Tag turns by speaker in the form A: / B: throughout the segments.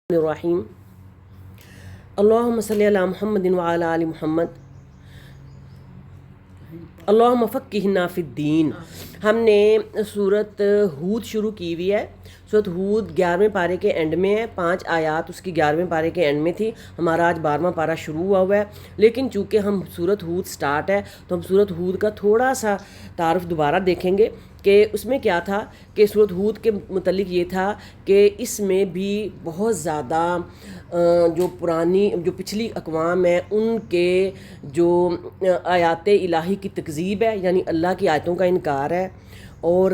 A: الرحیم اللہم صلی علی محمد وعلی آل محمد اللہم فقہنا فی الدین۔ ہم نے سورت ہود شروع کی ہوئی ہے۔ سورت ہود 11ویں پارے کے اینڈ میں ہے، 5 آیات اس کی 11ویں پارے کے اینڈ میں تھی۔ ہمارا آج 12واں پارہ شروع ہوا ہے، لیکن چونکہ ہم سورت ہود سٹارٹ ہے تو ہم سورت ہود کا تھوڑا سا تعارف دوبارہ دیکھیں گے کہ اس میں کیا تھا۔ کہ سورت ہود کے متعلق یہ تھا کہ اس میں بھی بہت زیادہ جو پچھلی اقوام ہیں ان کے جو آیات الہی کی تکذیب ہے، یعنی اللہ کی آیتوں کا انکار ہے، اور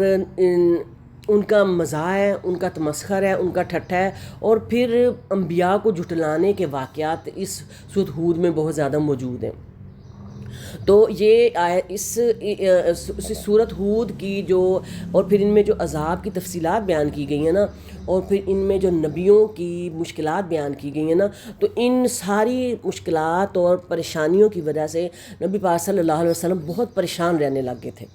A: ان کا مزاح ہے، ان کا تمسخر ہے، ان کا ٹھٹھا ہے، اور پھر انبیاء کو جھٹلانے کے واقعات اس سورت ہود میں بہت زیادہ موجود ہیں۔ تو یہ اس سورت ہود کی اور پھر ان میں جو عذاب کی تفصیلات بیان کی گئی ہیں نا، اور پھر ان میں جو نبیوں کی مشکلات بیان کی گئی ہیں نا، تو ان ساری مشکلات اور پریشانیوں کی وجہ سے نبی پاک صلی اللہ علیہ وسلم بہت پریشان رہنے لگ گئے تھے،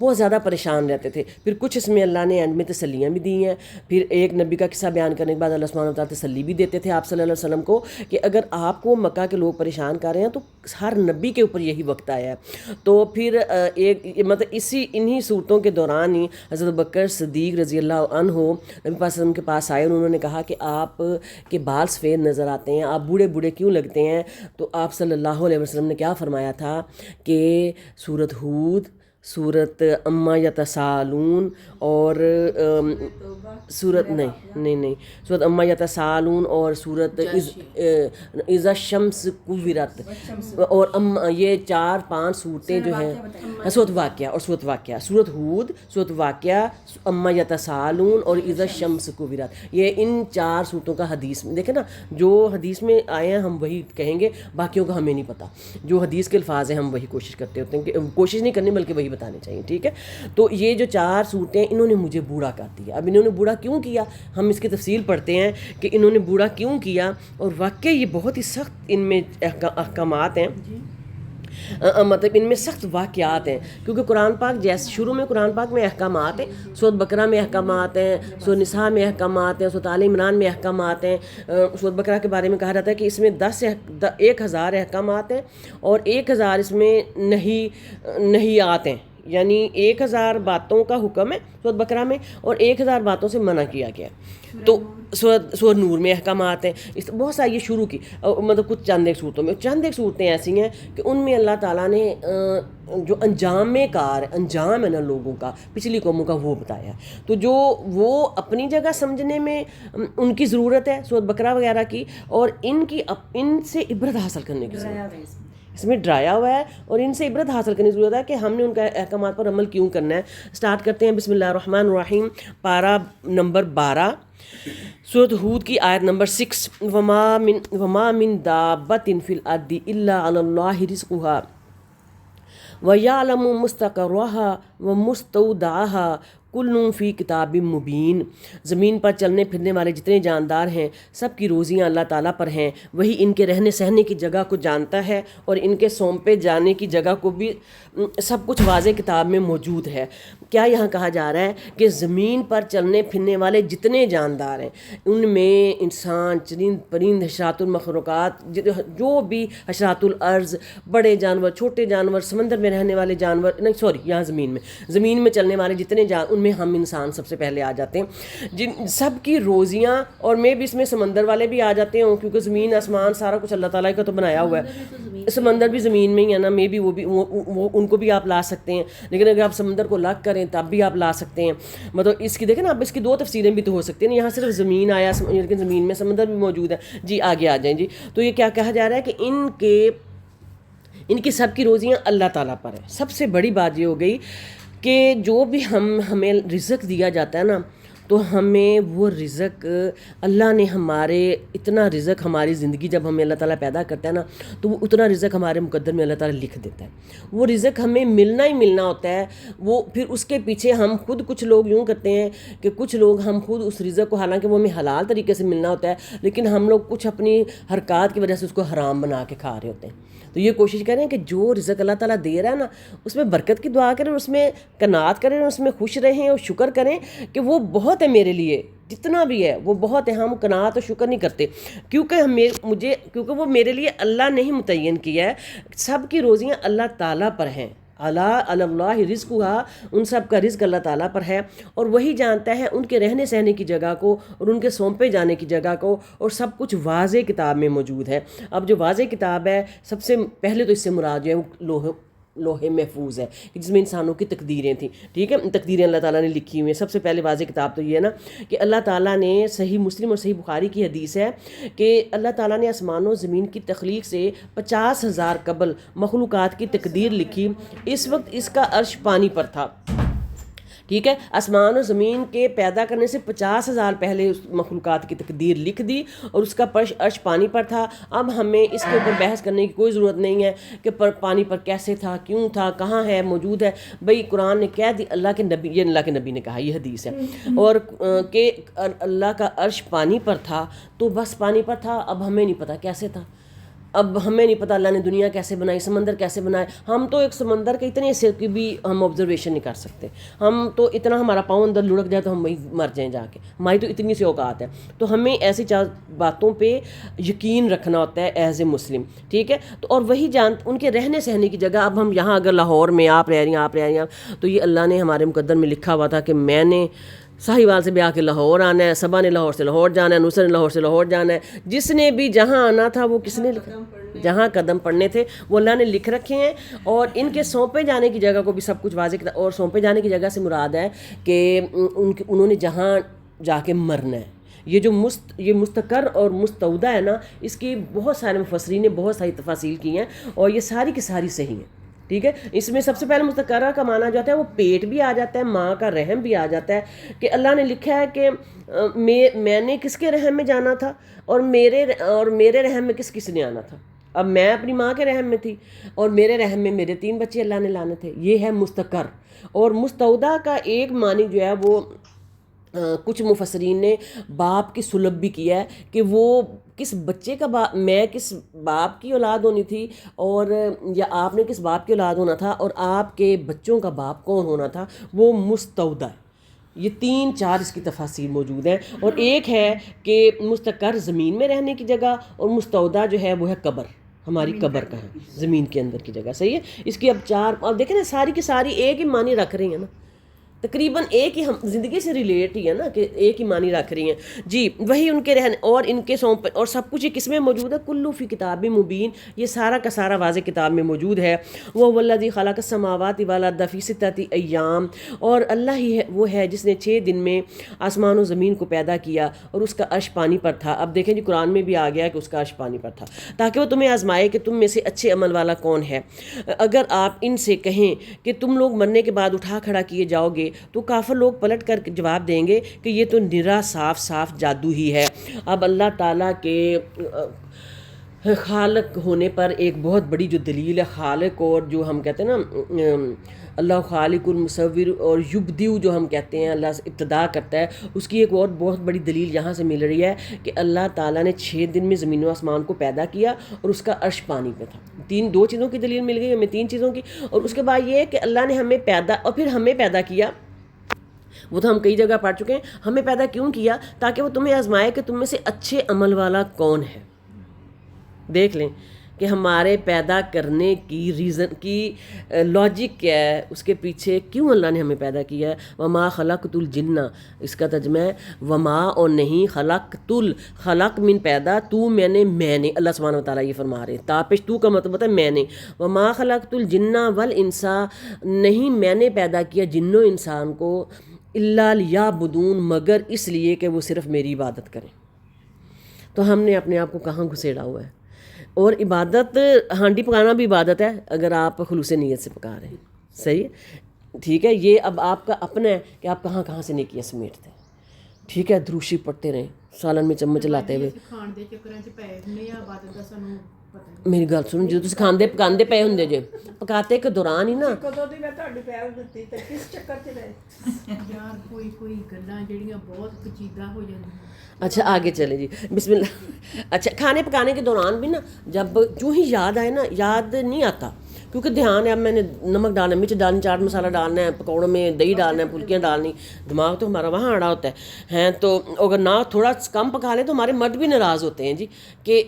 A: بہت زیادہ پریشان رہتے تھے۔ پھر کچھ اس میں اللہ نے اینڈ میں تسلیاں بھی دی ہیں۔ پھر ایک نبی کا قصہ بیان کرنے کے بعد اللہ سبحانہ وتعالیٰ تسلی بھی دیتے تھے آپ صلی اللہ علیہ وسلم کو کہ اگر آپ کو مکہ کے لوگ پریشان کر رہے ہیں تو ہر نبی کے اوپر یہی وقت آیا ہے۔ تو پھر انہی صورتوں کے دوران ہی حضرت بکر صدیق رضی اللہ عنہ نبی پاک صلی اللہ علیہ وسلم کے پاس آئے، انہوں نے کہا کہ آپ کے بال سفید نظر آتے ہیں، آپ بوڑھے بوڑھے کیوں لگتے ہیں؟ تو آپ صلی اللہ علیہ وسلم نے کیا فرمایا تھا کہ سورت ہود، سورت اما یتساءلون اور سورت سورت اما یتساءلون اور سورت اذا الشمس کورت، اور یہ 4-5 صورتیں جو ہیں سورت واقعہ، سورت ہود، سورت واقعہ، اما یتساءلون اور اذا الشمس کورت، یہ ان 4 صورتوں کا حدیث میں دیکھیں نا، جو حدیث میں آئے ہیں ہم وہی کہیں گے، باقیوں کا ہمیں نہیں پتہ۔ جو حدیث کے الفاظ ہیں ہم وہی کوشش کرتے ہوتے ہیں کہ کوشش نہیں کرنی بلکہ وہی بتانے چاہیے، ٹھیک ہے۔ تو یہ جو 4 صورتیں انہوں نے مجھے بوڑھا کر دیا۔ اب انہوں نے بوڑھا کیوں کیا، ہم اس کی تفصیل پڑھتے ہیں کہ انہوں نے بوڑھا کیوں کیا، اور واقعی یہ بہت ہی سخت ان میں احکامات ہیں، مطلب ان میں سخت واقعات ہیں، کیونکہ قرآن پاک جیسے شروع میں قرآن پاک میں احکامات ہیں، سورۃ بقرہ میں احکامات ہیں، سورۃ نساء میں احکامات ہیں، سورۃ آل عمران میں احکامات ہیں۔ سورۃ بقرہ کے بارے میں کہا جاتا ہے کہ اس میں 1000 احکامات ہیں، اور 1000 اس میں نہیات ہیں، یعنی 1000 باتوں کا حکم ہے سورۃ بقرہ میں، اور 1000 باتوں سے منع کیا گیا۔ تو سورۃ نور میں احکامات ہیں، بہت ساری یہ شروع کی، مطلب کچھ چند ایک صورتیں ایسی ہیں کہ ان میں اللہ تعالیٰ نے جو انجام ہے نا لوگوں کا، پچھلی قوموں کا، وہ بتایا۔ تو جو وہ اپنی جگہ سمجھنے میں ان کی ضرورت ہے سورۃ بقرہ وغیرہ کی، اور ان سے عبرت حاصل کرنے کی ضرورت ہے، اس میں ڈرایا ہوا ہے، اور ان سے عبرت حاصل کرنے کی ضرورت ہے کہ ہم نے ان کا احکامات پر عمل کیوں کرنا ہے۔ سٹارٹ کرتے ہیں بسم اللہ الرحمن الرحیم، پارہ نمبر 12، سورۃ ہود کی آیت نمبر 6۔ وما من دابۃ فی الارض الا علی اللہ رزقها وَيَعْلَمُ مُسْتَقَرَّهَا وَمُسْتَوْدَعَهَا كُلٌّ فِي كِتَابٍ مُبِينٍ۔ زمین پر چلنے پھرنے والے جتنے جاندار ہیں سب کی روزیاں اللہ تعالیٰ پر ہیں، وہی ان کے رہنے سہنے کی جگہ کو جانتا ہے، اور ان کے سونپے جانے کی جگہ کو بھی سب کچھ واضح کتاب میں موجود ہے۔ کیا یہاں کہا جا رہا ہے کہ زمین پر چلنے پھرنے والے جتنے جاندار ہیں، ان میں انسان، چرند پرند، حشرات المخلوقات، جو بھی حشرات الارض، بڑے جانور، چھوٹے جانور، سمندر میں رہنے والے جانور، یہاں زمین میں چلنے والے جتنے ان میں ہم انسان سب سے پہلے آ جاتے ہیں، جن سب کی روزیاں، اور میں بھی اس میں سمندر والے بھی آ جاتے ہوں، کیونکہ زمین آسمان سارا کچھ اللہ تعالیٰ کا تو بنایا ہوا ہے۔ سمندر بھی زمین میں ہی ہے نا، میں بھی وہ ان کو بھی آپ لا سکتے ہیں، لیکن اگر آپ سمندر کو لاک کریں تب بھی آپ لا سکتے ہیں۔ مطلب اس کی دیکھیں نا، اب اس کی 2 تفسیریں بھی تو ہو سکتی ہیں، یہاں صرف زمین آیا، لیکن زمین میں سمندر بھی موجود ہے۔ جی آگے آ جائیں جی۔ تو یہ کیا کہا جا رہا ہے کہ ان کی سب کی روزیاں اللہ تعالیٰ پر ہے۔ سب سے بڑی بات یہ ہو گئی کہ جو بھی ہمیں رزق دیا جاتا ہے نا، تو ہمیں وہ رزق اللہ نے اتنا رزق ہماری زندگی جب ہمیں اللہ تعالیٰ پیدا کرتا ہے نا، تو وہ اتنا رزق ہمارے مقدر میں اللہ تعالیٰ لکھ دیتا ہے۔ وہ رزق ہمیں ملنا ہی ملنا ہوتا ہے، وہ پھر اس کے پیچھے ہم خود، کچھ لوگ یوں کرتے ہیں کہ کچھ لوگ ہم خود اس رزق کو، حالانکہ وہ ہمیں حلال طریقے سے ملنا ہوتا ہے، لیکن ہم لوگ کچھ اپنی حرکات کی وجہ سے اس کو حرام بنا کے کھا رہے ہوتے ہیں۔ تو یہ کوشش کریں کہ جو رزق اللہ تعالیٰ دے رہا ہے نا، اس میں برکت کی دعا کریں، اس میں قناعت کریں، اس میں خوش رہیں اور شکر کریں کہ وہ بہت بہت ہے میرے لیے، جتنا بھی ہے وہ بہت ہے، ہم قناعت و شکر نہیں کرتے، کیونکہ وہ میرے لیے اللہ نے ہی متعین کیا ہے، سب کی روزیاں اللہ تعالیٰ پر ہیں، اللہ رزقھا، ان سب کا رزق اللہ تعالیٰ پر ہے، اور وہی جانتا ہے ان کے رہنے سہنے کی جگہ کو اور ان کے سونپے جانے کی جگہ کو، اور سب کچھ واضح کتاب میں موجود ہے۔ اب جو واضح کتاب ہے، سب سے پہلے تو اس سے مراد جو ہے وہ لوح محفوظ ہے، کہ جس میں انسانوں کی تقدیریں تھیں، ٹھیک ہے، تقدیریں اللہ تعالیٰ نے لکھی ہوئی ہیں۔ سب سے پہلے واضح کتاب تو یہ ہے نا کہ اللہ تعالیٰ نے، صحیح مسلم اور صحیح بخاری کی حدیث ہے کہ اللہ تعالیٰ نے آسمان و زمین کی تخلیق سے 50,000 قبل مخلوقات کی تقدیر لکھی۔ اس وقت اس کا عرش پانی پر تھا، ٹھیک ہے، آسمان و زمین کے پیدا کرنے سے 50,000 پہلے اس مخلوقات کی تقدیر لکھ دی، اور اس کا عرش پانی پر تھا۔ اب ہمیں اس کے اوپر بحث کرنے کی کوئی ضرورت نہیں ہے کہ پانی پر کیسے تھا، کیوں تھا، کہاں ہے، موجود ہے، بھئی قرآن نے کہہ دی، اللہ کے نبی، یہ اللہ کے نبی نے کہا، یہ حدیث ہے، اور کہ اللہ کا عرش پانی پر تھا، تو بس پانی پر تھا۔ اب ہمیں نہیں پتہ کیسے تھا، اب ہمیں نہیں پتہ اللہ نے دنیا کیسے بنائی، سمندر کیسے بنائے، ہم تو ایک سمندر کے اتنے حصے کی بھی ہم آبزرویشن نہیں کر سکتے، ہم تو اتنا ہمارا پاؤں اندر لڑک جائے تو ہم وہیں مر جائیں جا کے، ہماری تو اتنی سی اوقات ہے۔ تو ہمیں ایسی باتوں پہ یقین رکھنا ہوتا ہے ایز اے مسلم، ٹھیک ہے، تو اور وہی ان کے رہنے سہنے کی جگہ۔ اب ہم یہاں اگر لاہور میں آپ رہ رہی ہیں تو یہ اللہ نے ہمارے مقدر میں لکھا ہوا تھا کہ میں نے ساہیوال سے بیاہ کے لاہور آنا ہے، صبا نے لاہور سے لاہور جانا ہے، نصر نے لاہور سے لاہور جانا ہے، جس نے بھی جہاں آنا تھا وہ کس نے لکھا، جہاں قدم پڑنے تھے وہ اللہ نے لکھ رکھے ہیں، اور ان کے سونپے جانے کی جگہ کو بھی سب کچھ واضح، اور سونپے جانے کی جگہ سے مراد ہے کہ انہوں نے جہاں جا کے مرنا ہے۔ یہ مستقر اور مستودع ہے نا، اس کی بہت سارے مفسرین نے بہت ساری تفاصیل کی ہیں، اور یہ ساری کی ساری صحیح ہیں، ٹھیک ہے۔ اس میں سب سے پہلے مستقرہ کا معنی جو ہوتا ہے وہ پیٹ بھی آ جاتا ہے، ماں کا رحم بھی آ جاتا ہے، کہ اللہ نے لکھا ہے کہ میں نے کس کے رحم میں جانا تھا، اور میرے رحم میں کس نے آنا تھا۔ اب میں اپنی ماں کے رحم میں تھی، اور میرے رحم میں میرے 3 بچے اللہ نے لانے تھے، یہ ہے مستقر۔ اور مستودع کا ایک معنی جو ہے وہ کچھ مفسرین نے باپ کی سلب بھی کیا ہے، کہ وہ کس بچے کا میں کس باپ کی اولاد ہونی تھی، اور یا آپ نے کس باپ کی اولاد ہونا تھا، اور آپ کے بچوں کا باپ کون ہونا تھا، وہ مستودع ہے۔ یہ 3-4 اس کی تفاصیل موجود ہیں، اور ایک ہے کہ مستقر زمین میں رہنے کی جگہ، اور مستودع جو ہے وہ ہے قبر، ہماری قبر کا ہے، زمین کے اندر کی جگہ، صحیح ہے۔ اس کی اب 4، اب دیکھیں نا ساری کی ساری ایک ہی معنی رکھ رہی ہیں نا، تقریباً ایک ہی، ہم زندگی سے ریلیٹ ہی ہے نا، کہ ایک ہی معنی رکھ رہی ہیں جی۔ وہی ان کے رہنے اور ان کے سونپ اور سب کچھ یہ کس میں موجود ہے، کلو فی کتاب مبین، یہ سارا کا سارا واضح کتاب میں موجود ہے۔ وہ الذی خلق السماوات والارض فی 6 ایام، اور اللہ ہی ہے وہ ہے جس نے 6 دن میں آسمان و زمین کو پیدا کیا، اور اس کا عرش پانی پر تھا۔ اب دیکھیں جی قرآن میں بھی آ گیا کہ اس کا عرش پانی پر تھا، تاکہ وہ تمہیں آزمائے کہ تم میں سے اچھے عمل والا کون ہے۔ اگر آپ ان سے کہیں کہ تم لوگ مرنے کے بعد اٹھا کھڑا کیے جاؤ گے، تو کافر لوگ پلٹ کر جواب دیں گے کہ یہ تو نرا صاف جادو ہی ہے۔ اب اللہ تعالیٰ کے خالق ہونے پر ایک بہت بڑی جو دلیل ہے، خالق، اور جو ہم کہتے ہیں نا اللہ خالق المصور اور یبدیو جو ہم کہتے ہیں، اللہ سے ابتدا کرتا ہے، اس کی ایک اور بہت بڑی دلیل یہاں سے مل رہی ہے کہ اللہ تعالیٰ نے 6 دن میں زمین و آسمان کو پیدا کیا، اور اس کا عرش پانی پہ تھا۔ 2 چیزوں کی دلیل مل گئی ہمیں، 3 چیزوں کی۔ اور اس کے بعد یہ ہے کہ اللہ نے ہمیں پیدا، اور پھر ہمیں پیدا کیا، وہ تو ہم کئی جگہ پڑھ چکے ہیں، ہمیں پیدا کیوں کیا، تاکہ وہ تمہیں آزمائے کہ تم میں سے اچھے عمل والا کون ہے۔ دیکھ لیں کہ ہمارے پیدا کرنے کی ریزن کی لاجک کیا ہے، اس کے پیچھے کیوں اللہ نے ہمیں پیدا کیا ہے۔ وما خلقت الجن، اس کا ترجمہ ہے وما، اور نہیں، خلق من پیدا، تو میں نے اللہ سبحانہ و تعالیٰ یہ فرما رہے ہیں، تاپش تو کا مطلب ہوتا ہے میں نے، وما خلقت الجن والانس، نہیں میں نے پیدا کیا جن و انسان کو، الا لیعبدون، مگر اس لیے کہ وہ صرف میری عبادت کریں۔ تو ہم نے اپنے آپ کو کہاں گھسیڑا ہوا ہے۔ اور عبادت، ہانڈی پکانا بھی عبادت ہے اگر آپ خلوص نیت سے پکا رہے ہیں، صحیح ہے، ٹھیک ہے۔ یہ اب آپ کا اپنا ہے کہ آپ کہاں کہاں سے نیکیاں سمیٹتے ہیں، ٹھیک ہے۔ دروشی پڑھتے رہیں، سالن میں چمچ لاتے ہوئے، میری گل سنو، جدو تسی کھاندے پکاندے پے ہوندے جے، پکاتے کے دوران ہی نا اچھا آگے چلیں جی، بسم اللہ۔ اچھا، کھانے پکانے کے دوران بھی نا جب جو ہی یاد آئے نا، یاد نہیں آتا کیونکہ دھیان ہے اب میں نے نمک ڈالنا ہے, مرچ ڈالنی, چاٹ مسالہ ڈالنا ہے, پکوڑوں میں دہی ڈالنا ہے, پھلکیاں ڈالنی, دماغ تو ہمارا وہاں اڑا ہوتا ہے. تو اگر نہ تھوڑا کم پکا لیں تو ہمارے مرد بھی ناراض ہوتے ہیں جی کہ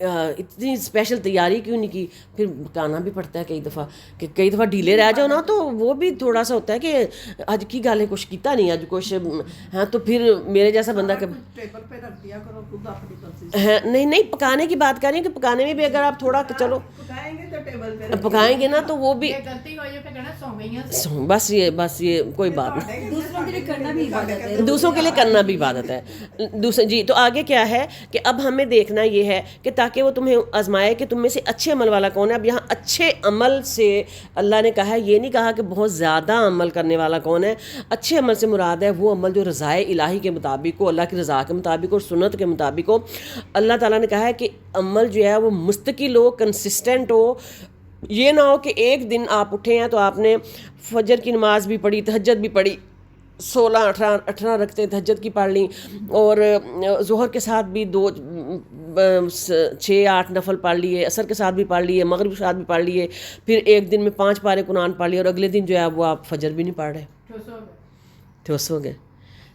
A: اتنی اسپیشل تیاری کیوں نہیں کی. پھر بتانا بھی پڑتا ہے کئی دفعہ ڈھیلے رہ جاؤ نا تو وہ بھی تھوڑا سا ہوتا ہے کہ اج کی گل ہے کچھ کیتا نہیں اج کچھ. ہاں تو پھر میرے جیسا بندہ نہیں پکانے کی بات کر رہی ہوں کہ پکانے میں بھی اگر آپ تھوڑا چلو پکائیں گے نا تو وہ بھی بس یہ کوئی بات نہیں, دوسروں کے لیے کرنا بھی عبادت ہے. جی تو آگے کیا ہے کہ اب ہمیں دیکھنا یہ ہے کہ تاکہ وہ تمہیں آزمائے کہ تم میں سے اچھے عمل والا کون ہے. اب یہاں اچھے عمل سے اللہ نے کہا ہے, یہ نہیں کہا کہ بہت زیادہ عمل کرنے والا کون ہے. اچھے عمل سے مراد ہے وہ عمل جو رضائے الہی کے مطابق ہو, اللہ کی رضا کے مطابق اور سنت کے مطابق ہو. اللہ تعالیٰ نے کہا ہے کہ عمل جو ہے وہ مستقل ہو, کنسسٹنٹ ہو. یہ نہ ہو کہ ایک دن آپ اٹھے ہیں تو آپ نے فجر کی نماز بھی پڑھی, تہجد بھی پڑھی, 16-18 رکعتیں تہجد کی پڑھ لیں, اور ظہر کے ساتھ بھی 6-8 نفل پڑھ لیے, عصر کے ساتھ بھی پڑھ لیے, مغرب کے ساتھ بھی پڑھ لیے, پھر ایک دن میں 5 پارے قرآن پڑھ لیے, اور اگلے دن جو ہے وہ آپ فجر بھی نہیں پڑھ رہے, ٹھوس ہو گئے.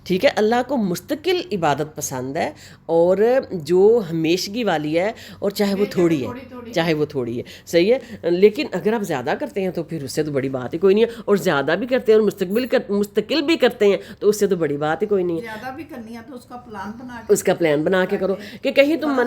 A: ٹھیک ہے, اللہ کو مستقل عبادت پسند ہے اور جو ہمیشگی والی ہے, اور چاہے وہ تھوڑی ہے, صحیح ہے. لیکن اگر آپ زیادہ کرتے ہیں تو پھر اس سے تو بڑی بات ہی کوئی نہیں ہے, اور زیادہ بھی کرتے ہیں اور مستقل بھی کرتے ہیں تو اس سے تو بڑی بات ہی کوئی نہیں ہے.
B: زیادہ بھی کرنی ہے تو اس کا
A: پلان بنا کے کرو کہ کہیں تم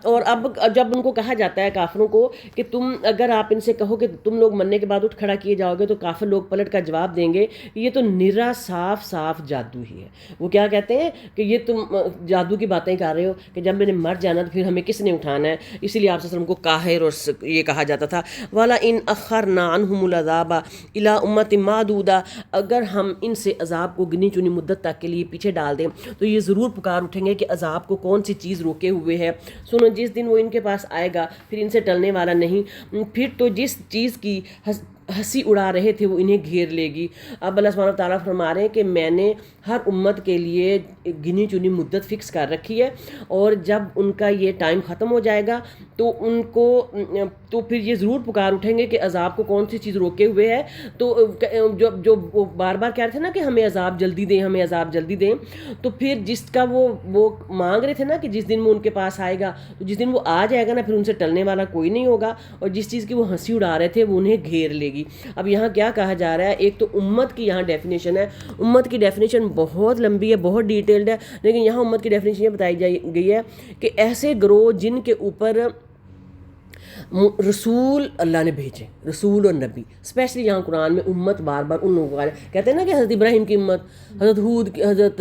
A: اور اب جب ان کو کہا جاتا ہے کافروں کو کہ تم اگر آپ ان سے کہو کہ تم لوگ مرنے کے بعد اٹھ کھڑا کیے جاؤ گے, تو کافر لوگ پلٹ کا جواب دیں گے یہ تو نرا صاف جادو ہی ہے. وہ کیا کہتے ہیں کہ یہ تم جادو کی باتیں کر رہے ہو کہ جب میں نے مر جانا تو پھر ہمیں کس نے اٹھانا ہے. اسی لیے آپ صلی اللہ علیہ وسلم کو کاہر اور یہ کہا جاتا تھا, والا ان اخرنا عنہم العذاب الی امت معدودہ, اگر ہم ان سے عذاب کو گنی چنی مدت تک کے لیے پیچھے ڈال دیں تو یہ ضرور پکار اٹھیں گے کہ عذاب کو کون سی چیز روکے ہوئے ہے. سنو, جس دن وہ ان کے پاس آئے گا پھر ان سے ٹلنے والا نہیں, پھر تو جس چیز کی ہنسی اڑا رہے تھے وہ انہیں گھیر لے گی. اب اللہ سبحانہ تعالیٰ فرما رہے ہیں کہ میں نے ہر امت کے لیے گنی چنی مدت فکس کر رکھی ہے, اور جب ان کا یہ ٹائم ختم ہو جائے گا تو ان کو تو پھر یہ ضرور پکار اٹھیں گے کہ عذاب کو کون سی چیز روکے ہوئے ہے. تو جو وہ بار بار کہہ رہے تھے نا کہ ہمیں عذاب جلدی دیں, تو پھر جس کا وہ مانگ رہے تھے نا کہ جس دن وہ ان کے پاس آئے گا, تو جس دن وہ آ جائے گا نا پھر ان سے ٹلنے والا کوئی نہیں ہوگا, اور جس چیز کی وہ ہنسی اڑا رہے تھے وہ انہیں گھیر لے گی. اب یہاں کیا کہا جا رہا ہے, ایک تو امت کی یہاں ڈیفینیشن ہے, امت کی ڈیفینیشن بہت لمبی ہے, بہت ڈیٹیلڈ ہے, لیکن یہاں امت کی ڈیفینیشن یہ بتائی گئی ہے کہ ایسے گروہ جن کے اوپر رسول اللہ نے بھیجے, رسول اور نبی. اسپیشلی یہاں قرآن میں امت بار بار ان لوگوں کو کہتے ہیں نا کہ حضرت ابراہیم کی امت, حضرت ہود کی, حضرت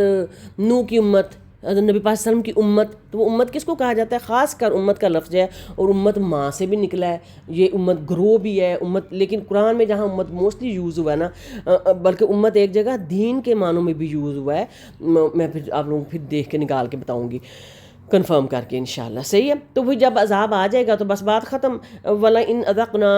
A: نوح کی امت, حضرت نبی پاک صلی اللہ علیہ وسلم کی امت. تو وہ امت کس کو کہا جاتا ہے؟ خاص کر امت کا لفظ ہے, اور امت ماں سے بھی نکلا ہے, یہ امت گروہ بھی ہے امت. لیکن قرآن میں جہاں امت موسٹلی یوز ہوا ہے نا, بلکہ امت ایک جگہ دین کے معنوں میں بھی یوز ہوا ہے. میں پھر آپ لوگوں کو پھر دیکھ کے نکال کے بتاؤں گی, کنفرم کر کے انشاءاللہ. صحیح ہے, تو وہ جب عذاب آ جائے گا تو بس بات ختم. وَلَئِنْ أَذَقْنَا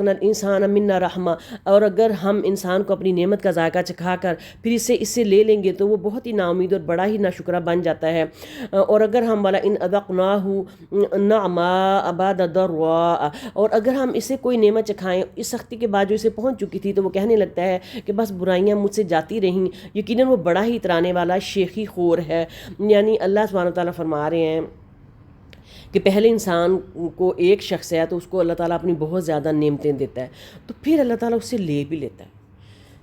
A: الْإِنسَانَ مِنَّا رَحْمَةً, اور اگر ہم انسان کو اپنی نعمت کا ذائقہ چکھا کر پھر اس سے لے لیں گے تو وہ بہت ہی نا امید اور بڑا ہی ناشکرہ بن جاتا ہے. اور اگر ہم وَلَئِنْ أَذَقْنَاهُ نَعْمَاءَ بَعْدَ ضَرَّاءَ, اور اگر ہم اسے کوئی نعمت چکھائیں اس سختی کے بعد جو اسے پہنچ چکی تھی, تو وہ کہنے لگتا ہے کہ بس برائیاں مجھ سے جاتی رہیں. یقیناً وہ بڑا ہی اترانے والا شیخی خور ہے. یعنی اللہ سبحانہ تعالیٰ فرما رہے ہیں کہ پہلے انسان کو ایک شخص ہے تو اس کو اللہ تعالیٰ اپنی بہت زیادہ نعمتیں دیتا ہے, تو پھر اللہ تعالیٰ اس سے لے بھی لیتا ہے.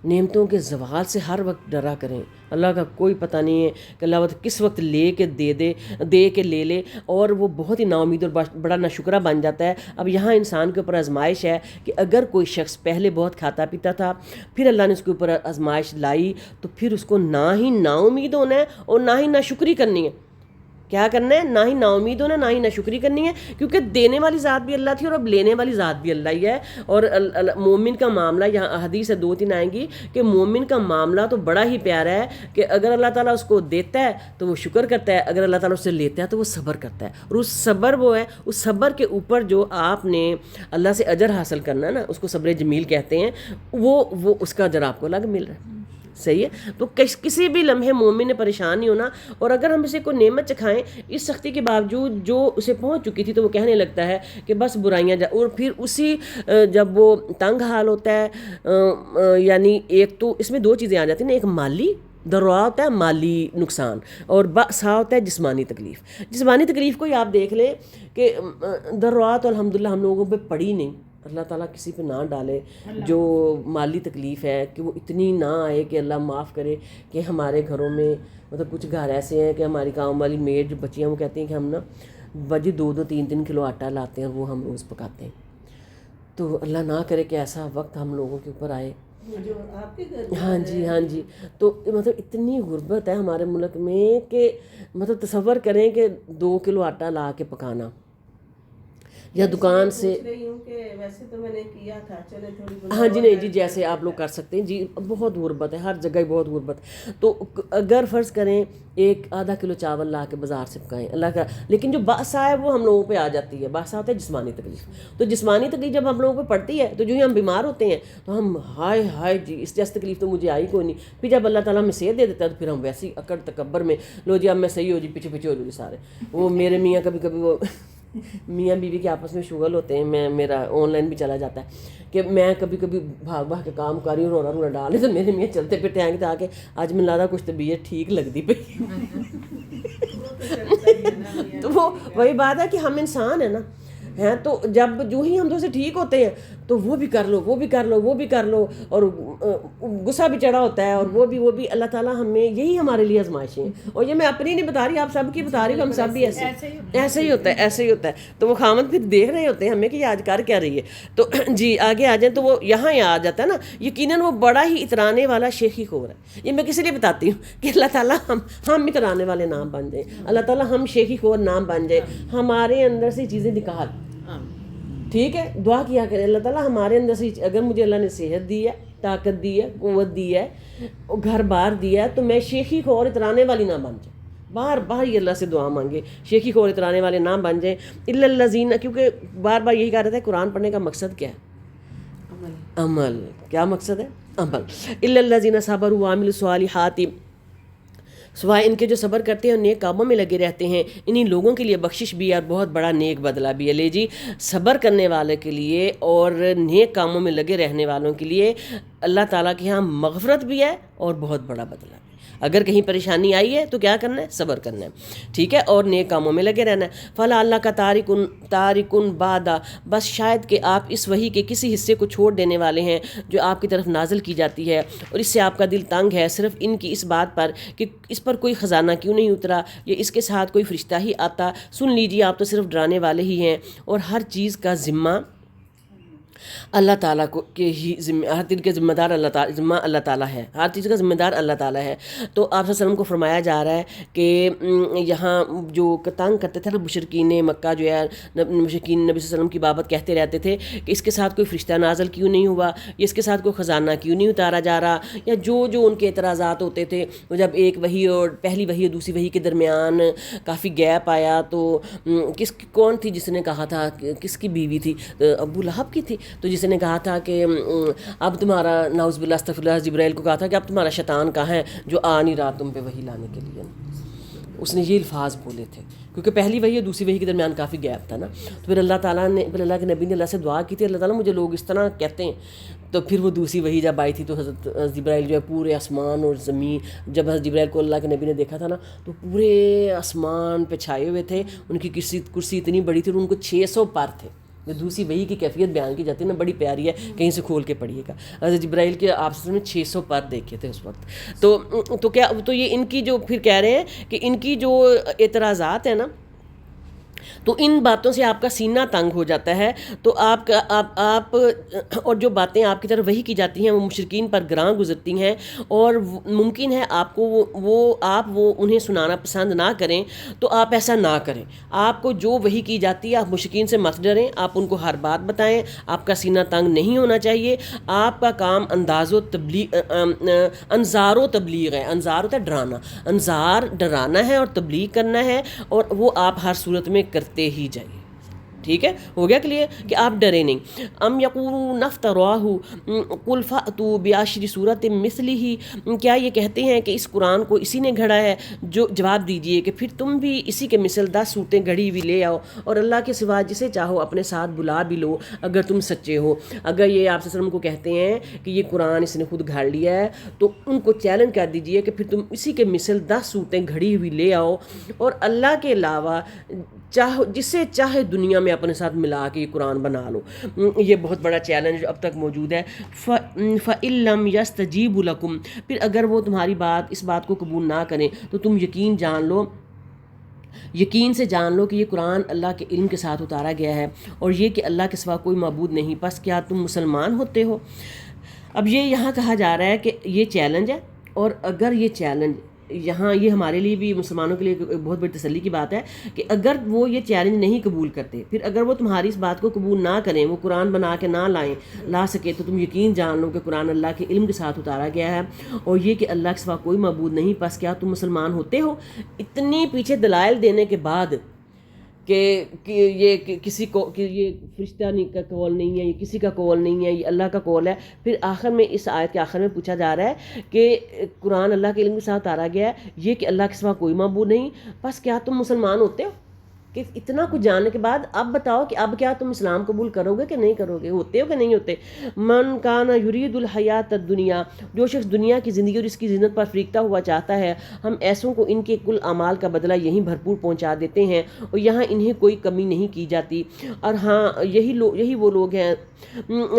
A: نعمتوں کے زوال سے ہر وقت ڈرا کریں, اللہ کا کوئی پتہ نہیں ہے کہ اللہ کس وقت لے کے دے کے لے لے, اور وہ بہت ہی نا امید اور بڑا ناشکرہ بن جاتا ہے. اب یہاں انسان کے اوپر آزمائش ہے کہ اگر کوئی شخص پہلے بہت کھاتا پیتا تھا, پھر اللہ نے اس کے اوپر آزمائش لائی, تو پھر اس کو نہ ہی نا امید ہونا ہے اور نہ ہی ناشکری کرنی ہے. کیا کرنا ہے؟ نہ ہی نا امید ہونا, نہ ہی ناشکری کرنی ہے, کیونکہ دینے والی ذات بھی اللہ تھی اور اب لینے والی ذات بھی اللہ ہی ہے. اور مومن کا معاملہ, یہاں حدیث سے 2-3 آئیں گی کہ مومن کا معاملہ تو بڑا ہی پیارا ہے کہ اگر اللہ تعالیٰ اس کو دیتا ہے تو وہ شکر کرتا ہے, اگر اللہ تعالیٰ اس سے لیتا ہے تو وہ صبر کرتا ہے. اور اس صبر وہ ہے, اس صبر کے اوپر جو آپ نے اللہ سے اجر حاصل کرنا ہے نا, اس کو صبر جمیل کہتے ہیں, وہ اس کا اجر آپ کو الگ مل رہا ہے. صحیح ہے. تو کسی بھی لمحے مومن نے پریشان نہیں ہونا, اور اگر ہم اسے کوئی نعمت چکھائیں اس سختی کے باوجود جو اسے پہنچ چکی تھی, تو وہ کہنے لگتا ہے کہ بس برائیاں اور پھر اسی جب وہ تنگ حال ہوتا ہے, یعنی ایک تو اس میں دو چیزیں آ جاتی ہیں نا, ایک مالی دروا ہوتا ہے, مالی نقصان, اور بأسا ہوتا ہے جسمانی تکلیف. جسمانی تکلیف کو ہی آپ دیکھ لیں کہ دروا تو الحمدللہ ہم لوگوں پہ پڑی نہیں, اللہ تعالیٰ کسی پہ نہ ڈالے. جو مالی تکلیف ہے کہ وہ اتنی نہ آئے کہ اللہ معاف کرے, کہ ہمارے گھروں میں مطلب کچھ گھر ایسے ہیں کہ ہماری کام والی میڈ جو بچیاں وہ کہتی ہیں کہ ہم نا بجے 2-3 کلو آٹا لاتے ہیں اور وہ ہم روز پکاتے ہیں. تو اللہ نہ کرے کہ ایسا وقت ہم لوگوں کے اوپر آئے.
B: جو آپ کے گھر
A: ہاں جی ہاں جی. تو مطلب اتنی غربت ہے ہمارے ملک میں کہ مطلب تصور کریں کہ 2 کلو آٹا لا کے پکانا, یا دکان سے.
B: رہی ہوں کہ ویسے تو میں نے کیا تھا, چلے تھوڑی
A: ہاں جی نہیں جی, جیسے آپ لوگ کر سکتے ہیں جی. بہت غربت ہے ہر جگہ ہی, بہت غربت. تو اگر فرض کریں 1-آدھا کلو چاول لا کے بازار سے پکائیں اللہ کا, لیکن جو بأسا ہے وہ ہم لوگوں پہ آ جاتی ہے. بأسا ہوتا ہے جسمانی تکلیف. تو جسمانی تکلیف جب ہم لوگوں پہ پڑتی ہے تو جو ہی ہم بیمار ہوتے ہیں تو ہم ہائے ہائے جی اس جیسی تکلیف تو مجھے آئی کوئی نہیں. پھر جب اللہ تعالیٰ ہمیں صحت دے دیتا ہے تو پھر ہم ویسی اکڑ تکبر میں لو جی اب میں صحیح ہو جی, پیچھے ہو جی سارے. وہ میرے میاں کبھی وہ میاں بیوی کے آپس میں شغل ہوتے ہیں, میرا آن لائن بھی چلا جاتا ہے کہ میں کبھی بھاگ کے کام کر رہی ہوں, رونا ڈال رہی, تو میرے میاں چلتے پھرتے آئیں گے تاکہ آج میں لگا کچھ طبیعت ٹھیک لگتی پہ. تو وہ وہی بات ہے کہ ہم انسان ہیں نا, ہیں. تو جب جو ہی ہم سے ٹھیک ہوتے ہیں تو وہ بھی کر لو, وہ بھی کر لو, وہ بھی کر لو, اور غصہ بھی چڑھا ہوتا ہے, اور وہ بھی اللہ تعالیٰ ہمیں یہی ہمارے لیے آزمائشیں ہیں. اور یہ میں اپنی نہیں بتا رہی, آپ سب کی بتا رہی ہوں, ہم سب بھی ایسے ہی ہوتا ہے, ایسے ہی ہوتا ہے. تو وہ خامد پھر دیکھ رہے ہوتے ہیں ہمیں کہ یہ آج کر کیا رہی ہے. تو جی آگے آ جائیں. تو وہ یہاں آ جاتا ہے نا, یقیناً وہ بڑا ہی اترانے والا شیخی خور ہے. یہ میں کسی لیے بتاتی ہوں کہ اللہ تعالیٰ ہم اترانے والے نام بن جائیں, اللہ تعالیٰ ہم شیخی خور نام بن جائیں, ہمارے اندر سے چیزیں نکال. ٹھیک ہے, دعا کیا کریں اللہ تعالیٰ ہمارے اندر سے, اگر مجھے اللہ نے صحت دی ہے, طاقت دی ہے, قوت دی ہے, گھر بار دیا ہے, تو میں شیخی خور اترانے والی نہ بن جائیں. بار بار یہ اللہ سے دعا مانگے شیخی خور اترانے والے نہ بن جائیں. الا الذین, کیونکہ بار بار یہی کہا رہتا ہے قرآن پڑھنے کا مقصد کیا ہے؟ عمل. کیا مقصد ہے؟ عمل. الا الذین صبروا وعملوا الصالحات, سوائے ان کے جو صبر کرتے ہیں اور نیک کاموں میں لگے رہتے ہیں, انہی لوگوں کے لیے بخشش بھی ہے اور بہت بڑا نیک بدلہ بھی ہے. لے جی, صبر کرنے والے کے لیے اور نیک کاموں میں لگے رہنے والوں کے لیے اللہ تعالیٰ کے ہاں مغفرت بھی ہے اور بہت بڑا بدلہ بھی. اگر کہیں پریشانی آئی ہے تو کیا کرنا ہے؟ صبر کرنا ہے, ٹھیک ہے, اور نیک کاموں میں لگے رہنا ہے. فلا اللہ کا تارکن بعدا, بس شاید کہ آپ اس وحی کے کسی حصے کو چھوڑ دینے والے ہیں جو آپ کی طرف نازل کی جاتی ہے, اور اس سے آپ کا دل تنگ ہے صرف ان کی اس بات پر کہ اس پر کوئی خزانہ کیوں نہیں اترا یا اس کے ساتھ کوئی فرشتہ ہی آتا. سن لیجیے, آپ تو صرف ڈرانے والے ہی ہیں, اور ہر چیز کا ذمہ اللہ تعالیٰ کو کے ہی ہر چیز کے ذمہ دار اللہ تعالیٰ ہے, ہر چیز کا ذمہ دار اللہ تعالیٰ ہے. تو آپ صلی اللہ علیہ وسلم کو فرمایا جا رہا ہے کہ یہاں جو تنگ کرتے تھے نا مشرکین مکہ, جو ہے مشرکین نبی صلی اللہ علیہ وسلم کی بابت کہتے رہتے تھے کہ اس کے ساتھ کوئی فرشتہ نازل کیوں نہیں ہوا, یا اس کے ساتھ کوئی خزانہ کیوں نہیں اتارا جا رہا, یا جو ان کے اعتراضات ہوتے تھے. وہ جب ایک وحی اور پہلی وحی اور دوسری وحی کے درمیان کافی گیپ آیا, تو کون تھی جس نے کہا تھا, کس کی بیوی تھی, ابو لہب کی تھی, تو جس نے کہا تھا کہ اب تمہارا نعوذ باللہ استغفر اللہ, جبرائیل کو کہا تھا کہ اب تمہارا شیطان کہاں ہے جو آ نہیں رہا تم پہ وحی لانے کے لیے. اس نے یہ الفاظ بولے تھے کیونکہ پہلی وحی اور دوسری وحی کے درمیان کافی گیپ تھا نا. تو پھر اللہ تعالیٰ نے, پھر اللہ کے نبی نے اللہ سے دعا کی تھی, اللہ تعالیٰ مجھے لوگ اس طرح کہتے ہیں. تو پھر وہ دوسری وحی جب آئی تھی تو حضرت جبرائیل جو ہے پورے آسمان اور زمین, جب حضرت جبرائیل کو اللہ کے نبی نے دیکھا تھا نا تو پورے آسمان پہ چھائے ہوئے تھے. ان کی کرسی اتنی بڑی تھی اور ان کو 600 پر تھے. جو دوسری وحی کی کیفیت بیان کی جاتی ہے نا, بڑی پیاری ہے, کہیں سے کھول کے پڑھیے گا. حضرت جبرائیل کے آپس میں 600 پر دیکھے تھے اس وقت. تو کیا, تو یہ ان کی جو پھر کہہ رہے ہیں کہ ان کی جو اعتراضات ہیں نا, تو ان باتوں سے آپ کا سینہ تنگ ہو جاتا ہے. تو آپ اور جو باتیں آپ کی طرف وحی کی جاتی ہیں وہ مشرکین پر گراں گزرتی ہیں, اور ممکن ہے آپ کو وہ انہیں سنانا پسند نہ کریں. تو آپ ایسا نہ کریں. آپ کو جو وحی کی جاتی ہے آپ مشرکین سے مت ڈریں, آپ ان کو ہر بات بتائیں. آپ کا سینہ تنگ نہیں ہونا چاہیے. آپ کا کام انذار و تبلیغ ہے. انذار ہوتا ہے ڈرانا, انذار ڈرانا ہے اور تبلیغ کرنا ہے, اور وہ آپ ہر صورت میں کرتے ہی جائیے. ٹھیک ہے، ہو گیا کلیئر کہ آپ ڈرے نہیں. ام یقولون افتراہ قل فأتوا بعشر صورت مثلہ، کیا یہ کہتے ہیں کہ اس قرآن کو اسی نے گھڑا ہے؟ جو جواب دیجئے کہ پھر تم بھی اسی کے مثل 10 صورتیں گھڑی ہوئی لے آؤ اور اللہ کے سوا جسے چاہو اپنے ساتھ بلا بھی لو اگر تم سچے ہو. اگر یہ آپ صلی اللہ علیہ وسلم کو کہتے ہیں کہ یہ قرآن اس نے خود گھاڑ لیا ہے تو ان کو چیلنج کر دیجئے کہ پھر تم اسی کے مثل 10 صورتیں گھڑی ہوئی لے آؤ اور اللہ کے علاوہ جسے چاہے دنیا میں اپنے ساتھ ملا کے یہ قرآن بنا لو. یہ بہت بڑا چیلنج اب تک موجود ہے. فَإِن لَّمْ يَسْتَجِيبُوا لَكُمْ، پھر اگر وہ تمہاری اس بات کو قبول نہ کریں تو تم یقین سے جان لو کہ یہ قرآن اللہ کے علم کے ساتھ اتارا گیا ہے اور یہ کہ اللہ کے سوا کوئی معبود نہیں، پس کیا تم مسلمان ہوتے ہو. اب یہ یہاں کہا جا رہا ہے کہ یہ چیلنج ہے، اور اگر یہ چیلنج یہاں یہ ہمارے لیے بھی مسلمانوں کے لیے ایک بہت بڑی تسلی کی بات ہے کہ اگر وہ یہ چیلنج نہیں قبول کرتے، پھر اگر وہ تمہاری اس بات کو قبول نہ کریں، وہ قرآن بنا کے نہ لا سکے، تو تم یقین جان لو کہ قرآن اللہ کے علم کے ساتھ اتارا گیا ہے اور یہ کہ اللہ کے سوا کوئی معبود نہیں، پس کیا تم مسلمان ہوتے ہو. اتنی پیچھے دلائل دینے کے بعد کہ یہ کسی کو کہ یہ فرشتہ کا قول نہیں ہے، یہ کسی کا قول نہیں ہے، یہ اللہ کا قول ہے، پھر آخر میں اس آیت کے آخر میں پوچھا جا رہا ہے کہ قرآن اللہ کے علم کے ساتھ اتارا گیا ہے، یہ کہ اللہ کے سوا کوئی معبود نہیں، بس کیا تم مسلمان ہوتے ہو. کہ اتنا کچھ جاننے کے بعد اب بتاؤ کہ اب کیا تم اسلام قبول کرو گے کہ نہیں کرو گے، ہوتے ہو کہ نہیں ہوتے. من کان یرید الحیات الدنیا، جو شخص دنیا کی زندگی اور اس کی زینت پر فریکتا ہوا چاہتا ہے، ہم ایسوں کو ان کے کل اعمال کا بدلہ یہیں بھرپور پہنچا دیتے ہیں اور یہاں انہیں کوئی کمی نہیں کی جاتی. اور ہاں یہی وہ لوگ ہیں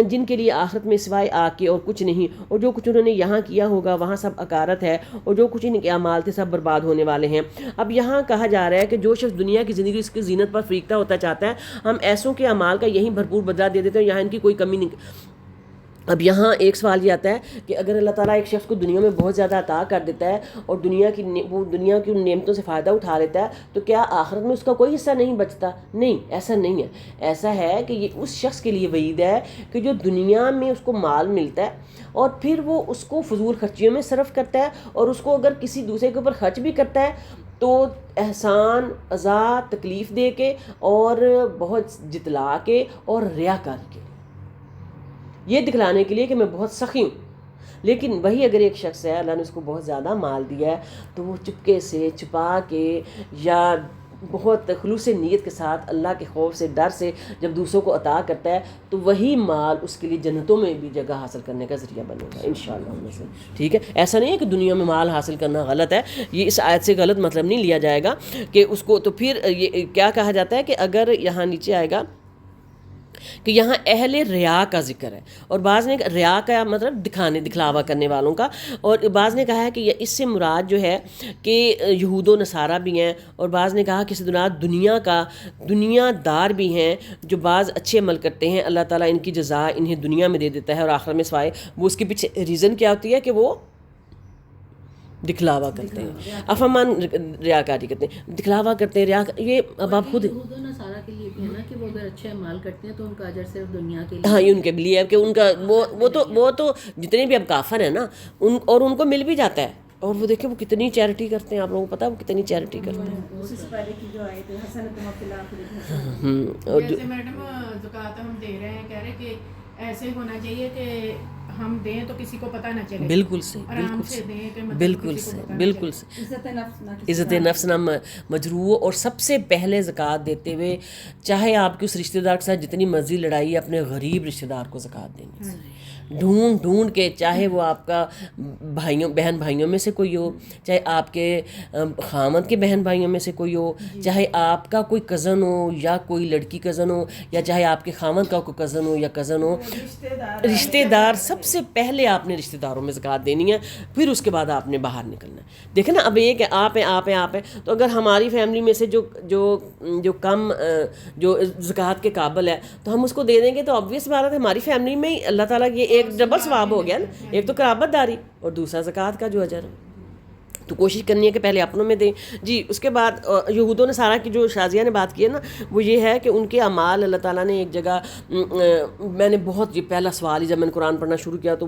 A: جن کے لیے آخرت میں سوائے آگ کے اور کچھ نہیں، اور جو کچھ انہوں نے یہاں کیا ہوگا وہاں سب اکارت ہے، اور جو کچھ ان کے اعمال تھے سب برباد ہونے والے ہیں. اب یہاں کہا جا رہا ہے کہ جو شخص دنیا کی زندگی اس کی زینت پر فریکتا ہوتا چاہتا ہے، ہم ایسوں کے اعمال کا یہیں بھرپور بدلہ دے دیتے ہیں، یہاں ان کی کوئی کمی نہیں. اب یہاں ایک سوال یہ آتا ہے کہ اگر اللہ تعالیٰ ایک شخص کو دنیا میں بہت زیادہ عطا کر دیتا ہے اور وہ دنیا کی ان نعمتوں سے فائدہ اٹھا لیتا ہے، تو کیا آخرت میں اس کا کوئی حصہ نہیں بچتا؟ نہیں، ایسا نہیں ہے. ایسا ہے کہ یہ اس شخص کے لیے وعید ہے کہ جو دنیا میں اس کو مال ملتا ہے اور پھر وہ اس کو فضول خرچیوں میں صرف کرتا ہے، اور اس کو اگر کسی دوسرے کے اوپر خرچ بھی کرتا ہے تو احسان، عزا، تکلیف دے کے اور بہت جتلا کے اور ریاکاری کے، یہ دکھلانے کے لیے کہ میں بہت سخی ہوں. لیکن وہی اگر ایک شخص ہے اللہ نے اس کو بہت زیادہ مال دیا ہے تو وہ چپکے سے چھپا کے یا بہت خلوص نیت کے ساتھ اللہ کے خوف سے ڈر سے جب دوسروں کو عطا کرتا ہے تو وہی مال اس کے لیے جنتوں میں بھی جگہ حاصل کرنے کا ذریعہ بنے گا انشاءاللہ. ٹھیک ہے، ایسا نہیں ہے کہ دنیا میں مال حاصل کرنا غلط ہے، یہ اس آیت سے غلط مطلب نہیں لیا جائے گا کہ اس کو. تو پھر یہ کیا کہا جاتا ہے کہ اگر یہاں نیچے آئے گا کہ یہاں اہل ریا کا ذکر ہے، اور بعض نے ریا کا مطلب دکھلاوا کرنے والوں کا، اور بعض نے کہا ہے کہ اس سے مراد جو ہے کہ یہود و نصارہ بھی ہیں، اور بعض نے کہا کہ اس سے مراد دنیا دار بھی ہیں جو بعض اچھے عمل کرتے ہیں، اللہ تعالیٰ ان کی جزا انہیں دنیا میں دے دیتا ہے اور آخر میں سوائے وہ اس کے پیچھے ریزن کیا ہوتی ہے کہ وہ دکھلاوا کرتے ہیں، افمان ریاکاری کرتے ہیں، دکھلاوا کرتے ہیں. یہ اب آپ خود
C: یہود و نصارہ کے لیے بھی ہے نا کہ وہ اگر اچھے اعمال کرتے ہیں تو ان کا اجر صرف دنیا کے لیے.
A: ہاں، یہ ان کے لیے ہے کہ ان کا وہ تو جتنے بھی اب کافر ہیں نا ان کو مل بھی جاتا ہے. اور وہ دیکھیں وہ کتنی چیریٹی کرتے ہیں، آپ لوگوں کو پتہ ہے وہ کتنی چیریٹی کرتے ہیں.
B: اس سے پہلے کی جو آئے تھے حسنۃ فی الآخرۃ،
D: جیسے میڈم زکوٰۃ ہم دے رہے ہیں، کہہ رہے کہ ایسے ہونا چاہیے کہ ہم دیں تو کسی کو پتہ نہ چلے.
A: بالکل صحیح،
D: آرام سے دیں کہ مطلب
A: بالکل
D: کسی کو
A: صحیح،
D: پتہ نہ
A: بالکل
D: چلے.
A: صحیح. عزت نفس نہ مجروح. اور سب سے پہلے زکوٰۃ دیتے ہوئے چاہے آپ کی اس رشتہ دار کے ساتھ جتنی مرضی لڑائی ہے، اپنے غریب رشتہ دار کو زکوٰۃ دینی ہے. ڈھونڈ کے، چاہے وہ آپ کا بہن بھائیوں میں سے کوئی ہو، چاہے آپ کے خامد کے بہن بھائیوں میں سے کوئی ہو، چاہے آپ کا کوئی کزن ہو یا کوئی لڑکی کزن ہو، یا چاہے آپ کے خامد کا کوئی کزن ہو یا کزن ہو، رشتہ دار سب سے پہلے آپ نے رشتہ داروں میں زکوٰۃ دینی ہے، پھر اس کے بعد آپ نے باہر نکلنا ہے. دیکھیں نا، اب ایک ہے آپ ہیں، تو اگر ہماری فیملی میں سے جو کم جو زکوٰۃ کے قابل ہے تو ہم اس کو دے دیں گے، تو آبویس بات ہے ہماری فیملی میں ہی اللہ تعالیٰ یہ ایک ڈبل ثواب ہو گیا نا، ایک تو قرابت داری اور دوسرا زکوٰۃ کا جو اجر ہے. تو کوشش کرنی ہے کہ پہلے اپنوں میں دیں. جی اس کے بعد یہود و نصارہ کی جو شازیہ نے بات کی ہے نا وہ یہ ہے کہ ان کے اعمال اللہ تعالیٰ نے ایک جگہ میں نے بہت یہ پہلا سوال ہی جب میں نے قرآن پڑھنا شروع کیا تو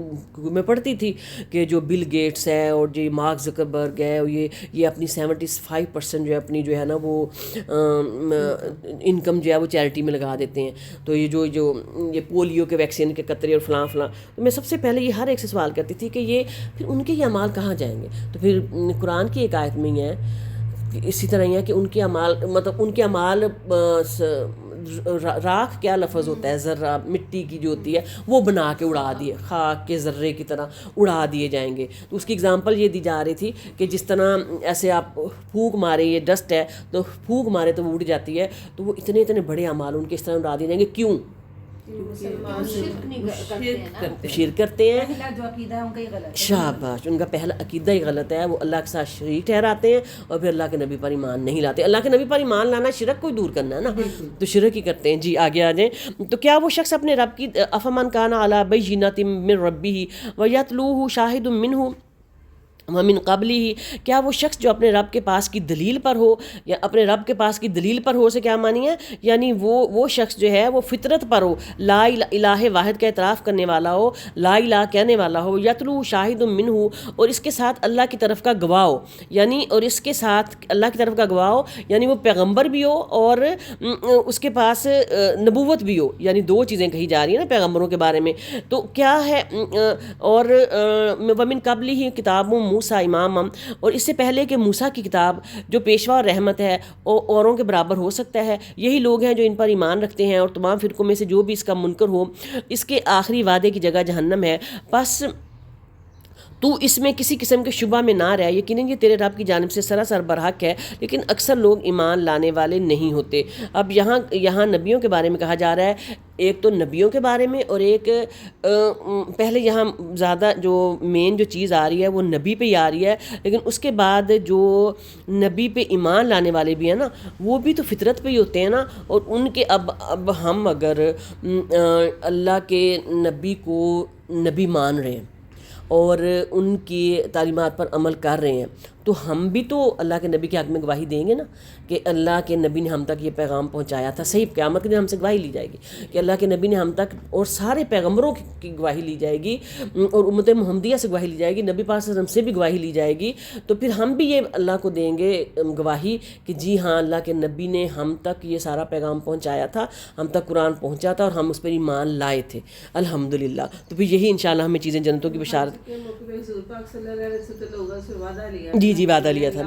A: میں پڑھتی تھی کہ جو بل گیٹس ہے اور جو مارک زکربرگ ہے اور یہ اپنی 75% جو ہے اپنی جو ہے نا وہ انکم جو ہے وہ چیریٹی میں لگا دیتے ہیں. تو یہ پولیو کے ویکسین کے قطرے اور فلاں تو میں سب سے پہلے یہ ہر ایک سے سوال کرتی تھی کہ یہ پھر ان کے یہ اعمال کہاں جائیں گے. تو پھر قرآن کی ایک آیت میں ہی ہے اسی طرح یہ ہے کہ ان کے اعمال مطلب ان کے اعمال راکھ کیا لفظ ہوتا ہے ذرہ مٹی کی جو ہوتی ہے وہ بنا کے اڑا دیے خاک کے ذرے کی طرح اڑا دیے جائیں گے. تو اس کی اگزامپل یہ دی جا رہی تھی کہ جس طرح ایسے آپ پھونک مارے یہ ڈسٹ ہے تو پھونک مارے تو وہ اڑ جاتی ہے تو وہ اتنے بڑے اعمال ان کے اس طرح اڑا دیے جائیں گے. کیوں؟ شرک کرتے ہیں.
B: پہلا جو عقیدہ ہے ان کا ہی غلط ہے.
A: شاباش. ان کا پہلا عقیدہ ہی غلط ہے. وہ اللہ کے ساتھ شریک ٹھہراتے ہیں اور پھر اللہ کے نبی پر ایمان نہیں لاتے. اللہ کے نبی پر ایمان لانا شرک کو دور کرنا ہے نا تو شرک ہی کرتے ہیں. جی آگے آ جائیں. تو کیا وہ شخص اپنے رب کی افمن کان علی بینۃ من ربہ ویتلوہ شاہد منہ ومن قبلہ ہی کیا وہ شخص جو اپنے رب کے پاس کی دلیل پر ہو یا اپنے رب کے پاس کی دلیل پر ہو سے کیا مانی ہے یعنی وہ شخص جو ہے وہ فطرت پر ہو لا الہ واحد کا اعتراف کرنے والا ہو لا الہ کہنے والا ہو یتلو شاہد منہ اور اس کے ساتھ اللہ کی طرف کا گواہ ہو یعنی اور اس کے ساتھ اللہ کی طرف کا گواہ ہو یعنی وہ پیغمبر بھی ہو اور اس کے پاس نبوت بھی ہو یعنی دو چیزیں کہی جا رہی ہیں نا پیغمبروں کے بارے میں. تو کیا ہے اور ومن قبلہ ہی کتاب موسیٰ امام اور اس سے پہلے کہ موسیٰ کی کتاب جو پیشوا اور رحمت ہے اوروں کے برابر ہو سکتا ہے. یہی لوگ ہیں جو ان پر ایمان رکھتے ہیں اور تمام فرقوں میں سے جو بھی اس کا منکر ہو اس کے آخری وعدے کی جگہ جہنم ہے. پس تو اس میں کسی قسم کے شبہ میں نہ رہ. یقیناً یہ تیرے رب کی جانب سے سراسر برحق ہے لیکن اکثر لوگ ایمان لانے والے نہیں ہوتے. اب یہاں نبیوں کے بارے میں کہا جا رہا ہے. ایک تو نبیوں کے بارے میں اور ایک پہلے یہاں زیادہ جو مین جو چیز آ رہی ہے وہ نبی پہ ہی آ رہی ہے لیکن اس کے بعد جو نبی پہ ایمان لانے والے بھی ہیں نا وہ بھی تو فطرت پہ ہی ہوتے ہیں نا. اور ان کے اب ہم اگر اللہ کے نبی کو نبی مان رہے ہیں اور ان کی تعلیمات پر عمل کر رہے ہیں تو ہم بھی تو اللہ کے نبی کے حق میں گواہی دیں گے نا کہ اللہ کے نبی نے ہم تک یہ پیغام پہنچایا تھا. صحیح قیامت کے دن ہم سے گواہی لی جائے گی کہ اللہ کے نبی نے ہم تک اور سارے پیغمبروں کی گواہی لی جائے گی اور امت محمدیہ سے گواہی لی جائے گی. نبی پاک صلی اللہ علیہ وسلم سے بھی گواہی لی جائے گی. تو پھر ہم بھی یہ اللہ کو دیں گے گواہی کہ جی ہاں اللہ کے نبی نے ہم تک یہ سارا پیغام پہنچایا تھا ہم تک قرآن پہنچا تھا اور ہم اس پر ایمان لائے تھے الحمدللہ. تو پھر یہی انشاءاللہ ہمیں چیزیں جنتوں کی بشارت. جی وعدہ لیا تھا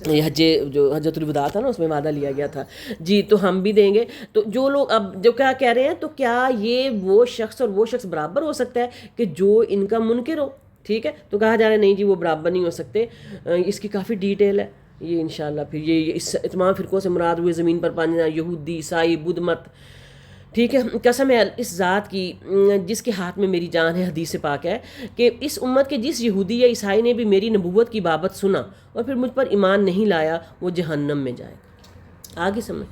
A: یہ حجۃ الوداع تھا نا اس میں وعدہ لیا گیا تھا. جی تو ہم بھی دیں گے. تو جو لوگ اب جو کیا کہہ رہے ہیں تو کیا یہ وہ شخص اور وہ شخص برابر ہو سکتا ہے کہ جو ان کا منکر ہو. ٹھیک ہے تو کہا جا رہا ہے نہیں جی وہ برابر نہیں ہو سکتے. اس کی کافی ڈیٹیل ہے یہ انشاءاللہ. پھر یہ اس تمام فرقوں سے مراد ہوئے زمین پر پانے یہودی عیسائی بدھ مت. ٹھیک ہے قسم ہے اس ذات کی جس کے ہاتھ میں میری جان ہے حدیث پاک ہے کہ اس امت کے جس یہودی یا عیسائی نے بھی میری نبوت کی بابت سنا اور پھر مجھ پر ایمان نہیں لایا وہ جہنم میں جائے گا. آگے سمجھ.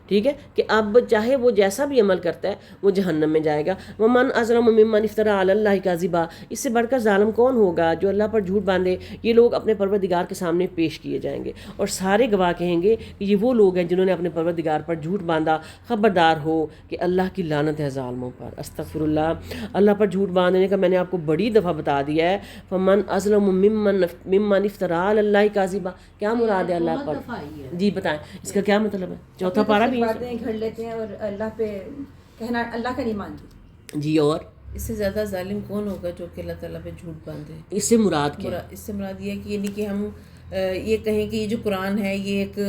A: ٹھیک ہے کہ اب چاہے وہ جیسا بھی عمل کرتا ہے وہ جہنم میں جائے گا. ومن اظلم ممن افترى علی اللہ کذبا اس سے بڑھ کر ظالم کون ہوگا جو اللہ پر جھوٹ باندھے. یہ لوگ اپنے پروردگار کے سامنے پیش کیے جائیں گے اور سارے گواہ کہیں گے کہ یہ وہ لوگ ہیں جنہوں نے اپنے پروردگار پر جھوٹ باندھا. خبردار ہو کہ اللہ کی لعنت ہے ظالموں پر. استغفر اللہ. اللہ پر جھوٹ باندھنے کا میں نے آپ کو بڑی دفعہ بتا دیا ہے. فمن اظلم ممن افترى علی اللہ کذبا کیا مراد ہے اللہ پر. جی بتائیں اس کا کیا مطلب ہے. چوتھا پارہ بھی
B: باتیں گھڑ لیتے ہیں اور اللہ پہ کہنا اللہ کا نہیں مانتے.
A: جی اور
C: اس سے زیادہ ظالم کون ہوگا جو کہ اللہ تعالیٰ پہ جھوٹ باندھے.
A: اس سے مراد کیا؟
C: اس سے مراد یہ ہے کہ یعنی کہ ہم یہ کہیں کہ یہ جو قرآن ہے یہ ایک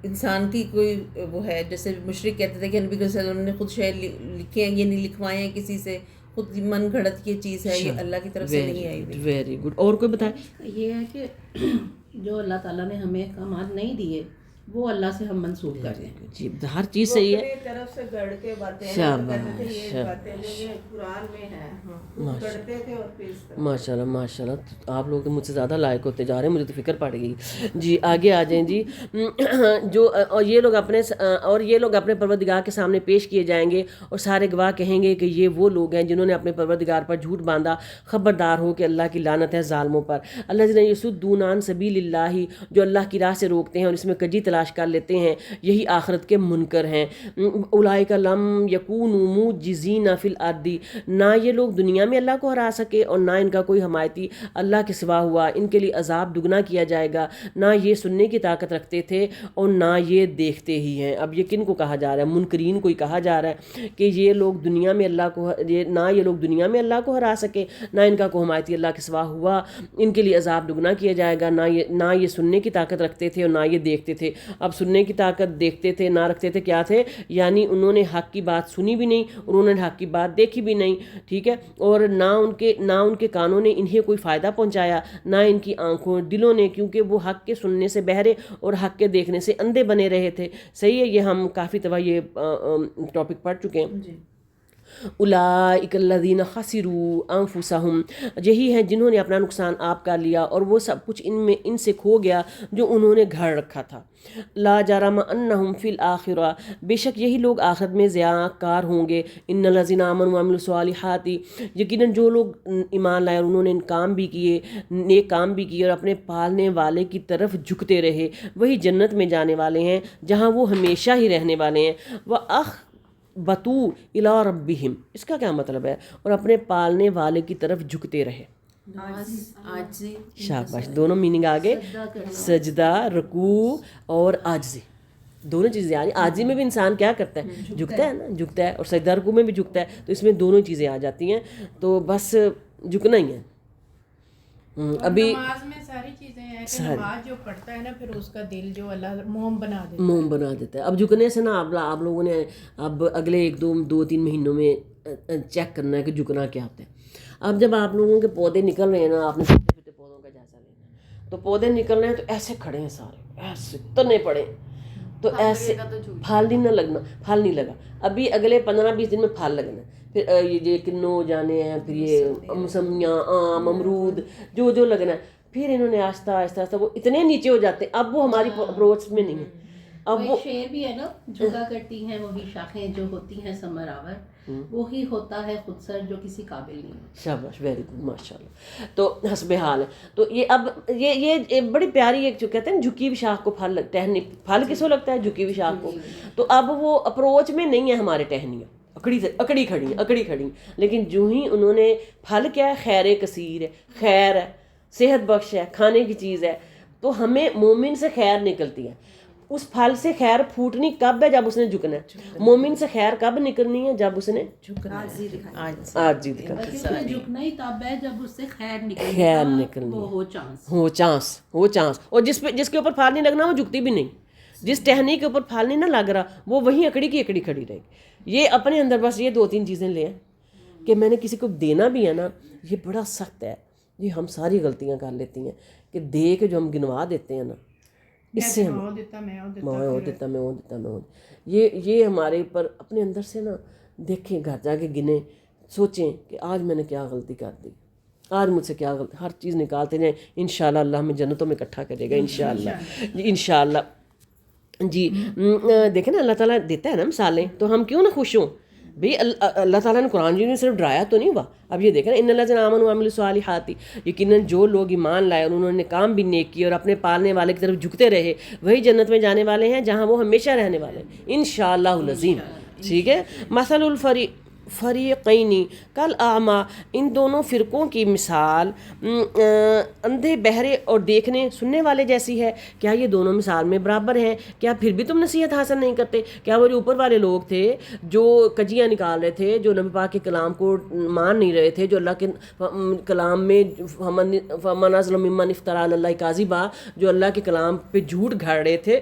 C: انسان کی کوئی وہ ہے جیسے مشرک کہتے تھے کہ نبی صلی اللہ علیہ وسلم نے خود شعر لکھے ہیں یہ نہیں لکھوائے ہیں کسی سے خود من گھڑت یہ چیز ہے یہ اللہ کی طرف سے نہیں آئی ہوئی.
A: Very good. اور کوئی بتائیں.
C: یہ ہے کہ جو اللہ تعالیٰ نے ہمیں احکامات نہیں دیے
B: وہ اللہ سے ہم منسوخ کر دیں.
A: جی ہر چیز صحیح ہے.
C: اپنی طرف سے گڑھ کے باتیں
A: شاباش،
C: کہتے تھے یہ باتیں یہ قرآن میں ہے، گڑھتے تھے اور پھر اس طرح.
A: ماشاء اللہ ماشاء اللہ، آپ لوگ تو مجھ سے زیادہ لائق ہوتے جا رہے ہیں، مجھے تو فکر پڑ گئی. جی آگے آ جائیں جی. جو اور یہ لوگ اپنے پروردگار کے سامنے پیش کیے جائیں گے اور سارے گواہ کہیں گے کہ یہ وہ لوگ ہیں جنہوں نے اپنے پروردگار پر جھوٹ باندھا. خبردار ہو کہ اللہ کی لعنت ہے ظالموں پر. الذین یصدون عن سبیل اللہ، جو اللہ کی راہ سے روکتے ہیں اور اس میں کجی تلاش کر لیتے ہیں، یہی آخرت کے منکر ہیں. اولئک لم یکونوا معجزین فی الارض، نہ یہ لوگ دنیا میں اللہ کو ہرا سکے اور نہ ان کا کوئی حمایتی اللہ کے سوا ہوا. ان کے لیے عذاب دگنا کیا جائے گا. نہ یہ سننے کی طاقت رکھتے تھے اور نہ یہ دیکھتے ہی ہیں. اب یہ کن کو کہا جا رہا ہے؟ منکرین کو ہی کہا جا رہا ہے کہ یہ لوگ دنیا میں نہ یہ لوگ دنیا میں اللہ کو ہرا سکے، نہ ان کا کوئی حمایتی اللہ کے سوا ہوا. ان کے لیے عذاب دگنا کیا جائے گا. نہ یہ سننے کی طاقت رکھتے تھے اور نہ یہ دیکھتے تھے. اب سننے کی طاقت دیکھتے تھے نہ رکھتے تھے کیا تھے؟ یعنی انہوں نے حق کی بات سنی بھی نہیں اور انہوں نے حق کی بات دیکھی بھی نہیں. ٹھیک ہے. اور نہ ان کے کانوں نے انہیں کوئی فائدہ پہنچایا، نہ ان کی آنکھوں دلوں نے، کیونکہ وہ حق کے سننے سے بہرے اور حق کے دیکھنے سے اندھے بنے رہے تھے. صحیح ہے. یہ ہم کافی دفعہ یہ ٹاپک پڑھ چکے ہیں. اولئک الذین خسروا انفسہم، یہی ہیں جنہوں نے اپنا نقصان آپ کا لیا اور وہ سب کچھ ان سے کھو گیا جو انہوں نے گھڑ رکھا تھا. لا جرم انہم فی الآخرہ، بے شک یہی لوگ آخرت میں ضیاء کار ہوں گے. ان الذین آمنوا وعملوا الصالحات، یقیناً جو لوگ ایمان لائے اور انہوں نے کام بھی کیے، نیک کام بھی کیے اور اپنے پالنے والے کی طرف جھکتے رہے، وہی جنت میں جانے والے ہیں جہاں وہ ہمیشہ ہی رہنے والے ہیں. بتو الی ربہم، اس کا کیا مطلب ہے؟ اور اپنے پالنے والے کی طرف جھکتے رہے.
C: عاجزی،
A: شاباش، دونوں میننگ آگے. سجدہ، رکوع اور عاجزی، دونوں چیزیں آ رہی. عاجزی میں بھی انسان کیا کرتا ہے؟ جھکتا ہے نا، جھکتا ہے. اور سجدہ رکوع میں بھی جھکتا ہے. تو اس میں دونوں چیزیں آ جاتی ہیں. تو بس جھکنا ہی ہے. ابھی
D: نماز میں ساری چیزیں ہیں کہ نماز جو پڑھتا ہے نا پھر اس کا دل جو اللہ موم بنا دیتا ہے.
A: اب جھکنے سے نا آپ لوگوں نے اب اگلے 1-2-3 مہینوں میں چیک کرنا ہے کہ جھکنا کیا ہوتا ہے. اب جب آپ لوگوں کے پودے نکل رہے ہیں نا، آپ نے چھوٹے پودوں کا جائزہ لینا ہے. تو پودے نکل رہے ہیں تو ایسے کھڑے ہیں سارے، ایسے تنے پڑے، تو ایسے پھل نہیں لگا. ابھی اگلے 15-20 دن میں پھل لگنا ہے. پھر یہ کنو جانے ہیں، پھر یہ موسمیاں، آم، امرود، جو لگنا ہے. پھر انہوں نے آہستہ آہستہ وہ اتنے نیچے ہو جاتے ہیں. اب وہ ہماری اپروچ میں نہیں ہے. اب وہ
B: شعر بھی ہے نا، جھکا کرتی ہیں وہی شاخیں جو ہوتی ہیں ثمر آور، وہی ہوتا ہے خود سر جو کسی قابل نہیں ہوتا.
A: شاباش، ویری گڈ، ماشاء اللہ. تو حسب حال ہے. تو یہ اب یہ بڑی پیاری ایک جو کہتے ہیں جھکی ہوئی شاخ کو پھل کس کو لگتا ہے؟ جھکی ہوئی شاخ کو. تو اب وہ اپروچ میں نہیں ہے ہمارے ٹہنیاں، اکڑی کھڑی. لیکن جو ہی انہوں نے پھل کیا ہے؟ خیر کثیر ہے، خیر ہے، صحت بخش ہے، کھانے کی چیز ہے. تو ہمیں مومن سے خیر نکلتی ہے. اس پھل سے خیر پھوٹنی کب ہے؟ جب اس نے جھکنا ہے. مومن سے خیر کب نکلنی ہے؟ جب اس نے
B: عاجزی
A: دکھا.
B: جھکنا ہی تب ہے جب اس سے خیر
A: نکلنی ہو چانس. اور جس کے اوپر پھل نہیں لگنا وہ جھکتی بھی نہیں. جس ٹہنی کے اوپر پھل نہیں نہ لگ رہا وہ وہیں اکڑی کھڑی رہے گی. یہ اپنے اندر بس یہ 2-3 چیزیں لیں کہ میں نے کسی کو دینا بھی ہے نا، یہ بڑا سخت ہے. یہ ہم ساری غلطیاں کر لیتی ہیں کہ دے کے جو ہم گنوا دیتے ہیں نا، اس سے یہ ہمارے اوپر اپنے اندر سے نا دیکھیں، گھر جا کے گنیں، سوچیں کہ آج میں نے کیا غلطی کر دی، آج مجھ سے کیا غلطی. ہر چیز نکالتے جائیں. انشاءاللہ اللہ ہمیں جنتوں میں اکٹھا کرے گا انشاءاللہ. جی دیکھیں نا، اللہ تعالیٰ دیتا ہے نا مثالیں، تو ہم کیوں نہ خوش ہوں بھئی. اللہ تعالیٰ نے قرآن جی نے صرف ڈرایا تو نہیں ہوا. اب یہ دیکھیں نا، ان الذین آمنوا وعملوا الصالحات، یقیناً جو لوگ ایمان لائے اور انہوں نے کام بھی نیک کیے اور اپنے پالنے والے کی طرف جھکتے رہے، وہی جنت میں جانے والے ہیں جہاں وہ ہمیشہ رہنے والے ہیں انشاءاللہ العظیم. ٹھیک ہے. مثل الفریقین کالاعمی، ان دونوں فرقوں کی مثال اندھے، بہرے اور دیکھنے سننے والے جیسی ہے. کیا یہ دونوں مثال میں برابر ہیں؟ کیا پھر بھی تم نصیحت حاصل نہیں کرتے؟ کیا وہ جو اوپر والے لوگ تھے جو کجیاں نکال رہے تھے، جو نبی پاک کے کلام کو مان نہیں رہے تھے، جو اللہ کے کلام میں فمن اظلم ممن افتری علی اللہ کاذبا، جو اللہ کے کلام پہ جھوٹ گھاڑ رہے تھے،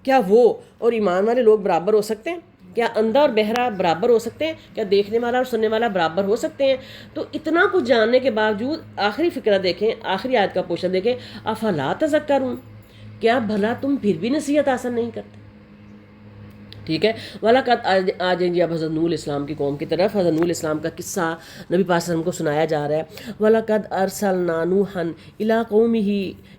A: کیا وہ اور ایمان والے لوگ برابر ہو سکتے ہیں؟ کیا اندھا اور بہرا برابر ہو سکتے ہیں؟ کیا دیکھنے والا اور سننے والا برابر ہو سکتے ہیں؟ تو اتنا کچھ جاننے کے باوجود آخری فقرہ دیکھیں، آخری آیت کا پوشن دیکھیں، افلا تذکرون، کیا بھلا تم پھر بھی نصیحت حاصل نہیں کرتے؟ ٹھیک ہے. وَلَقَدْ آ جائیں جی اب حضرت نوح علیہ السلام کی قوم کی طرف. حضرت نوح علیہ السلام کا قصہ نبی پاک صلی اللہ علیہ وسلم کو سنایا جا رہا ہے. وَلَقَدْ أَرْسَلْنَا نُوحًا إِلَىٰ قَوْمِهِ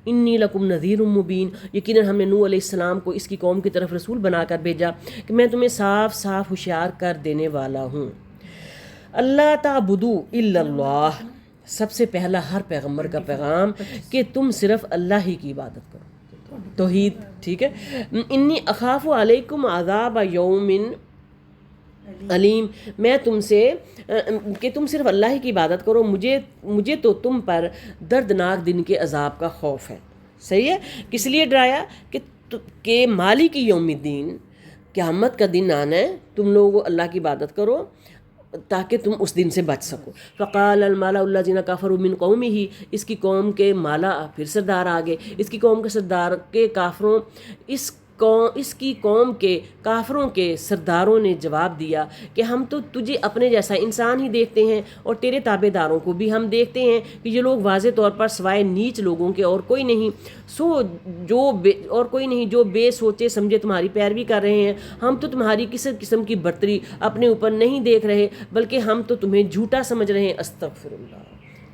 A: إِنِّي لَكُمْ نَذِيرٌ مُّبِينٌ. یقیناً ہم نے نوح علیہ السلام کو اس کی قوم کی طرف رسول بنا کر بھیجا کہ میں تمہیں صاف صاف ہوشیار کر دینے والا ہوں. اللہ تعبدوا الا اللہ. سب سے پہلا ہر پیغمبر کا پیغام کہ تم صرف اللہ ہی کی عبادت کرو، توحید. ٹھیک ہے. انی اخاف علیکم عذاب یوم علیم. میں تم سے کہ تم صرف اللہ ہی کی عبادت کرو، مجھے تو تم پر دردناک دن کے عذاب کا خوف ہے. صحیح ہے. کس لیے ڈرایا؟ کہ مالک یوم الدین، قیامت کا دن آنا ہے، تم لوگ اللہ کی عبادت کرو تاکہ تم اس دن سے بچ سکو. فقال الملأ الذین کفروا من قومہ. اس کی قوم کے مالا پھر سردار آگے، اس کی قوم کے سردار کے کافروں اس کی قوم کے کافروں کے سرداروں نے جواب دیا کہ ہم تو تجھے اپنے جیسا انسان ہی دیکھتے ہیں اور تیرے تابع داروں کو بھی ہم دیکھتے ہیں کہ یہ لوگ واضح طور پر سوائے نیچ لوگوں کے اور کوئی نہیں جو بے سوچے سمجھے تمہاری پیروی کر رہے ہیں. ہم تو تمہاری کسی قسم کی برتری اپنے اوپر نہیں دیکھ رہے بلکہ ہم تو تمہیں جھوٹا سمجھ رہے ہیں. استغفر اللہ.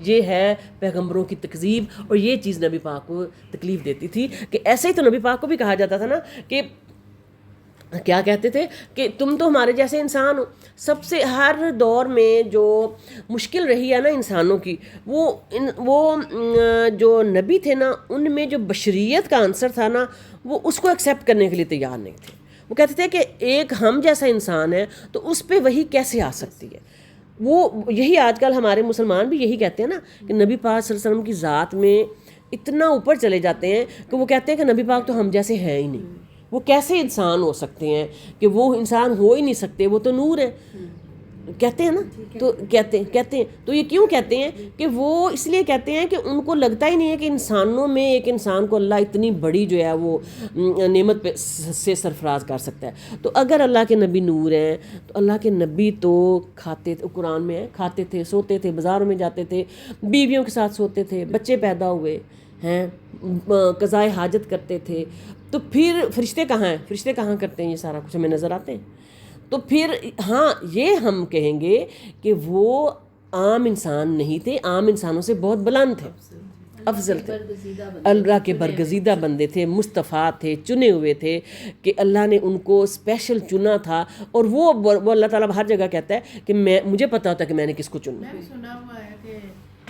A: یہ ہے پیغمبروں کی تکذیب، اور یہ چیز نبی پاک کو تکلیف دیتی تھی کہ ایسے ہی تو نبی پاک کو بھی کہا جاتا تھا نا کہ کیا کہتے تھے کہ تم تو ہمارے جیسے انسان ہو. سب سے ہر دور میں جو مشکل رہی ہے نا انسانوں کی، وہ جو نبی تھے نا، ان میں جو بشریت کا عنصر تھا نا، وہ اس کو ایکسیپٹ کرنے کے لیے تیار نہیں تھے. وہ کہتے تھے کہ ایک ہم جیسا انسان ہے تو اس پہ وہی کیسے آ سکتی ہے. وہ یہی آج کل ہمارے مسلمان بھی یہی کہتے ہیں نا کہ نبی پاک صلی اللہ علیہ وسلم کی ذات میں اتنا اوپر چلے جاتے ہیں کہ وہ کہتے ہیں کہ نبی پاک تو ہم جیسے ہیں ہی نہیں، وہ کیسے انسان ہو سکتے ہیں، کہ وہ انسان ہو ہی نہیں سکتے، وہ تو نور ہے. کہتے ہیں نا، تو کہتے ہیں تو یہ کیوں کہتے ہیں کہ وہ اس لیے کہتے ہیں کہ ان کو لگتا ہی نہیں ہے کہ انسانوں میں ایک انسان کو اللہ اتنی بڑی جو ہے وہ نعمت پہ سے سرفراز کر سکتا ہے. تو اگر اللہ کے نبی نور ہیں تو اللہ کے نبی تو کھاتے تھے، قرآن میں ہے، کھاتے تھے، سوتے تھے، بازاروں میں جاتے تھے، بیویوں کے ساتھ سوتے تھے، بچے پیدا ہوئے ہیں، قضائے حاجت کرتے تھے. تو پھر فرشتے کہاں ہیں؟ فرشتے کہاں کرتے ہیں یہ سارا کچھ؟ ہمیں نظر آتے ہیں. تو پھر ہاں یہ ہم کہیں گے کہ وہ عام انسان نہیں تھے، عام انسانوں سے بہت بلند تھے، افضل تھے، اللہ کے برگزیدہ بندے تھے، مصطفیٰ تھے، چنے ہوئے تھے کہ اللہ نے ان کو اسپیشل چنا تھا. اور وہ اللہ تعالیٰ ہر جگہ کہتا ہے کہ مجھے پتہ ہوتا ہے کہ میں نے کس کو چننا.
D: میں بھی سنا ہوا ہے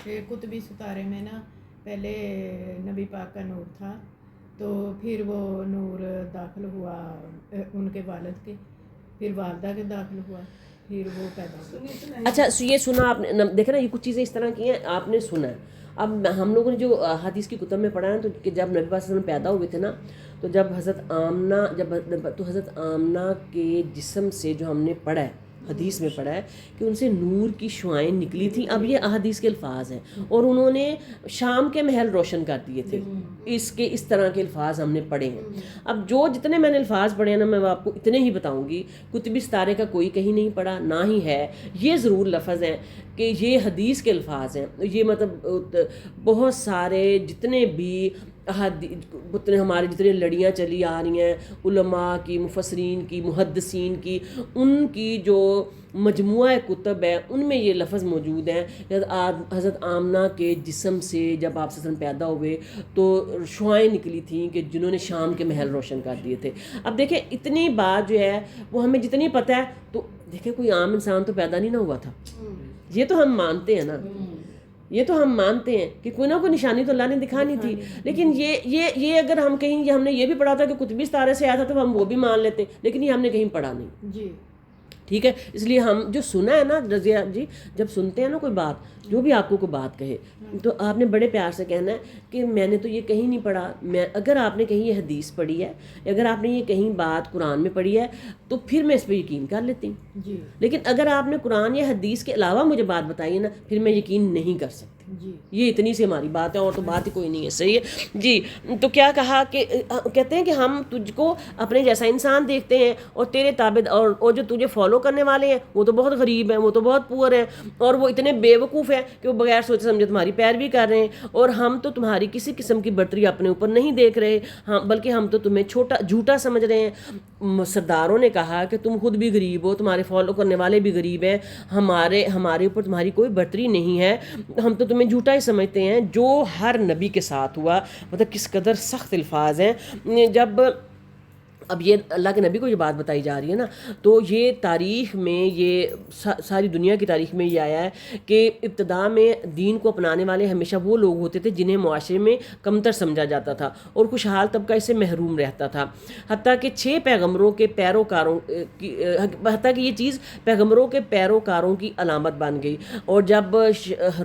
D: کہ قطبی ستارے میں نا پہلے نبی پاک کا نور تھا، تو پھر وہ نور داخل ہوا ان کے والد کے، پھر والدہ کے داخل ہوا، پھر وہ پیدا ہوا.
A: اچھا یہ سنا آپ نے، دیکھا نا یہ کچھ چیزیں اس طرح کی ہیں آپ نے سنا ہے. اب ہم لوگوں نے جو حدیث کی کتب میں پڑھا ہے تو کہ جب نبی پاک صلی اللہ علیہ وسلم پیدا ہوئے تھے نا، تو جب حضرت آمنہ کے جسم سے جو ہم نے پڑھا ہے، حدیث میں پڑھا ہے کہ ان سے نور کی شعائیں نکلی تھیں. اب یہ احادیث کے الفاظ ہیں، اور انہوں نے شام کے محل روشن کر دیے تھے. اس طرح کے الفاظ ہم نے پڑھے ہیں. اب جتنے میں نے الفاظ پڑھے ہیں نا، میں آپ کو اتنے ہی بتاؤں گی. قطبی ستارے کا کوئی کہیں نہیں پڑھا، نہ ہی ہے. یہ ضرور لفظ ہیں کہ یہ حدیث کے الفاظ ہیں. یہ مطلب بہت سارے جتنے بھی ہمارے جتنے لڑیاں چلی آ رہی ہیں علماء کی، مفسرین کی، محدثین کی، ان کی جو مجموعہ کتب ہے ان میں یہ لفظ موجود ہیں. حضرت آمنہ کے جسم سے جب آپ صلی اللہ علیہ وسلم پیدا ہوئے تو شعائیں نکلی تھیں کہ جنہوں نے شام کے محل روشن کر دیے تھے. اب دیکھیں اتنی بات جو ہے وہ ہمیں جتنی پتہ ہے، تو دیکھیں کوئی عام انسان تو پیدا نہیں نہ ہوا تھا. یہ تو ہم مانتے ہیں نا، یہ تو ہم مانتے ہیں کہ کوئی نہ کوئی نشانی تو اللہ نے دکھانی تھی. لیکن یہ اگر ہم کہیں یہ ہم نے یہ بھی پڑھا تھا کہ قطبی ستارے سے آیا تھا تو ہم وہ بھی مان لیتے، لیکن یہ ہم نے کہیں پڑھا نہیں.
D: جی
A: ٹھیک ہے. اس لیے ہم جو سنا ہے نا رضیہ جی، جب سنتے ہیں نا کوئی بات، جو بھی آپ کو کوئی بات کہے تو آپ نے بڑے پیار سے کہنا ہے کہ میں نے تو یہ کہیں نہیں پڑھا. اگر آپ نے کہیں یہ حدیث پڑھی ہے، اگر آپ نے یہ کہیں بات قرآن میں پڑھی ہے تو پھر میں اس پہ یقین کر لیتی ہوں.
D: جی.
A: لیکن اگر آپ نے قرآن یا حدیث کے علاوہ مجھے بات بتائی ہے نا، پھر میں یقین نہیں کر سکتی. یہ اتنی سی ہماری بات ہے، اور تو بات ہی کوئی نہیں ہے. صحیح ہے جی. تو کیا کہا کہ کہتے ہیں کہ ہم تجھ کو اپنے جیسا انسان دیکھتے ہیں، اور تیرے تابع اور جو تجھے فالو کرنے والے ہیں وہ تو بہت غریب ہیں، وہ تو بہت پور ہیں، اور وہ اتنے بے وقوف ہیں کہ وہ بغیر سوچے سمجھے تمہاری پیروی کر رہے ہیں. اور ہم تو تمہاری کسی قسم کی برتری اپنے اوپر نہیں دیکھ رہے، بلکہ ہم تو تمہیں جھوٹا سمجھ رہے ہیں. سرداروں نے کہا کہ تم خود بھی غریب ہو، تمہارے فالو کرنے والے بھی غریب ہیں، ہمارے اوپر تمہاری کوئی برتری نہیں ہے، ہم تو تمہیں جھوٹا ہی سمجھتے ہیں. جو ہر نبی کے ساتھ ہوا، مطلب کس قدر سخت الفاظ ہیں. جب اب یہ اللہ کے نبی کو یہ بات بتائی جا رہی ہے نا، تو یہ تاریخ میں، یہ ساری دنیا کی تاریخ میں یہ آیا ہے کہ ابتدا میں دین کو اپنانے والے ہمیشہ وہ لوگ ہوتے تھے جنہیں معاشرے میں کمتر سمجھا جاتا تھا، اور خوشحال طبقہ اس سے محروم رہتا تھا. حتیٰ کہ 6 پیغمبروں کے پیروکاروں کی، حتیٰ کہ یہ چیز پیغمبروں کے پیروکاروں کی علامت بن گئی. اور جب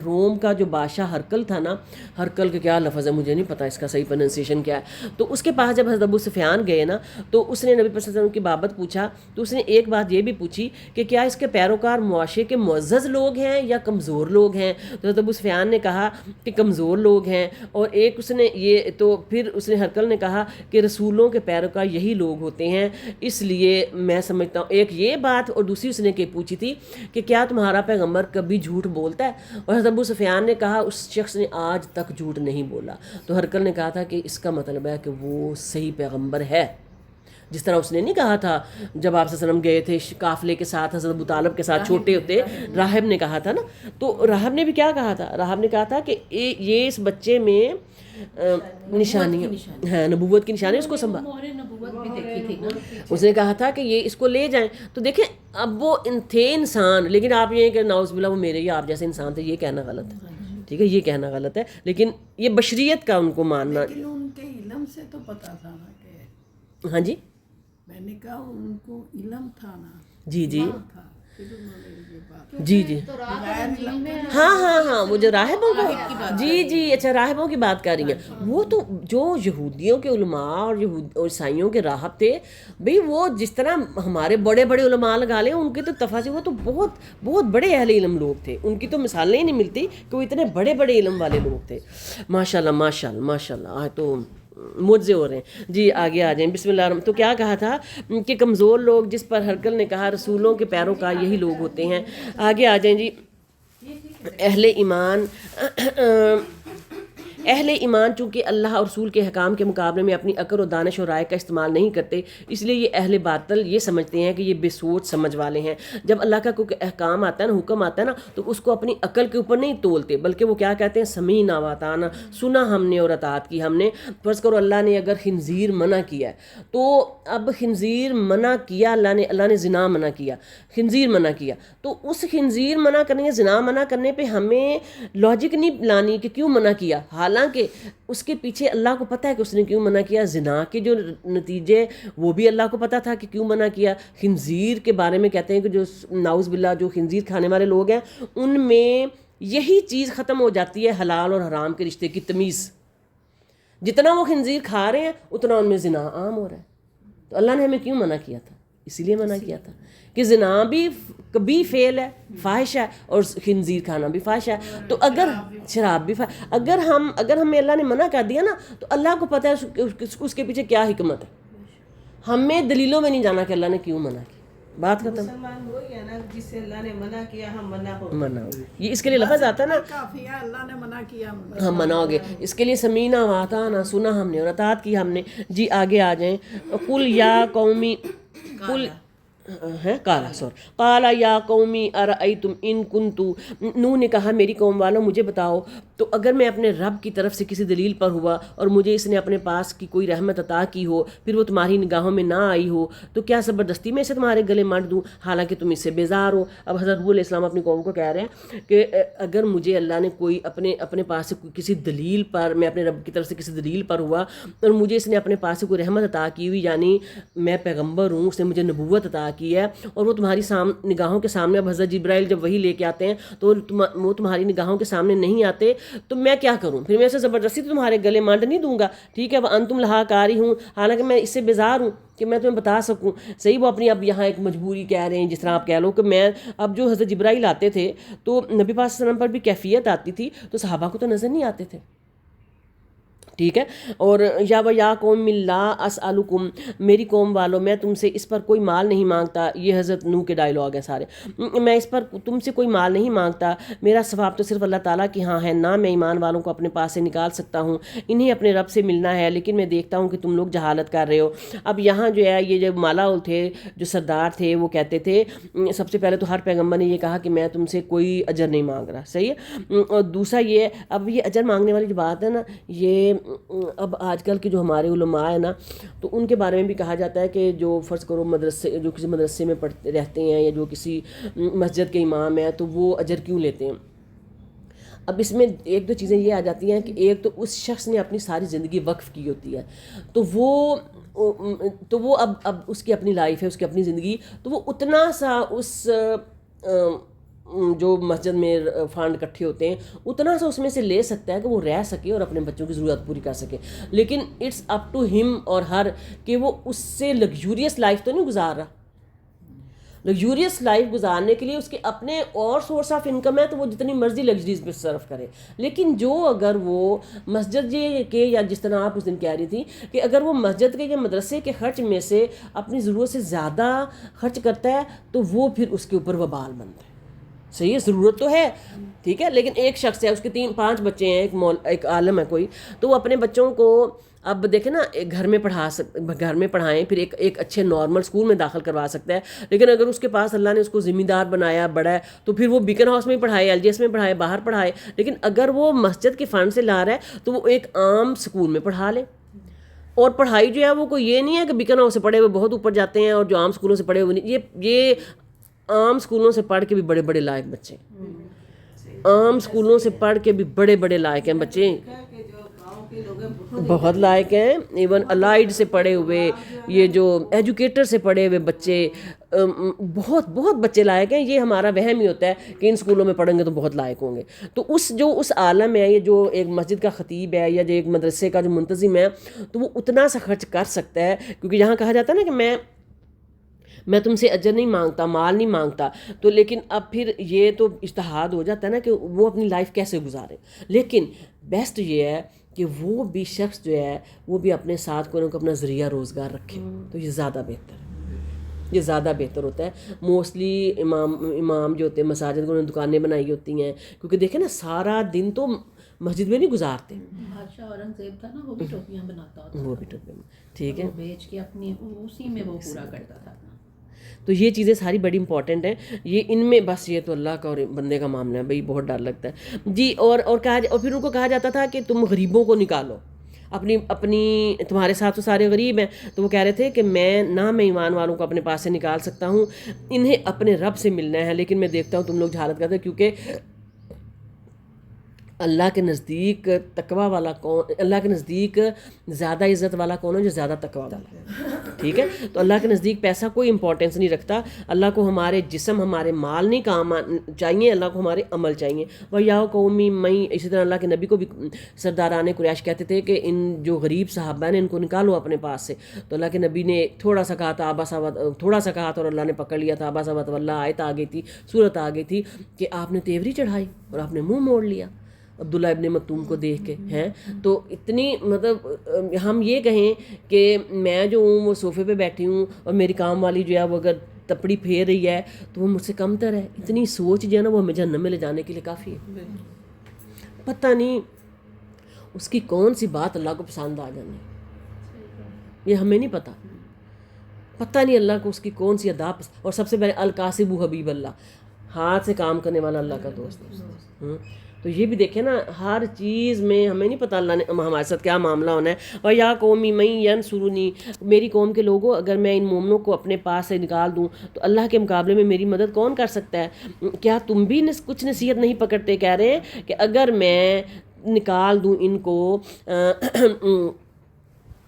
A: روم کا جو بادشاہ ہرکل تھا نا، ہرکل کا کیا لفظ ہے مجھے نہیں پتا اس کا صحیح پروننسیشن کیا ہے، تو اس کے پاس جب حضرت ابو سفیان گئے نا، تو اس نے نبی صلی اللہ علیہ وسلم کی بابت پوچھا، تو اس نے ایک بات یہ بھی پوچھی کہ کیا اس کے پیروکار معاشرے کے معزز لوگ ہیں یا کمزور لوگ ہیں؟ تو حضرت ابو سفیان نے کہا کہ کمزور لوگ ہیں. اور ایک اس نے یہ، تو پھر اس نے ہرکل نے کہا کہ رسولوں کے پیروکار یہی لوگ ہوتے ہیں، اس لیے میں سمجھتا ہوں. ایک یہ بات، اور دوسری اس نے کہ پوچھی تھی کہ کیا تمہارا پیغمبر کبھی جھوٹ بولتا ہے؟ اور حضرت ابو سفیان نے کہا اس شخص نے آج تک جھوٹ نہیں بولا. تو ہرکل نے کہا تھا کہ اس کا مطلب ہے کہ وہ صحیح پیغمبر ہے. جس طرح اس نے نہیں کہا تھا جب آپ صلی اللہ علیہ وسلم گئے تھے قافلے کے ساتھ حضرت ابو طالب کے ساتھ چھوٹے ہوتے، راہب نے کہا تھا نا، تو راہب نے بھی کیا کہا تھا؟ راہب نے کہا تھا کہ یہ اس بچے میں نشانیاں ہیں، نبوت کی نشانی، اس کو سنبھال.
B: مہر نبوت بھی دیکھی تھی نا.
A: اس نے کہا تھا کہ یہ اس کو لے جائیں. تو دیکھیں اب وہ تھے انسان، لیکن آپ یہ کہ ناؤز باللہ وہ میرے یا آپ جیسے انسان تھے، یہ کہنا غلط ہے. ٹھیک ہے، یہ کہنا غلط ہے، لیکن یہ بشریت کا ان کو ماننا.
E: لیکن ان کے علم سے تو پتا تھا نا کہ،
A: ہاں جی،
E: میں نے کہا ان کو علم تھا نا.
A: جی جی
E: تھا پھر انہوں نے یہ بات
A: جی جی
B: تو رات اور انجیل میں
A: ہاں وہ جو راہبوں کو، جی اچھا راہبوں کی بات کر رہی ہیں. وہ تو جو یہودیوں کے علماء اور عیسائیوں کے راہب تھے بھئی، وہ جس طرح ہمارے بڑے بڑے علماء لگا لیں، ان کے تو تفاصیل، وہ تو بہت بڑے اہل علم لوگ تھے. ان کی تو مثالیں ہی نہیں ملتی کہ وہ اتنے بڑے بڑے علم والے لوگ تھے. ماشاء اللہ آج تو معجزے ہو رہے ہیں. جی آگے آ جائیں. بسم اللہ الرحمن. تو کیا کہا تھا کہ کمزور لوگ، جس پر ہرکل نے کہا رسولوں کے پیروکار یہی لوگ ہوتے ہیں. آگے آ جائیں جی. اہل ایمان چونکہ اللہ اور رسول کے حکام کے مقابلے میں اپنی عقل و دانش و رائے کا استعمال نہیں کرتے، اس لیے یہ اہل باطل یہ سمجھتے ہیں کہ یہ بے سوچ سمجھ والے ہیں. جب اللہ کا کوئی احکام آتا ہے نا، حکم آتا ہے نا، تو اس کو اپنی عقل کے اوپر نہیں تولتے، بلکہ وہ کیا کہتے ہیں؟ سمیعنا و اطعنا، سنا ہم نے اور اطاعت کی ہم نے. فرض کرو اللہ نے اگر خنزیر منع کیا ہے، تو اب خنزیر منع کیا، اللہ نے زنا منع کیا، خنزیر منع کیا، تو اس خنزیر منع کرنے یا زنا منع کرنے پہ ہمیں لاجک نہیں لانی کہ کیوں منع کیا، حالانکہ اس کے پیچھے اللہ کو پتہ ہے کہ اس نے کیوں منع کیا. زنا کے جو نتیجے وہ بھی اللہ کو پتہ تھا کہ کیوں منع کیا. خنزیر کے بارے میں کہتے ہیں کہ جو نعوذ باللہ جو خنزیر کھانے والے لوگ ہیں، ان میں یہی چیز ختم ہو جاتی ہے، حلال اور حرام کے رشتے کی تمیز. جتنا وہ خنزیر کھا رہے ہیں اتنا ان میں زنا عام ہو رہا ہے. تو اللہ نے ہمیں کیوں منع کیا تھا؟ اسی لیے منع کیا تھا کہ زنا بھی کبھی فعل ہے، فاحش ہے، اور خنزیر کھانا بھی فاحش ہے. تو اگر شراب بھی اگر ہمیں اللہ نے منع کر دیا نا، تو اللہ کو پتہ ہے اس کے پیچھے کیا حکمت ہے. ہمیں دلیلوں میں نہیں جانا کہ اللہ نے کیوں منع کیا. بات ختم.
C: مسلمان وہی ہے نا جس سے اللہ نے منع کیا ہم منع ہو
A: منع ہو گئے. یہ اس کے لیے لفظ آتا ہے نا،
E: کافی ہے، اللہ نے منع کیا
A: ہم منع ہو گئے. اس کے لیے سمینا و اطعنا، سنا ہم نے اور اطاعت کی ہم نے. جی آگے آ جائیں. قل یا قومی، قل قال یا قومی ارأیتم ان کنتو، نوح نے کہا میری قوم والوں مجھے بتاؤ، تو اگر میں اپنے رب کی طرف سے کسی دلیل پر ہوا اور مجھے اس نے اپنے پاس کی کوئی رحمت عطا کی ہو، پھر وہ تمہاری نگاہوں میں نہ آئی ہو، تو کیا زبردستی میں اسے تمہارے گلے مار دوں حالانکہ تم اس سے بیزار ہو. اب حضرت نوح علیہ السلام اپنی قوم کو کہہ رہے ہیں کہ اگر مجھے اللہ نے کوئی اپنے پاس سے کسی دلیل پر، میں اپنے رب کی طرف سے کسی دلیل پر ہوا اور مجھے اس نے اپنے پاس سے کوئی رحمت عطا کی ہوئی، یعنی میں پیغمبر ہوں، اس نے مجھے نبوت عطا کی ہے، اور وہ تمہاری نگاہوں کے سامنے، اب حضرت جبرائیل جب وہی لے کے آتے ہیں تو وہ تمہاری نگاہوں کے سامنے نہیں آتے، تو میں کیا کروں؟ پھر میں اسے زبردستی تو تمہارے گلے مانڈ نہیں دوں گا، ٹھیک ہے، وَأَنْتُمْ لَهَا كَارِهُونَ، حالانکہ میں اس سے بیزار ہوں کہ میں تمہیں بتا سکوں. صحیح وہ اپنی اب یہاں ایک مجبوری کہہ رہے ہیں، جس طرح آپ کہہ لو کہ میں اب جو حضرت جبرائیل آتے تھے تو نبی پاک صلی اللہ علیہ وسلم پر بھی کیفیت آتی تھی تو صحابہ کو تو نظر نہیں آتے تھے، ٹھیک ہے. اور یا قوم لا اسألکم، میری قوم والوں میں تم سے اس پر کوئی مال نہیں مانگتا. یہ حضرت نوح کے ڈائلاگ ہیں سارے. میں اس پر تم سے کوئی مال نہیں مانگتا، میرا ثواب تو صرف اللہ تعالیٰ کے ہاں ہے، نہ میں ایمان والوں کو اپنے پاس سے نکال سکتا ہوں، انہیں اپنے رب سے ملنا ہے، لیکن میں دیکھتا ہوں کہ تم لوگ جہالت کر رہے ہو. اب یہاں جو ہے یہ جو مالاؤ تھے، جو سردار تھے، وہ کہتے تھے سب سے پہلے تو ہر پیغمبر نے یہ کہا کہ میں تم سے کوئی اجر نہیں مانگ رہا، صحیح ہے. اور دوسرا یہ اب یہ اجر مانگنے والی جو بات ہے نا، یہ اب آج کل کے جو ہمارے علماء ہیں نا، تو ان کے بارے میں بھی کہا جاتا ہے کہ جو فرض کرو مدرسے، جو کسی مدرسے میں پڑھتے رہتے ہیں یا جو کسی مسجد کے امام ہیں، تو وہ اجر کیوں لیتے ہیں؟ اب اس میں ایک دو چیزیں یہ آ جاتی ہیں کہ ایک تو اس شخص نے اپنی ساری زندگی وقف کی ہوتی ہے، تو وہ اب اس کی اپنی لائف ہے، اس کی اپنی زندگی، تو وہ اتنا سا اس جو مسجد میں فنڈ اکٹھے ہوتے ہیں اتنا سا اس میں سے لے سکتا ہے کہ وہ رہ سکے اور اپنے بچوں کی ضرورت پوری کر سکے. لیکن اٹس اپ ٹو ہم اور ہر کہ وہ اس سے لگزوریس لائف تو نہیں گزار رہا. لگزوریس لائف گزارنے کے لیے اس کے اپنے اور سورس آف انکم ہے تو وہ جتنی مرضی لگژریز پہ صرف کرے. لیکن جو اگر وہ مسجد کے یا جس طرح آپ اس دن کہہ رہی تھی کہ اگر وہ مسجد کے یا مدرسے کے خرچ میں سے اپنی ضرورت سے زیادہ خرچ کرتا ہے تو وہ پھر اس کے اوپر وبال بنتا ہے. صحیح ہے، ضرورت تو ہے، ٹھیک ہے، لیکن ایک شخص ہے، اس کے 3-5 بچے ہیں، ایک عالم ہے کوئی، تو وہ اپنے بچوں کو اب دیکھیں نا گھر میں پڑھائیں، پھر ایک اچھے نارمل اسکول میں داخل کروا سکتا ہے. لیکن اگر اس کے پاس اللہ نے اس کو ذمہ دار بنایا، بڑا ہے، تو پھر وہ بیکن ہاؤس میں پڑھائے، ایل جی ایس میں پڑھائے، باہر پڑھائے. لیکن اگر وہ مسجد کے فنڈ سے لا رہا ہے تو وہ ایک عام اسکول میں پڑھا لے. اور پڑھائی جو ہے وہ کوئی یہ نہیں ہے کہ بیکن ہاؤس سے پڑھے ہوئے بہت اوپر جاتے ہیں اور جو عام اسکولوں سے پڑھے ہوئے نہیں. یہ عام اسکولوں سے پڑھ کے بھی بڑے بڑے لائق بچے، عام اسکولوں سے پڑھ کے بھی بڑے بڑے لائق ہیں بچے، بہت لائق ہیں. ایون الائڈ سے پڑھے ہوئے، یہ جو ایجوکیٹر سے پڑھے ہوئے بچے، بہت بہت بچے لائق ہیں. یہ ہمارا وہم ہی ہوتا ہے کہ ان اسکولوں میں پڑھیں گے تو بہت لائق ہوں گے. تو اس عالم ہے، یہ جو ایک مسجد کا خطیب ہے یا جو ایک مدرسے کا جو منتظم ہے، تو وہ اتنا سا خرچ کر سکتا ہے. کیونکہ یہاں کہا جاتا ہے نا کہ میں تم سے اجر نہیں مانگتا، مال نہیں مانگتا. تو لیکن اب پھر یہ تو اجتہاد ہو جاتا ہے نا کہ وہ اپنی لائف کیسے گزارے. لیکن بیسٹ یہ ہے کہ وہ بھی شخص جو ہے وہ بھی اپنے ساتھ کوئی نہ کوئی اپنا ذریعہ روزگار رکھے، تو یہ زیادہ بہتر ہے، یہ زیادہ بہتر ہوتا ہے. موسٹلی امام جو ہوتے ہیں مساجد کو انہوں نے دکانیں بنائی ہوتی ہیں، کیونکہ دیکھیں نا سارا دن تو مسجد میں نہیں گزارتے.
B: بادشاہ اورنگزیب تھا نا، وہ بھی ٹوپیاں بناتا ہوتا،
A: وہ بھی ٹوپیاں، ٹھیک ہے،
B: بیچ کے اپنی اسی میں وہ پورا کرتا تھا.
A: تو یہ چیزیں ساری بڑی امپورٹنٹ ہیں. یہ ان میں بس یہ تو اللہ کا اور بندے کا معاملہ ہے بھائی، بہت ڈر لگتا ہے جی. اور پھر ان کو کہا جاتا تھا کہ تم غریبوں کو نکالو اپنی تمہارے ساتھ تو سارے غریب ہیں. تو وہ کہہ رہے تھے کہ میں ایمان والوں کو اپنے پاس سے نکال سکتا ہوں، انہیں اپنے رب سے ملنا ہے. لیکن میں دیکھتا ہوں تم لوگ جہالت کرتے ہیں، کیونکہ اللہ کے نزدیک تقوی والا کون، اللہ کے نزدیک زیادہ عزت والا کون ہے؟ جو زیادہ تقوی والا ہے، ٹھیک ہے. تو اللہ کے نزدیک پیسہ کوئی امپورٹنس نہیں رکھتا. اللہ کو ہمارے جسم، ہمارے مال نہیں کام چاہیے، اللہ کو ہمارے عمل چاہیے. وَيَا قَوْمِ مَن، اسی طرح اللہ کے نبی کو بھی سرداران قریش کہتے تھے کہ ان جو غریب صحابہ ہیں ان کو نکالو اپنے پاس سے. تو اللہ کے نبی نے تھوڑا سا کہا تھا، تھوڑا سا کہا تھا اور اللہ نے پکڑ لیا تھا. عبس وتولی آیت آ گئی تھی، صورت آ گئی تھی کہ آپ نے تیوری چڑھائی اور آپ نے منہ موڑ لیا عبداللہ ابن مکتوم کو دیکھ کے ہیں. تو اتنی مطلب ہم یہ کہیں کہ میں جو ہوں وہ صوفے پہ بیٹھی ہوں اور میری کام والی جو ہے وہ اگر تپڑی پھیر رہی ہے تو وہ مجھ سے کم تر ہے. اتنی سوچ جو ہے نا وہ ہمیں جہنم میں لے جانے کے لیے کافی ہے. پتہ نہیں اس کی کون سی بات اللہ کو پسند آ جانے، یہ ہمیں نہیں پتہ. پتہ نہیں اللہ کو اس کی کون سی ادا پسند. اور سب سے پہلے القاسب حبیب اللہ، ہاتھ سے کام کرنے والا اللہ کا دوست ہے. تو یہ بھی دیکھیں نا، ہر چیز میں ہمیں نہیں پتہ اللہ نے ہمارے ساتھ کیا معاملہ ہونا ہے. اور یا قومی من ینصرنی، میری قوم کے لوگوں اگر میں ان مومنوں کو اپنے پاس سے نکال دوں تو اللہ کے مقابلے میں میری مدد کون کر سکتا ہے؟ کیا تم بھی کچھ نصیحت نہیں پکڑتے؟ کہہ رہے ہیں کہ اگر میں نکال دوں ان کو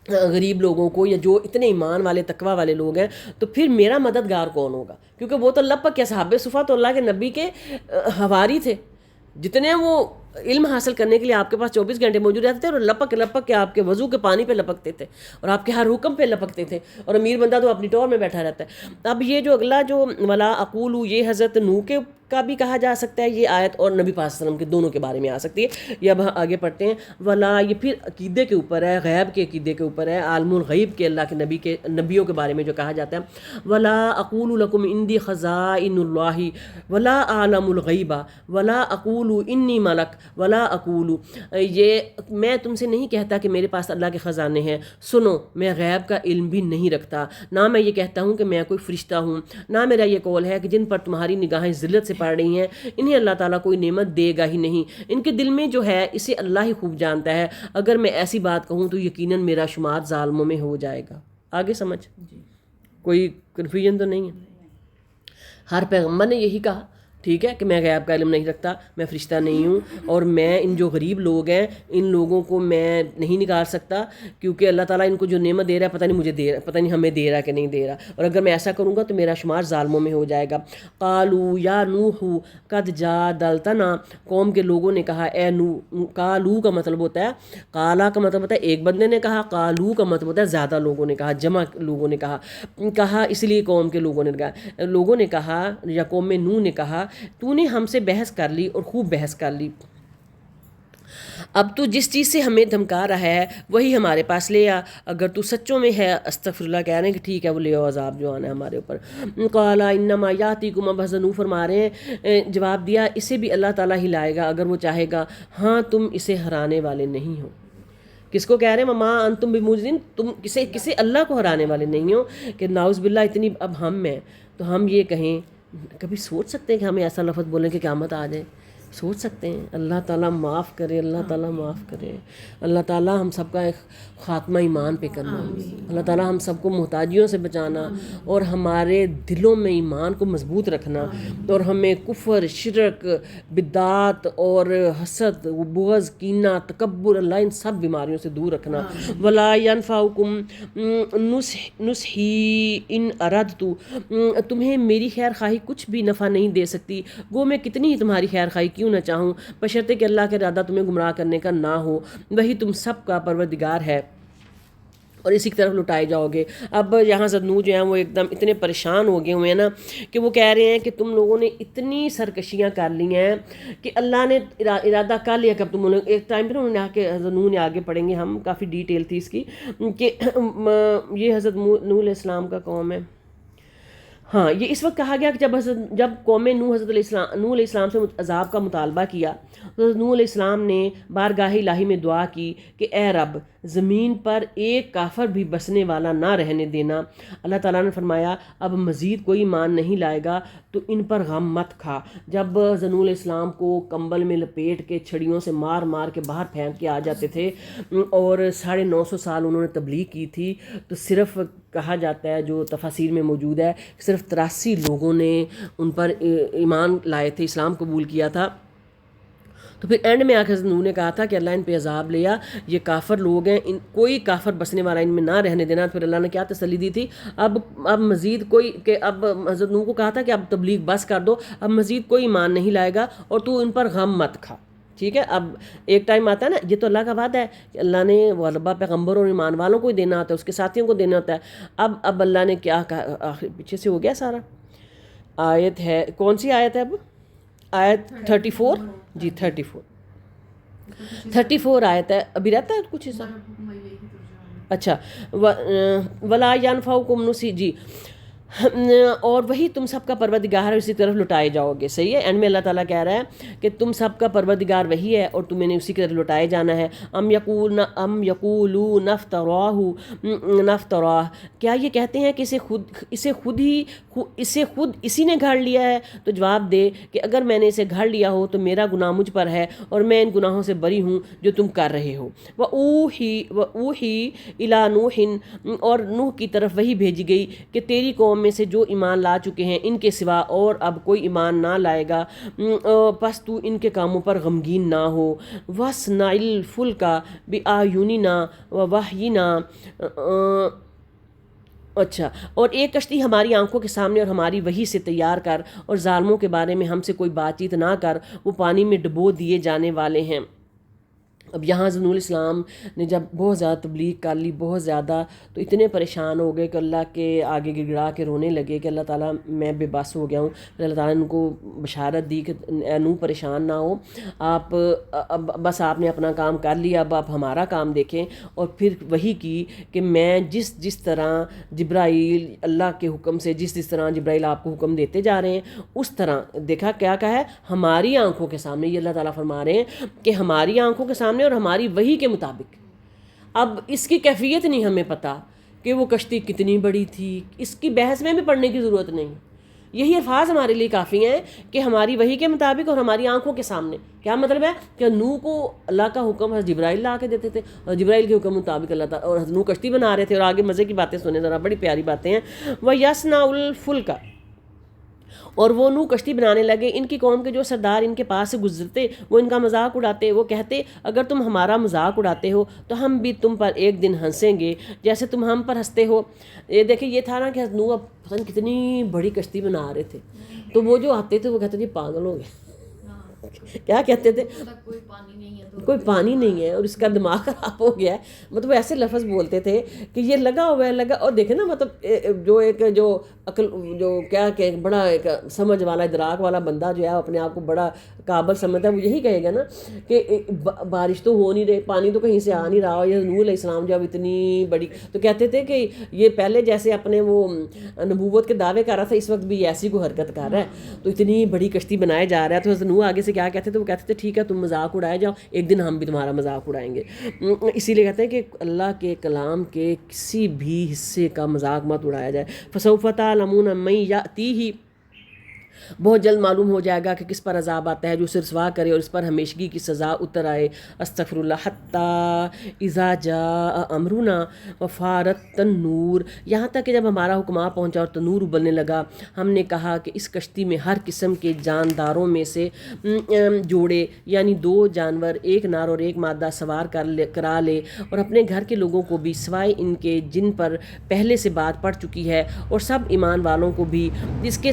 A: غریب لوگوں کو یا جو اتنے ایمان والے تقوی والے لوگ ہیں، تو پھر میرا مددگار کون ہوگا؟ کیونکہ وہ تو اللہ پاک کے صحابہ صفا تو اللہ کے نبی کے حواری تھے. جتنے وہ علم حاصل کرنے کے لیے آپ کے پاس 24 گھنٹے موجود رہتے تھے اور لپک لپک کے آپ کے وضو کے پانی پہ لپکتے تھے اور آپ کے ہر حکم پہ لپکتے تھے، اور امیر بندہ تو اپنی ٹور میں بیٹھا رہتا ہے۔ اب یہ جو اگلا جو ولا اقول، یہ حضرت نوح کے کا بھی کہا جا سکتا ہے یہ آیت، اور نبی پاک صلی اللہ علیہ وسلم کے دونوں کے بارے میں آ سکتی ہے۔ یہ اب آگے پڑھتے ہیں۔ ولا، یہ پھر عقیدے کے اوپر ہے، غیب کے عقیدے کے اوپر ہے، عالم الغیب کے اللہ کے نبیوں کے بارے میں جو کہا جاتا ہے۔ ولا اقول لکم عندی خزائن اللہ ولا اعلم الغیب ولا اقول انی ملک ولا اقول، یہ میں تم سے نہیں کہتا کہ میرے پاس اللہ کے خزانے ہیں، سنو میں غیب کا علم بھی نہیں رکھتا، نہ میں یہ کہتا ہوں کہ میں کوئی فرشتہ ہوں، نہ میرا یہ قول ہے کہ جن پر تمہاری نگاہیں ذلت سے پڑ رہی ہیں انہیں اللہ تعالیٰ کوئی نعمت دے گا ہی نہیں، ان کے دل میں جو ہے اسے اللہ ہی خوب جانتا ہے، اگر میں ایسی بات کہوں تو یقیناً میرا شمار ظالموں میں ہو جائے گا۔ آگے سمجھ کوئی کنفیوژن تو نہیں ہے؟ ہر پیغمبر نے یہی کہا، ٹھیک ہے، کہ میں غیب کا علم نہیں رکھتا، میں فرشتہ نہیں ہوں، اور میں ان جو غریب لوگ ہیں ان لوگوں کو میں نہیں نکال سکتا، کیونکہ اللہ تعالیٰ ان کو جو نعمت دے رہا ہے پتہ نہیں مجھے دے رہا، پتہ نہیں ہمیں دے رہا کہ نہیں دے رہا، اور اگر میں ایسا کروں گا تو میرا شمار ظالموں میں ہو جائے گا۔ قالوا یا نوح قد جادلتنا، قوم کے لوگوں نے کہا اے نوح، قالو کا مطلب ہوتا ہے، قالا کا مطلب ہوتا ہے ایک بندے نے کہا، قالو کا مطلب ہوتا ہے زیادہ لوگوں نے کہا، جمع لوگوں نے کہا اس لیے قوم کے لوگوں نے کہا یا قوم نوح نے کہا تو نے ہم سے بحث کر لی اور خوب بحث کر لی، اب تو جس چیز سے ہمیں دھمکا رہا ہے وہی ہمارے پاس لے آ، اگر تو سچوں میں ہے، استغفر اللہ کہہ رہے ہیں کہ ٹھیک ہے وہ لے آؤ عذاب جو آنا ہے ہمارے اوپر۔ قال انما یاتیکم، اب حضرت نوح فرما رہے ہیں، جواب دیا اسے بھی اللہ تعالیٰ ہی لائے گا اگر وہ چاہے گا، ہاں تم اسے ہرانے والے نہیں ہو۔ کس کو کہہ رہے ہیں؟ وما انتم بموجزین، تم کسے اللہ کو ہرانے والے نہیں ہو، کہ ناؤز باللہ اتنی اب ہم ہیں تو ہم یہ کہیں، کبھی سوچ سکتے ہیں کہ ہمیں ایسا لفظ بولیں کہ قیامت آ جائے؟ سوچ سکتے ہیں؟ اللہ تعالیٰ معاف کرے، اللہ تعالیٰ معاف کرے، اللہ تعالیٰ ہم سب کا ایک خاتمہ ایمان پہ کرنا، اللہ تعالیٰ ہم سب کو محتاجیوں سے بچانا اور ہمارے دلوں میں ایمان کو مضبوط رکھنا، اور ہمیں کفر، شرک، بدعات اور حسد، بغض، کینہ، تکبر، اللہ ان سب بیماریوں سے دور رکھنا۔ ولا ينفعکم نصحی ان اردت، تمہیں میری خیر خواہی کچھ بھی نفع نہیں دے سکتی، گو میں کتنی ہی تمہاری خیر خواہی کیوں نہ چاہوں، بشرطے کہ اللہ کا ارادہ تمہیں گمراہ کرنے کا نہ ہو، وہی تم سب کا پروردگار ہے اور اسی کی طرف لٹائے جاؤ گے۔ اب یہاں حضرت نوح جو ہیں وہ ایک دم اتنے پریشان ہو گئے ہوئے ہیں نا کہ وہ کہہ رہے ہیں کہ تم لوگوں نے اتنی سرکشیاں کر لی ہیں کہ اللہ نے ارادہ کر لیا کہ اب تم ایک ٹائم پہ انہوں نے آ کے، حضرت نوح نے آگے پڑھیں گے ہم، کافی ڈیٹیل تھی اس کی، کہ یہ حضرت نوح علیہ السلام کا قوم ہے۔ ہاں، یہ اس وقت کہا گیا کہ جب قوم نوح حضرت نوح علیہ السلام سے عذاب کا مطالبہ کیا، حضرت نوح علیہ السلام نے بارگاہ الہی میں دعا کی کہ اے رب زمین پر ایک کافر بھی بسنے والا نہ رہنے دینا۔ اللہ تعالیٰ نے فرمایا اب مزید کوئی ایمان نہیں لائے گا تو ان پر غم مت کھا۔ جب حضرت نوح علیہ السلام کو کمبل میں لپیٹ کے چھڑیوں سے مار مار کے باہر پھینک کے آ جاتے تھے اور 950 سال انہوں نے تبلیغ کی تھی، تو صرف کہا جاتا ہے جو تفاسیر میں موجود ہے صرف 83 لوگوں نے ان پر ایمان لائے تھے، اسلام قبول کیا تھا۔ تو پھر اینڈ میں آ کے نوح نے کہا تھا کہ اللہ ان پہ عذاب لیا، یہ کافر لوگ ہیں، کوئی کافر بسنے والا ان میں نہ رہنے دینا۔ پھر اللہ نے کیا تسلی دی تھی، اب مزید کوئی، کہ اب حضرت نوح کو کہا تھا کہ اب تبلیغ بس کر دو، اب مزید کوئی ایمان نہیں لائے گا اور تو ان پر غم مت کھا۔ ٹھیک ہے، اب ایک ٹائم آتا ہے نا، یہ تو اللہ کا وعدہ ہے کہ اللہ نے غلبہ پیغمبر اور ایمان والوں کو ہی دینا ہوتا ہے، اس کے ساتھیوں کو دینا ہوتا ہے۔ اب اللہ نے کیا کہا، آخر پیچھے سے ہو گیا سارا، آیت ہے، کون سی آیت ہے اب؟ آیت 34 جی، 34 آیت ہے، ابھی رہتا ہے کچھ حصہ؟ اچھا، ولا ينفعکم نصحی، جی، اور وہی تم سب کا پروردگار ہے، اسی طرف لٹائے جاؤ گے۔ صحیح ہے، اینڈ میں اللہ تعالیٰ کہہ رہا ہے کہ تم سب کا پروردگار وہی ہے اور تمہیں اسی کی طرف لٹائے جانا ہے۔ ام یقولون افتراہ، کیا یہ کہتے ہیں کہ اسے خود اسی نے گھڑ لیا ہے؟ تو جواب دے کہ اگر میں نے اسے گھڑ لیا ہو تو میرا گناہ مجھ پر ہے اور میں ان گناہوں سے بری ہوں جو تم کر رہے ہو۔ وَأُوحِي إِلَىٰ نُوحٍ، اور نوح کی طرف وہی بھیجی گئی کہ تیری قوم میں سے جو ایمان لا چکے ہیں ان کے سوا اور اب کوئی ایمان نہ لائے گا، پس تو ان کے کاموں پر غمگین نہ ہو۔ وَاصْنَعِ الْفُلْكَ بِأَعْيُنِنَا وَوَحْيِنَا، اچھا، اور ایک کشتی ہماری آنکھوں کے سامنے اور ہماری وحی سے تیار کر، اور ظالموں کے بارے میں ہم سے کوئی بات چیت نہ کر، وہ پانی میں ڈبو دیے جانے والے ہیں۔ اب یہاں حضرت نور اسلام نے جب بہت زیادہ تبلیغ کر لی، بہت زیادہ، تو اتنے پریشان ہو گئے کہ اللہ کے آگے گڑ گڑا کے رونے لگے کہ اللہ تعالیٰ میں بے بس ہو گیا ہوں۔ پھر اللہ تعالیٰ نے ان کو بشارت دی کہ اے نوح پریشان نہ ہو، آپ اب بس آپ نے اپنا کام کر لیا، اب آپ ہمارا کام دیکھیں۔ اور پھر وہی کی کہ میں جس طرح جبرائیل اللہ کے حکم سے جس طرح جبرائیل آپ کو حکم دیتے جا رہے ہیں، اس طرح دیکھا کیا کہا ہے، ہماری آنکھوں کے سامنے۔ یہ اللہ تعالیٰ فرما رہے ہیں کہ ہماری آنکھوں کے سامنے اور ہماری وحی کے مطابق۔ اب اس کی کیفیت نہیں ہمیں پتہ کہ وہ کشتی کتنی بڑی تھی، اس کی بحث میں بھی پڑھنے کی ضرورت نہیں۔ یہی الفاظ ہمارے لیے کافی ہیں کہ ہماری وحی کے مطابق اور ہماری آنکھوں کے سامنے۔ کیا مطلب ہے کہ نوح کو اللہ کا حکم حضرت جبرائیل لا کے دیتے تھے، اور جبرائیل کے حکم مطابق اللہ تعالیٰ اور حضرت نوح کشتی بنا رہے تھے۔ اور آگے مزے کی باتیں سنیں ذرا، بڑی پیاری باتیں ہیں۔ وَيَصْنَعُ الْفُلْكَ، اور وہ نوح کشتی بنانے لگے، ان کی قوم کے جو سردار ان کے پاس سے گزرتے وہ ان کا مذاق اڑاتے، وہ کہتے اگر تم ہمارا مذاق اڑاتے ہو تو ہم بھی تم پر ایک دن ہنسیں گے جیسے تم ہم پر ہنستے ہو۔ یہ دیکھیں، یہ تھا نا کہ حضرت نوح پتہ نہیں کتنی بڑی کشتی بنا رہے تھے، تو وہ جو آتے تھے وہ کہتے تھے پاگل ہو گئے۔ کیا کہتے تھے؟ کوئی پانی نہیں ہے اور اس کا دماغ خراب ہو گیا ہے، مطلب ایسے لفظ بولتے تھے کہ یہ لگا ہوا ہے لگا۔ اور دیکھیں نا، مطلب جو عقل، جو کیا کہ بڑا ایک سمجھ والا ادراک والا بندہ جو ہے اپنے آپ کو بڑا قابل سمجھتا ہے، وہ یہی کہے گا نا کہ بارش تو ہو نہیں رہی، پانی تو کہیں سے آ نہیں رہا، یہ نوح علیہ السلام جب اتنی بڑی، تو کہتے تھے کہ یہ پہلے جیسے اپنے وہ نبوت کے دعوے کر رہا تھا، اس وقت بھی ایسی کو حرکت کر رہا ہے، تو اتنی بڑی کشتی بنائے جا رہا ہے۔ تو حضرت نوح آگے سے کیا کہتے تھے؟ وہ کہتے تھے ٹھیک ہے تم مذاق اڑائے جاؤ، ایک دن ہم بھی تمہارا مذاق اڑائیں گے۔ اسی لیے کہتے ہیں کہ اللہ کے کلام کے کسی بھی حصے کا مذاق مت اڑایا جائے۔ فسوف تعلمون من یأتیہ، بہت جلد معلوم ہو جائے گا کہ کس پر عذاب آتا ہے جو اسے رسوا کرے اور اس پر ہمیشگی کی سزا اتر آئے۔ استغفر اللہ حتی اذا جاء امرنا وفارت تنور، یہاں تک کہ جب ہمارا حکم آ پہنچا اور تنور ابلنے لگا، ہم نے کہا کہ اس کشتی میں ہر قسم کے جانداروں میں سے جوڑے، یعنی 2 جانور، 1 نر اور 1 مادہ سوار کرا لے، اور اپنے گھر کے لوگوں کو بھی سوائے ان کے جن پر پہلے سے بات پڑ چکی ہے، اور سب ایمان والوں کو بھی، اس کے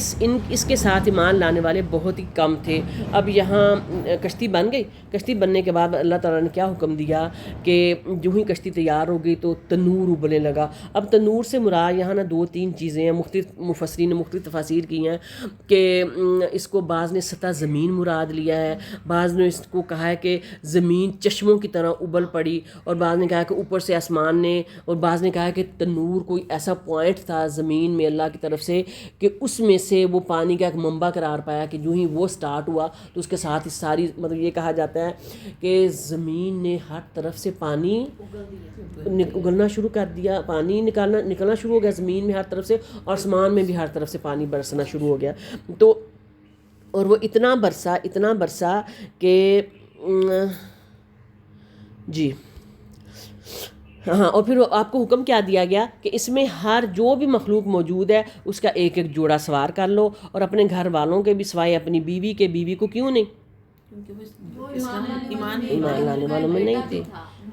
A: ساتھ ایمان لانے والے بہت ہی کم تھے۔ اب یہاں کشتی بن گئی۔ کشتی بننے کے بعد اللہ تعالیٰ نے کیا حکم دیا کہ جو ہی کشتی تیار ہو گئی تو تنور ابلنے لگا۔ اب تنور سے مراد یہاں نا 2-3 چیزیں ہیں، مختلف مفسرین نے مختلف تفاسیر کی ہیں کہ اس کو بعض نے سطح زمین مراد لیا ہے، بعض نے اس کو کہا ہے کہ زمین چشموں کی طرح ابل پڑی، اور بعض نے کہا کہ اوپر سے آسمان نے، اور بعض نے کہا کہ تنور کوئی ایسا پوائنٹ تھا زمین میں اللہ کی طرف سے کہ اس میں سے وہ پانی کا ایک منبع قرار پایا کہ جو ہی وہ سٹارٹ ہوا تو اس کے ساتھ ہی ساری، مطلب یہ کہا جاتا ہے کہ زمین نے ہر طرف سے پانی اگلنا شروع کر دیا، پانی نکلنا شروع ہو گیا زمین میں ہر طرف سے، اور آسمان میں بھی ہر طرف سے پانی برسنا شروع ہو گیا۔ تو اور وہ اتنا برسا کہ جی ہاں، اور پھر آپ کو حکم کیا دیا گیا کہ اس میں ہر جو بھی مخلوق موجود ہے اس کا ایک ایک جوڑا سوار کر لو، اور اپنے گھر والوں کے بھی سوائے اپنی بیوی کے، بیوی کو کیوں نہیں؟ ایمان لانے والوں میں نہیں تھے،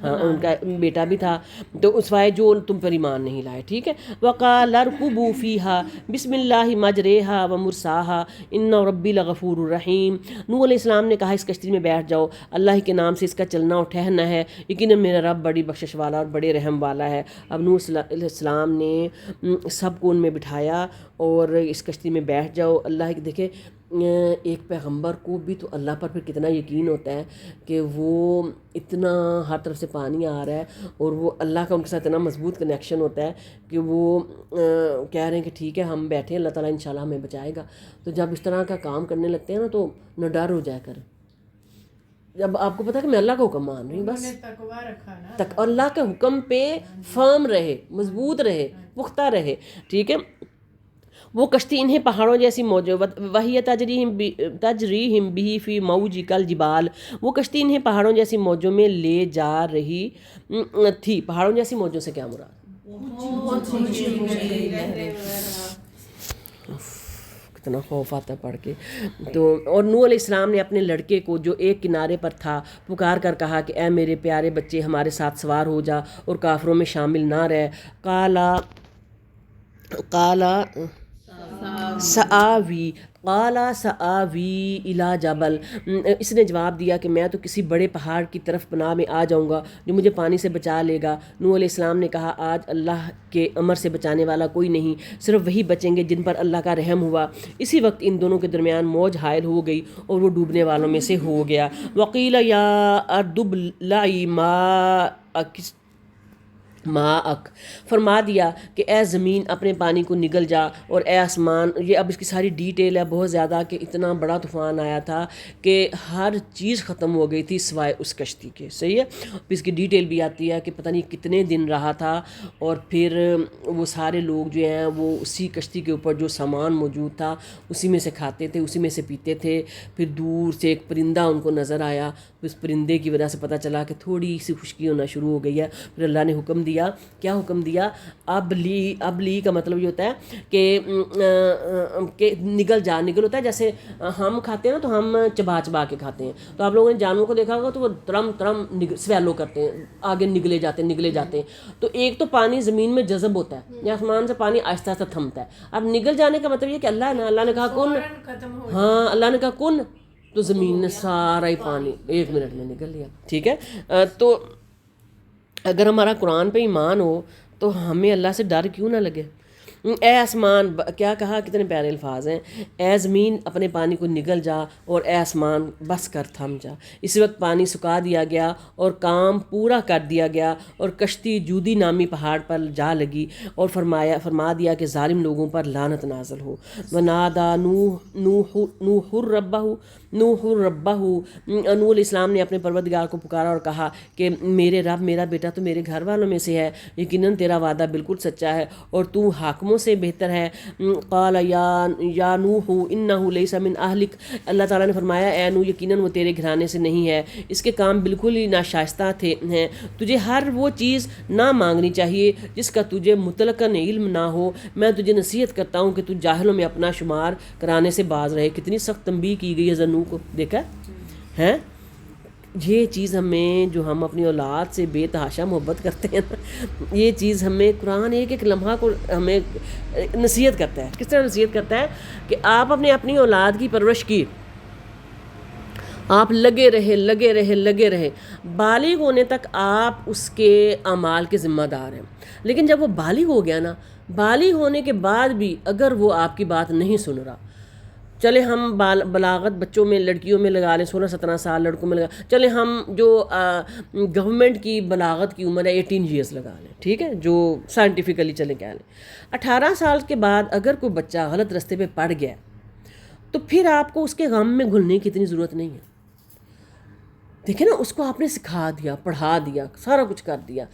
A: ہاں ان کا بیٹا بھی تھا، تو اس وائے جو تم پر ایمان نہیں لائے، ٹھیک ہے۔ وقال اركبوا فيها بسم الله مجريها ومرساها ان ربي لغفور رحیم۔ نوح علیہ السلام نے کہا اس کشتی میں بیٹھ جاؤ، اللہ کے نام سے اس کا چلنا اور ٹھہرنا ہے، یقیناً میرا رب بڑی بخشش والا اور بڑے رحم والا ہے۔ اب نوح علیہ السلام نے سب کو ان میں بٹھایا اور اس کشتی میں بیٹھ جاؤ۔ اللہ کے دیکھے ایک پیغمبر کو بھی تو اللہ پر پھر کتنا یقین ہوتا ہے کہ وہ اتنا ہر طرف سے پانی آ رہا ہے اور وہ اللہ کا ان کے ساتھ اتنا مضبوط کنیکشن ہوتا ہے کہ وہ کہہ رہے ہیں کہ ٹھیک ہے ہم بیٹھے ہیں، اللہ تعالیٰ انشاءاللہ ہمیں بچائے گا۔ تو جب اس طرح کا کام کرنے لگتے ہیں نا تو نہ ڈر ہو جائے کرے، جب آپ کو پتہ ہے کہ میں اللہ کا حکم مان رہی ہوں، بس
D: تقویٰ رکھا نا،
A: تک اللہ کے حکم پہ فرم رہے، مضبوط رہے، پختہ رہے، ٹھیک ہے۔ وہ کشتی انہیں پہاڑوں جیسی موجوں، وہی تجریہم بھی فی موج کالجبال، وہ کشتی انہیں پہاڑوں جیسی موجوں میں لے جا رہی تھی۔ پہاڑوں جیسی موجوں سے کیا مراد؟ کتنا خوف آتا ہے پڑھ کے۔ تو اور نوح علیہ السلام نے اپنے لڑکے کو جو ایک کنارے پر تھا پکار کر کہا کہ اے میرے پیارے بچے ہمارے ساتھ سوار ہو جا اور کافروں میں شامل نہ رہ۔ قالا قالا سآوی قالا سآوی الی جبل، اس نے جواب دیا کہ میں تو کسی بڑے پہاڑ کی طرف پناہ میں آ جاؤں گا جو مجھے پانی سے بچا لے گا۔ نوح علیہ السلام نے کہا آج اللہ کے امر سے بچانے والا کوئی نہیں، صرف وہی بچیں گے جن پر اللہ کا رحم ہوا۔ اسی وقت ان دونوں کے درمیان موج حائل ہو گئی اور وہ ڈوبنے والوں میں سے ہو گیا۔ وقیل یا ارض ابلعی ماءک، فرما دیا کہ اے زمین اپنے پانی کو نگل جا، اور اے آسمان، یہ اب اس کی ساری ڈیٹیل ہے بہت زیادہ، کہ اتنا بڑا طوفان آیا تھا کہ ہر چیز ختم ہو گئی تھی سوائے اس کشتی کے، صحیح ہے۔ پھر اس کی ڈیٹیل بھی آتی ہے کہ پتہ نہیں کتنے دن رہا تھا، اور پھر وہ سارے لوگ جو ہیں وہ اسی کشتی کے اوپر جو سامان موجود تھا اسی میں سے کھاتے تھے، اسی میں سے پیتے تھے۔ پھر دور سے ایک پرندہ ان کو نظر آیا، اس پرندے کی وجہ سے پتہ چلا کہ تھوڑی سی خشکی ہونا شروع ہو گئی ہے۔ پھر اللہ نے حکم دیا، کیا حکم دیا؟ ابلی کا مطلب یہ ہوتا ہے کہ نگل جا، نگل ہوتا ہے جیسے ہم کھاتے ہیں نا تو ہم چبا چبا کے کھاتے ہیں، تو آپ لوگوں نے جانوروں کو دیکھا ہوگا تو وہ ترم ترم سویلو کرتے ہیں، آگے نگلے جاتے ہیں۔ تو ایک تو پانی زمین میں جذب ہوتا ہے یا آسمان سے پانی آہستہ آہستہ تھمتا ہے۔ اب نگل جانے کا مطلب یہ کہ اللہ نے کہا کن، ہاں اللہ نے کہا کن، تو زمین نے سارا ہی پانی 1 منٹ میں نگل لیا، ٹھیک ہے۔ تو اگر ہمارا قرآن پہ ایمان ہو تو ہمیں اللہ سے ڈر کیوں نہ لگے؟ اے آسمان، کیا کہا، کتنے پیارے الفاظ ہیں، اے زمین اپنے پانی کو نگل جا، اور اے آسمان بس کر تھم جا۔ اسی وقت پانی سکا دیا گیا اور کام پورا کر دیا گیا، اور کشتی جودی نامی پہاڑ پر جا لگی، اور فرما دیا کہ ظالم لوگوں پر لعنت نازل ہو۔ ونادا نوح ربہ، نوح علیہ السلام نے اپنے پروردگار کو پکارا اور کہا کہ میرے رب، میرا بیٹا تو میرے گھر والوں میں سے ہے، یقیناً تیرا وعدہ بالکل سچا ہے اور تو حاکموں سے بہتر ہے۔ قال یا نوح انہ لیس من اہلک، اللہ تعالیٰ نے فرمایا اے نوح یقیناً وہ تیرے گھرانے سے نہیں ہے، اس کے کام بالکل ہی ناشائستہ ہیں۔ تجھے ہر وہ چیز نہ مانگنی چاہیے جس کا تجھے مطلقاً علم نہ ہو۔ میں تجھے نصیحت کرتا ہوں کہ تو جاہلوں میں اپنا شمار کرانے سے باز رہے۔ کتنی سخت تنبیہ کی گئی ہے نوح کو، دیکھا ہے۔ یہ چیز ہمیں، جو ہم اپنی اولاد سے بے تحاشا محبت کرتے ہیں نا، یہ چیز ہمیں قرآن ایک لمحہ کو ہمیں نصیحت کرتا ہے۔ کس طرح نصیحت کرتا ہے کہ آپ اپنی اولاد کی پرورش کی، آپ لگے رہے، بالغ ہونے تک آپ اس کے اعمال کے ذمہ دار ہیں۔ لیکن جب وہ بالغ ہو گیا نا، بالغ ہونے کے بعد بھی اگر وہ آپ کی بات نہیں سن رہا، چلے ہم بلاغت بچوں میں، لڑکیوں میں لگا لیں 16-17 سال، لڑکوں میں لگا، چلے ہم جو گورنمنٹ کی بلاغت کی عمر ہے 18 ایئرس لگا لیں، ٹھیک ہے، جو سائنٹیفکلی چلے کہہ لیں۔ 18 سال کے بعد اگر کوئی بچہ غلط راستے پہ پڑ گیا تو پھر آپ کو اس کے غم میں گھلنے کی اتنی ضرورت نہیں ہے۔ دیکھیں نا، اس کو آپ نے سکھا دیا، پڑھا دیا، سارا کچھ کر دیا،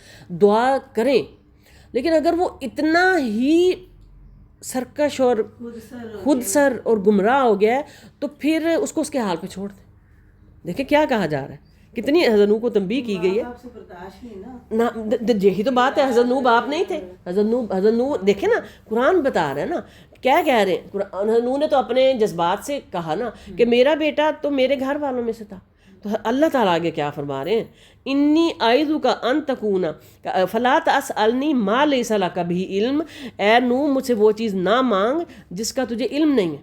A: دعا کریں، لیکن اگر وہ اتنا ہی سرکش اور خود سر اور گمراہ ہو گیا ہے تو پھر اس کو اس کے حال پہ چھوڑ دیں۔ دیکھیں کیا کہا جا رہا ہے، کتنی حضرت نوح کو تنبیہ کی گئی ہے۔ یہی تو بات ہے، حضرت نوح باپ نہیں تھے، حضرت نوح دیکھیں نا، قرآن بتا رہا ہے نا، کیا کہہ رہے ہیں، حضرت نوح نے تو اپنے جذبات سے کہا نا کہ میرا بیٹا تو میرے گھر والوں میں سے تھا۔ تو اللہ تعالیٰ آگے کیا فرما رہے ہیں، انی اعیذک ان تکون فلا تسألنی ما لیس لک بہ علم، اے نوح مجھ سے وہ چیز نہ مانگ جس کا تجھے علم نہیں ہے،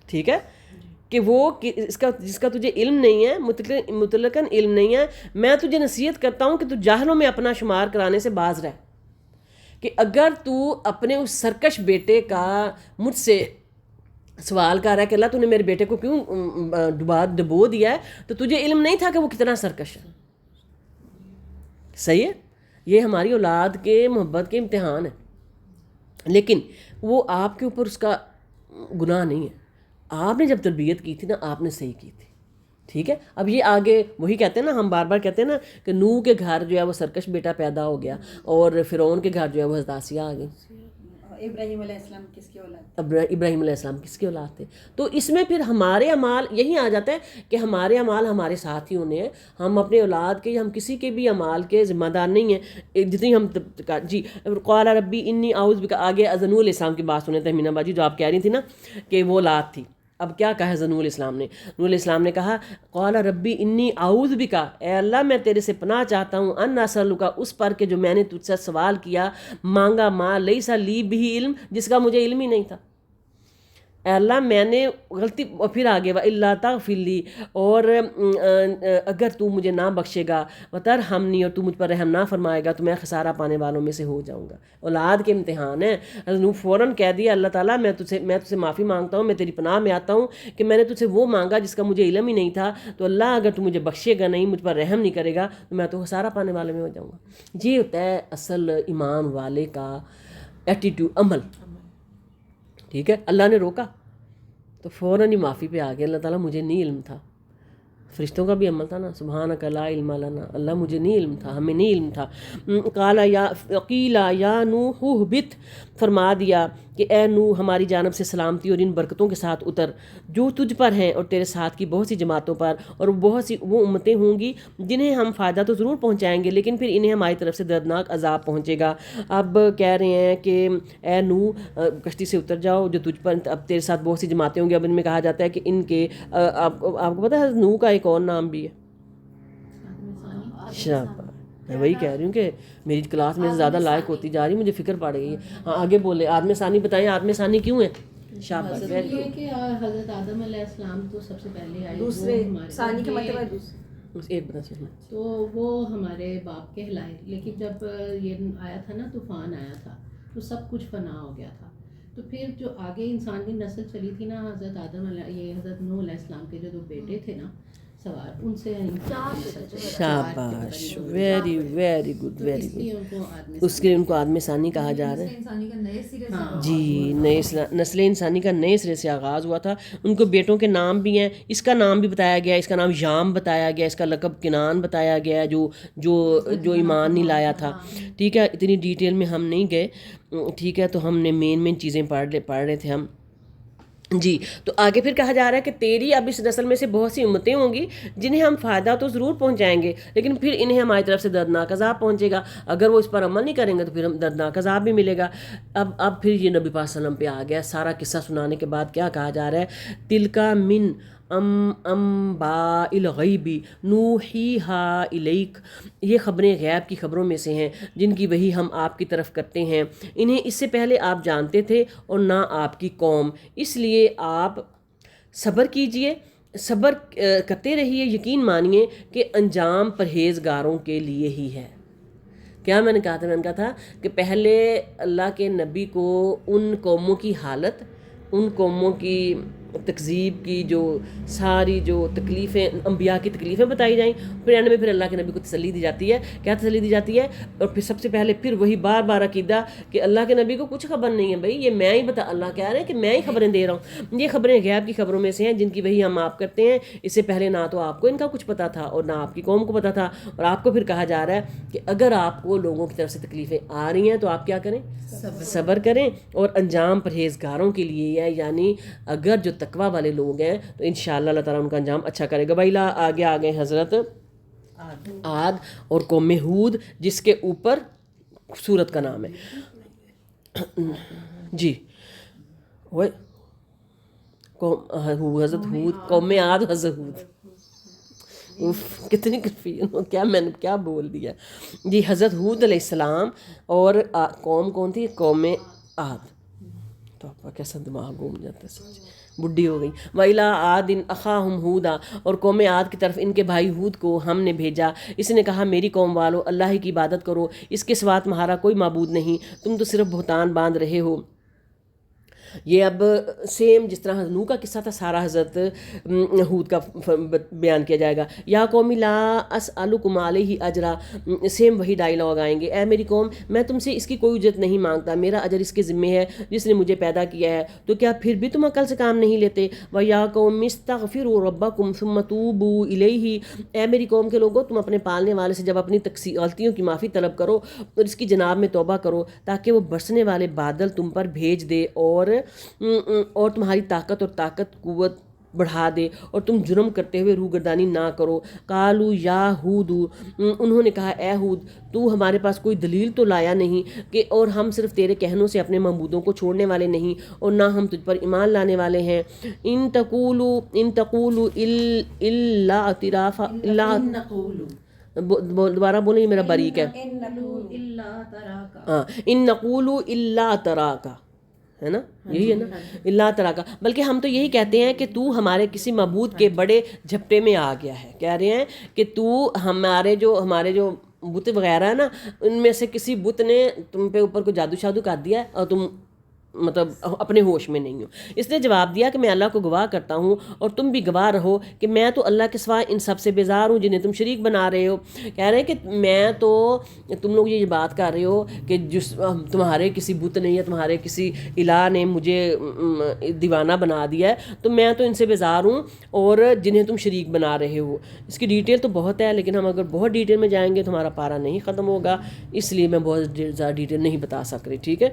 A: ٹھیک ہے، کہ وہ جس کا تجھے علم نہیں ہے، مطلقاً علم نہیں ہے۔ میں تجھے نصیحت کرتا ہوں کہ تو جاہلوں میں اپنا شمار کرانے سے باز رہ، کہ اگر تو اپنے اس سرکش بیٹے کا مجھ سے سوال کر رہا ہے کہ اللہ تو نے میرے بیٹے کو کیوں ڈبو دیا ہے، تو تجھے علم نہیں تھا کہ وہ کتنا سرکش ہے، صحیح ہے۔ یہ ہماری اولاد کے محبت کے امتحان ہے، لیکن وہ آپ کے اوپر اس کا گناہ نہیں ہے۔ آپ نے جب تربیت کی تھی نا، آپ نے صحیح کی تھی، ٹھیک ہے۔ اب یہ آگے وہی کہتے ہیں نا، ہم بار بار کہتے ہیں نا کہ نوح کے گھر جو ہے وہ سرکش بیٹا پیدا ہو گیا، اور فرعون کے گھر جو ہے وہ حضرت آسیہ آ گئی۔
E: ابراہیم علیہ السلام کس کی اولاد؟
A: ابراہیم علیہ السلام کس کی اولاد تھے؟ تو اس میں پھر ہمارے اعمال یہی آ جاتا ہے کہ ہمارے اعمال ہمارے ساتھ ہی ہونے ہیں، ہم اپنے اولاد کے، ہم کسی کے بھی اعمال کے ذمہ دار نہیں ہیں، جتنی ہم جی قال ربی انی اعوذ بک، آگے نوح علیہ السلام کی بات سنیں تمینہ باجی، جو آپ کہہ رہی تھی نا کہ وہ اولاد تھی، اب کیا کہا حضرت نوح علیہ السلام نے؟ نوح علیہ السلام نے کہا قال ربی انی اعوذ بکا، اے اللہ میں تیرے سے پناہ چاہتا ہوں، ان اسألک، اس پر کہ جو میں نے تجھ سے سوال کیا، مانگا، ما لیس لی بھی علم، جس کا مجھے علم ہی نہیں تھا۔ اے اللہ میں نے غلطی، اور پھر آگے وَإِلَّا تَغْفِرْ لِي، اور اگر تو مجھے نہ بخشے گا، وَتَرْحَمْنِي، اور تو مجھ پر رحم نہ فرمائے گا، تو میں خسارہ پانے والوں میں سے ہو جاؤں گا۔ اولاد کے امتحان ہے۔ حضرت نوح فوراً کہہ دیا اللہ تعالیٰ میں تجھ سے معافی مانگتا ہوں، میں تیری پناہ میں آتا ہوں کہ میں نے تجھ سے وہ مانگا جس کا مجھے علم ہی نہیں تھا، تو اللہ اگر تو مجھے بخشے گا نہیں، مجھ پر رحم نہیں کرے گا، تو میں تو خسارہ پانے والوں میں ہو جاؤں گا۔ یہ ہوتا ہے اصل ایمان والے کا ایٹیٹیوڈ، عمل، ٹھیک ہے۔ اللہ نے روکا تو فوراً ہی معافی پہ آ گیا، اللہ تعالیٰ مجھے نہیں علم تھا۔ فرشتوں کا بھی عمل تھا نا، سبحانک لا علم لنا، اللہ مجھے نہیں علم تھا، ہمیں نہیں علم تھا۔ قیل یا نوح اہبط، فرما دیا کہ اے نوح ہماری جانب سے سلامتی اور ان برکتوں کے ساتھ اتر جو تجھ پر ہیں اور تیرے ساتھ کی بہت سی جماعتوں پر، اور بہت سی وہ امتیں ہوں گی جنہیں ہم فائدہ تو ضرور پہنچائیں گے لیکن پھر انہیں ہماری طرف سے دردناک عذاب پہنچے گا۔ اب کہہ رہے ہیں کہ اے نوح کشتی سے اتر جاؤ جو تجھ پر، اب تیرے ساتھ بہت سی جماعتیں ہوں گی۔ اب ان میں کہا جاتا ہے کہ ان کے آپ کو پتہ ہے نوح کا ایک اور نام بھی ہے، میں وہی کہہ رہی ہوں کہ میری کلاس میں زیادہ لائق ہوتی جا رہی، مجھے فکر پڑ گئی ہے۔ ہاں آگے بولے، آدم ثانی بتائیں، آدم ثانی کیوں ہے؟ شاباش،
B: یہ کہ حضرت آدم علیہ السلام تو سب سے پہلے آئے،
F: دوسرے ثانی کا مطلب ہے دوسرے،
A: ایک بتا سکتے
B: تو وہ ہمارے باپ کہلائے، لیکن جب یہ آیا تھا نا، طوفان آیا تھا تو سب کچھ فنا ہو گیا تھا۔ تو پھر جو آگے انسان کی نسل چلی تھی نا، حضرت آدم علیہ، یہ حضرت نوح علیہ السلام کے جو دو بیٹے تھے نا سوار، ان سے
A: شاباش، very very good, very good. اس کے لیے ان کو آدم ثانی کہا جا رہا ہے۔
F: انسانی کا نئے سرے سے
A: جی، نئے نسل انسانی کا نئے سرے سے آغاز ہوا تھا۔ ان کو بیٹوں کے نام بھی ہیں، اس کا نام بھی بتایا گیا، اس کا نام یام بتایا گیا، اس کا لقب کنان بتایا گیا، جو ایمان نہیں لایا تھا، ٹھیک ہے۔ اتنی ڈیٹیل میں ہم نہیں گئے، ٹھیک ہے، تو ہم نے مین چیزیں پڑھ رہے تھے ہم، جی۔ تو آگے پھر کہا جا رہا ہے کہ تیری اب اس نسل میں سے بہت سی امتیں ہوں گی جنہیں ہم فائدہ تو ضرور پہنچائیں گے لیکن پھر انہیں ہماری طرف سے دردناک عذاب پہنچے گا، اگر وہ اس پر عمل نہیں کریں گے تو پھر ہم دردناک عذاب بھی ملے گا۔ اب پھر یہ نبی پاک صلی اللہ علیہ وسلم پہ آ گیا، سارا قصہ سنانے کے بعد کیا کہا جا رہا ہے؟ تلکا من انباء الغیب نوحیہا الیک، یہ خبریں غیب کی خبروں میں سے ہیں جن کی وحی ہم آپ کی طرف کرتے ہیں، انہیں اس سے پہلے آپ جانتے تھے اور نہ آپ کی قوم، اس لیے آپ صبر کیجئے، صبر کرتے رہیے، یقین مانیے کہ انجام پرہیزگاروں کے لیے ہی ہے۔ کیا میں نے کہا تھا؟ میں نے کہا تھا کہ پہلے اللہ کے نبی کو ان قوموں کی حالت، ان قوموں کی تکذیب کی جو ساری جو تکلیفیں، انبیاء کی تکلیفیں بتائی جائیں، پھر اینڈ میں پھر اللہ کے نبی کو تسلی دی جاتی ہے۔ کیا تسلی دی جاتی ہے؟ اور پھر سب سے پہلے پھر وہی بار بار عقیدہ کہ اللہ کے نبی کو کچھ خبر نہیں ہے، بھائی یہ میں ہی اللہ کہہ رہے ہیں کہ میں ہی خبریں دے رہا ہوں، یہ خبریں غیب کی خبروں میں سے ہیں جن کی وہی ہم آپ کرتے ہیں، اس سے پہلے نہ تو آپ کو ان کا کچھ پتہ تھا اور نہ آپ کی قوم کو پتہ تھا۔ اور آپ کو پھر کہا جا رہا ہے کہ اگر آپ کو لوگوں کی طرف سے تکلیفیں آ رہی ہیں تو آپ کیا کریں؟ صبر کریں، اور انجام پرہیزگاروں کے لیے ہے، یعنی اگر جو تقوی والے لوگ ہیں تو انشاءاللہ اللہ تعالیٰ ان کا انجام اچھا کرے گا۔ بھائی آگے آ گئے حضرت عاد اور قوم ہود، جس کے اوپر سورت کا نام ہے، جی حضرت ہود، قوم عاد، حضرت ہود، کتنی کنفیوژن، کیا میں نے کیا بول دیا جی۔ حضرت ہود علیہ السلام اور قوم کون تھی؟ قوم عاد۔ تو آپ کا کیسا دماغ گھوم جاتا ہے، سچ بڈھی ہو گئی۔ وَإِلَىٰ عَادٍ أَخَاهُمْ هُودًا، اور قوم عاد کی طرف ان کے بھائی ہود کو ہم نے بھیجا، اس نے کہا میری قوم والو اللہ ہی کی عبادت کرو، اس کے سوا تمہارا کوئی معبود نہیں، تم تو صرف بہتان باندھ رہے ہو۔ یہ اب سیم جس طرح نوح کا قصہ تھا سارا حضرت ہود کا بیان کیا جائے گا۔ یا قوم لا اسألکم علیہ اجرا، سیم وہی ڈائیلاگ آئیں گے، اے میری قوم میں تم سے اس کی کوئی اجرت نہیں مانگتا، میرا اجر اس کے ذمے ہے جس نے مجھے پیدا کیا ہے، تو کیا پھر بھی تم عقل سے کام نہیں لیتے؟ وَيَا قَوْمِ اسْتَغْفِرُوا رَبَّكُمْ ثُمَّ تُوبُوا إِلَيْهِ، اے میری قوم کے لوگوں تم اپنے پالنے والے سے جب اپنی غلطیوں کی معافی طلب کرو اور اس کی جناب میں توبہ کرو تاکہ وہ برسنے والے بادل تم پر بھیج دے اور تمہاری طاقت قوت بڑھا دے اور تم جرم کرتے ہوئے روگردانی نہ کرو. قالوا یا ہود، انہوں نے کہا اے ہود تو ہمارے پاس کوئی دلیل تو لایا نہیں کہ اور ہم صرف تیرے کہنوں سے اپنے معبودوں کو چھوڑنے والے نہیں اور نہ ہم تجھ پر ایمان لانے والے ہیں. ان تقولوا الا اعترافا دوبارہ بولیں، میرا باریک ہے. ہاں ان نقول الا تراکا ہے نا، یہی ہے نا، اللہ تراکا. بلکہ ہم تو یہی کہتے ہیں کہ تو ہمارے کسی معبود کے بڑے جھپٹے میں آ گیا ہے. کہہ رہے ہیں کہ تو ہمارے جو بت وغیرہ ہے نا، ان میں سے کسی بت نے تم پہ اوپر کو جادو شادو کر دیا ہے اور تم مطلب اپنے ہوش میں نہیں ہو. اس نے جواب دیا کہ میں اللہ کو گواہ کرتا ہوں اور تم بھی گواہ رہو کہ میں تو اللہ کے سوا ان سب سے بیزار ہوں جنہیں تم شریک بنا رہے ہو. کہہ رہے ہیں کہ میں تو، تم لوگ یہ بات کر رہے ہو کہ جس تمہارے کسی بت نے یا تمہارے کسی الہ نے مجھے دیوانہ بنا دیا ہے، تو میں تو ان سے بیزار ہوں اور جنہیں تم شریک بنا رہے ہو. اس کی ڈیٹیل تو بہت ہے، لیکن ہم اگر بہت ڈیٹیل میں جائیں گے تو ہمارا پارا نہیں ختم ہوگا، اس لیے میں بہت زیادہ ڈیٹیل نہیں بتا سک رہی. ٹھیک ہے.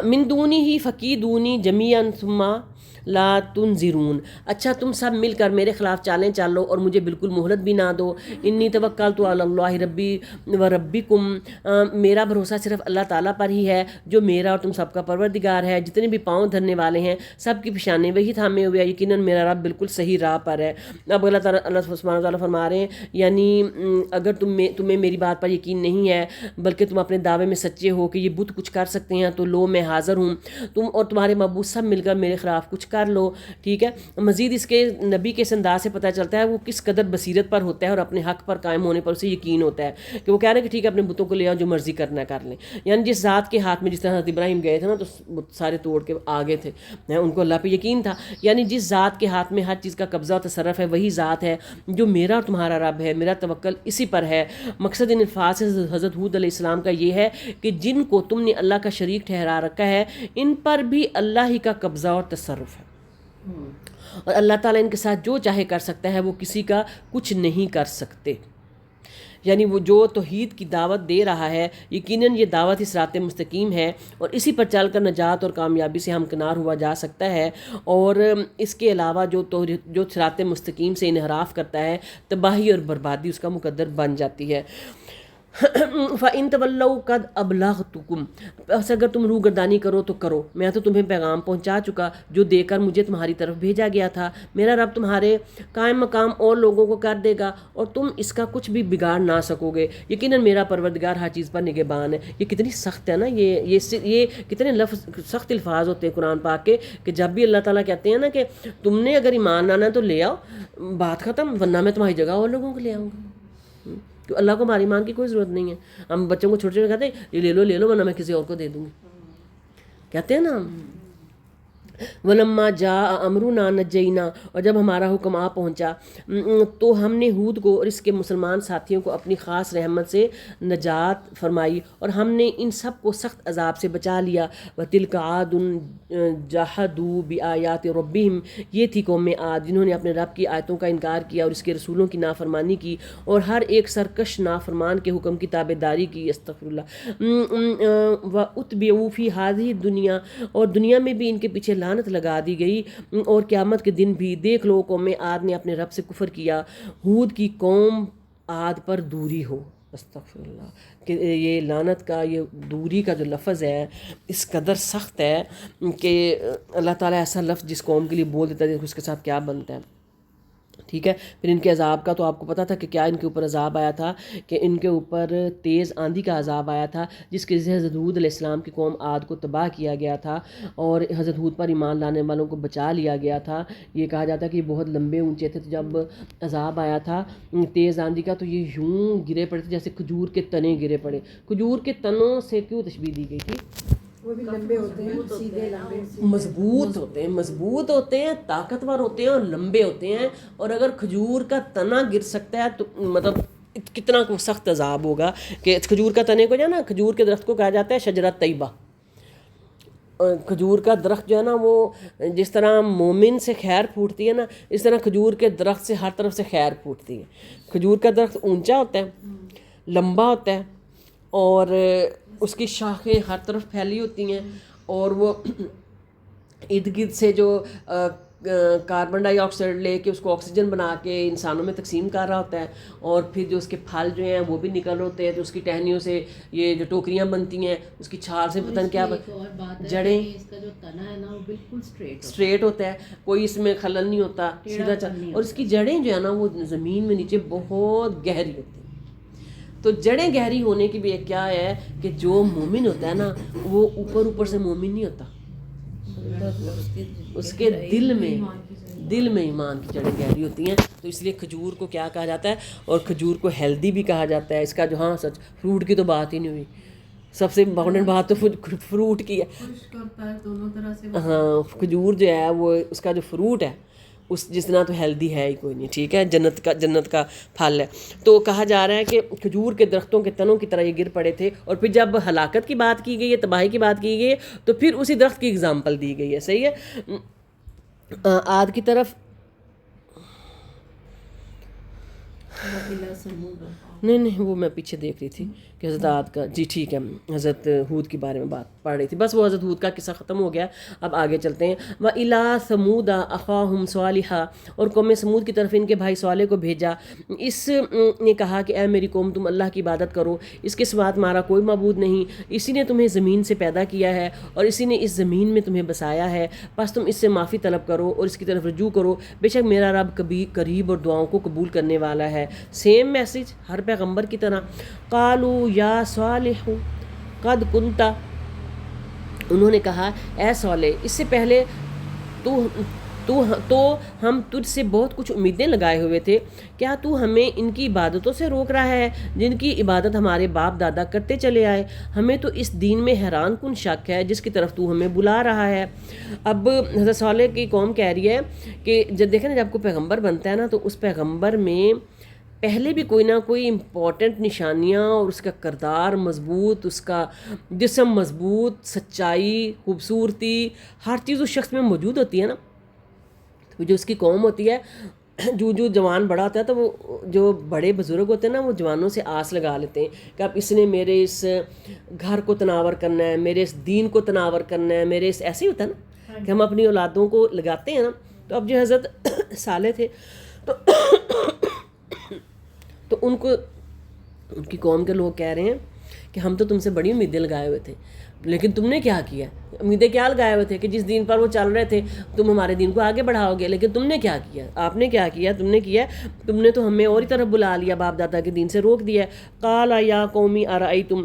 A: من دونی ہی فقیدونی جمیعا ثم لا تنظرون. اچھا تم سب مل کر میرے خلاف چالیں چالو اور مجھے بالکل مہلت بھی نہ دو. انی توکلت علی اللہ ربی و ربکم، میرا بھروسہ صرف اللہ تعالیٰ پر ہی ہے جو میرا اور تم سب کا پروردگار ہے. جتنے بھی پاؤں دھرنے والے ہیں سب کی پیشانے وہی تھامے ہوئے ہیں، یقیناً میرا رب بالکل صحیح راہ پر ہے. اب اللہ سبحانہ وتعالیٰ فرما رہے ہیں یعنی اگر تمہیں میری بات پر یقین نہیں ہے بلکہ تم اپنے دعوے میں سچے ہو کہ یہ بت کچھ کر سکتے ہیں، تو لو میں حاضر ہوں. تم اور تمہارے معبود سب مل کر میرے خلاف کچھ کر لو. ٹھیک ہے. مزید اس کے نبی کے اس انداز سے پتہ چلتا ہے وہ کس قدر بصیرت پر ہوتا ہے اور اپنے حق پر قائم ہونے پر اسے یقین ہوتا ہے کہ وہ کہہ رہے ہیں کہ ٹھیک ہے اپنے بتوں کو لے آؤ، جو مرضی کرنا کر لیں. یعنی جس ذات کے ہاتھ میں، جس طرح حضرت ابراہیم گئے تھے نا تو سارے توڑ کے آگے تھے، ان کو اللہ پہ یقین تھا. یعنی جس ذات کے ہاتھ میں ہر چیز کا قبضہ و تصرف ہے وہی ذات ہے جو میرا اور تمہارا رب ہے. میرا توکل اسی پر ہے. مقصد ان الفاظ سے حضرت ہود علیہ السلام کا یہ ہے کہ جن کو تم نے اللہ کا شریک ٹھہرا رکھا ہے ان پر بھی اللہ ہی کا قبضہ اور تصرف ہے، اور اللہ تعالیٰ ان کے ساتھ جو چاہے کر سکتا ہے، وہ کسی کا کچھ نہیں کر سکتے. یعنی وہ جو توحید کی دعوت دے رہا ہے یقیناً یہ دعوت اس صراط مستقیم ہے اور اسی پر چل کر نجات اور کامیابی سے ہمکنار ہوا جا سکتا ہے. اور اس کے علاوہ جو صراط مستقیم سے انحراف کرتا ہے تباہی اور بربادی اس کا مقدر بن جاتی ہے. فَإِن تَوَلَّوْا قَدْ أَبْلَغْتُكُمْ، بس اگر تم روگردانی کرو تو کرو، میں تو تمہیں پیغام پہنچا چکا جو دے کر مجھے تمہاری طرف بھیجا گیا تھا. میرا رب تمہارے قائم مقام اور لوگوں کو کر دے گا اور تم اس کا کچھ بھی بگاڑ نہ سکو گے. یقیناً میرا پروردگار ہر چیز پر نگہبان ہے. یہ کتنی سخت ہے نا، یہ کتنے سخت الفاظ ہوتے ہیں قرآن پاک کے کہ جب بھی اللہ تعالیٰ کہتے ہیں نا کہ تم نے اگر ایمان لانا ہے تو لے آؤ، بات ختم، ورنہ میں تمہاری جگہ اور لوگوں کو لے آؤں گا. تو اللہ کو ہماری ایمان کی کوئی ضرورت نہیں ہے. ہم بچوں کو چھوٹے چھوٹے کہتے ہیں یہ لے لو ورنہ میں کسی اور کو دے دوں گی، کہتے ہیں نا ہم. وَلَمَّا جَاءَ أَمْرُنَا نَجَّيْنَا، اور جب ہمارا حکم آ پہنچا تو ہم نے ہود کو اور اس کے مسلمان ساتھیوں کو اپنی خاص رحمت سے نجات فرمائی اور ہم نے ان سب کو سخت عذاب سے بچا لیا. وَتِلْكَ عَادٌ جَحَدُوا بِآيَاتِ رَبِّهِمْ، یہ تھی قوم عاد جنہوں نے اپنے رب کی آیتوں کا انکار کیا اور اس کے رسولوں کی نافرمانی کی اور ہر ایک سرکش نافرمان کے حکم کی تابع داری کی. استغفر اللہ. وَأُتْبِعُوا فِي هَذِهِ الدُّنْيَا، اور دنیا میں بھی ان کے پیچھے لعنت لگا دی گئی اور قیامت کے دن بھی. دیکھ لو قوم عاد نے اپنے رب سے کفر کیا. ہود کی قوم عاد پر دوری ہو. استغفر اللہ. کہ یہ لعنت کا، یہ دوری کا جو لفظ ہے اس قدر سخت ہے کہ اللہ تعالیٰ ایسا لفظ جس قوم کے لیے بول دیتا ہے اس کے ساتھ کیا بنتا ہے. ٹھیک ہے. پھر ان کے عذاب کا تو آپ کو پتہ تھا کہ کیا ان کے اوپر عذاب آیا تھا، کہ ان کے اوپر تیز آندھی کا عذاب آیا تھا جس کی وجہ سے حضرت ہود علیہ السلام کی قوم عاد کو تباہ کیا گیا تھا اور حضرت ہود پر ایمان لانے والوں کو بچا لیا گیا تھا. یہ کہا جاتا ہے کہ یہ بہت لمبے اونچے تھے، تو جب عذاب آیا تھا تیز آندھی کا تو یہ یوں گرے پڑے تھے جیسے کھجور کے تنے گرے پڑے. کھجور کے تنوں سے کیوں تشبیہ دی گئی تھی؟
F: وہ بھی لمبے ہوتے ہیں، سیدھے لمبے،
A: مضبوط ہوتے ہیں، طاقتور ہوتے ہیں اور لمبے ہوتے ہیں. اور اگر کھجور کا تنا گر سکتا ہے تو مطلب کتنا سخت عذاب ہوگا. کہ کھجور کا تنے کو جو ہے نا، کھجور کے درخت کو کہا جاتا ہے شجرہ طیبہ. کھجور کا درخت جو ہے نا وہ جس طرح مومن سے خیر پھوٹتی ہے نا، اس طرح کھجور کے درخت سے ہر طرف سے خیر پھوٹتی ہے. کھجور کا درخت اونچا ہوتا ہے، لمبا ہوتا ہے اور اس کی شاخیں ہر طرف پھیلی ہوتی ہیں اور وہ ارد گرد سے جو کاربن ڈائی آکسائڈ لے کے اس کو آکسیجن بنا کے انسانوں میں تقسیم کر رہا ہوتا ہے، اور پھر جو اس کے پھل جو ہیں وہ بھی نکل ہوتے ہیں، تو اس کی ٹہنیوں سے یہ جو ٹوکریاں بنتی ہیں، اس کی چھال سے پتہ نہیں کیا
B: ایک اور بات ہے
A: جڑیں
B: کہ اس کا جو تنا ہے نا وہ بالکل
A: اسٹریٹ ہوتا ہے، کوئی اس میں خلل نہیں ہوتا، سیدھا چل، اور اس کی جڑیں جو ہے نا وہ زمین میں نیچے بہت گہری ہوتی ہیں۔ تو جڑیں گہری ہونے کی بھی ایک کیا ہے کہ جو مومن ہوتا ہے نا وہ اوپر سے مومن نہیں ہوتا، اس کے دل میں ایمان کی جڑیں گہری ہوتی ہیں۔ تو اس لیے کھجور کو کیا کہا جاتا ہے، اور کھجور کو ہیلدی بھی کہا جاتا ہے۔ اس کا جو، ہاں سچ، فروٹ کی تو بات ہی نہیں ہوئی، سب سے امپورٹنٹ بات تو فروٹ کی ہے۔
E: خشک ہوتا ہے دونوں طرح سے،
A: ہاں، کھجور جو ہے وہ اس کا جو فروٹ ہے اس جس طرح تو ہیلدی ہے ہی کوئی نہیں، ٹھیک ہے، جنت کا پھل ہے۔ تو کہا جا رہا ہے کہ کھجور کے درختوں کے تنوں کی طرح یہ گر پڑے تھے، اور پھر جب ہلاکت کی بات کی گئی ہے، تباہی کی بات کی گئی ہے، تو پھر اسی درخت کی اگزامپل دی گئی ہے، صحیح ہے۔ عاد کی طرف نہیں وہ میں پیچھے دیکھ رہی تھی کہ حضرت عاد کا، جی ٹھیک ہے، حضرت ہود کے بارے میں بات پڑھ رہی تھی، بس وہ حضرت ہود کا قصہ ختم ہو گیا۔ اب آگے چلتے ہیں۔ وَإِلَىٰ ثَمُودَ أَخَاهُمْ صَالِحًا، اور قوم سمود کی طرف ان کے بھائی صالح کو بھیجا۔ اس نے کہا کہ اے میری قوم، تم اللہ کی عبادت کرو، اس کے سوا تمہارا کوئی معبود نہیں، اسی نے تمہیں زمین سے پیدا کیا ہے اور اسی نے اس زمین میں تمہیں بسایا ہے، بس تم اس سے معافی طلب کرو اور اس کی طرف رجوع کرو، بے شک میرا رب کبھی قریب اور دعاؤں کو قبول کرنے والا ہے۔ سیم میسج ہر پیغمبر کی طرح۔ قالوا یا صالح قد کنت، انہوں نے کہا اے صالح، اس سے پہلے تو ہم تجھ سے بہت کچھ امیدیں لگائے ہوئے تھے، کیا تو ہمیں ان کی عبادتوں سے روک رہا ہے جن کی عبادت ہمارے باپ دادا کرتے چلے آئے؟ ہمیں تو اس دین میں حیران کن شک ہے جس کی طرف تو ہمیں بلا رہا ہے۔ اب حضرت صالح کی قوم کہہ رہی ہے کہ جب دیکھیں نا، جب کوئی پیغمبر بنتا ہے نا تو اس پیغمبر میں پہلے بھی کوئی نہ کوئی امپورٹنٹ نشانیاں، اور اس کا کردار مضبوط، اس کا جسم مضبوط، سچائی، خوبصورتی، ہر چیز اس شخص میں موجود ہوتی ہے نا۔ تو جو اس کی قوم ہوتی ہے، جو جوان بڑا ہوتا ہے تو وہ جو بڑے بزرگ ہوتے ہیں نا وہ جوانوں سے آس لگا لیتے ہیں کہ اب اس نے میرے اس گھر کو تناور کرنا ہے، میرے اس دین کو تناور کرنا ہے، میرے اس، ایسے ہی ہوتا ہے نا کہ ہم اپنی اولادوں کو لگاتے ہیں نا۔ تو اب جو حضرت صالح تھے تو ان کی قوم کے لوگ کہہ رہے ہیں کہ ہم تو تم سے بڑی امیدیں لگائے ہوئے تھے، لیکن تم نے کیا کیا؟ امیدیں کیا لگائے ہوئے تھے کہ جس دین پر وہ چل رہے تھے تم ہمارے دین کو آگے بڑھاؤ گے، لیکن تم نے کیا کیا؟ آپ نے کیا کیا؟ تم نے تو ہمیں اور ہی طرف بلا لیا، باپ دادا کے دین سے روک دیا۔ قال یا قومی ارأیتم،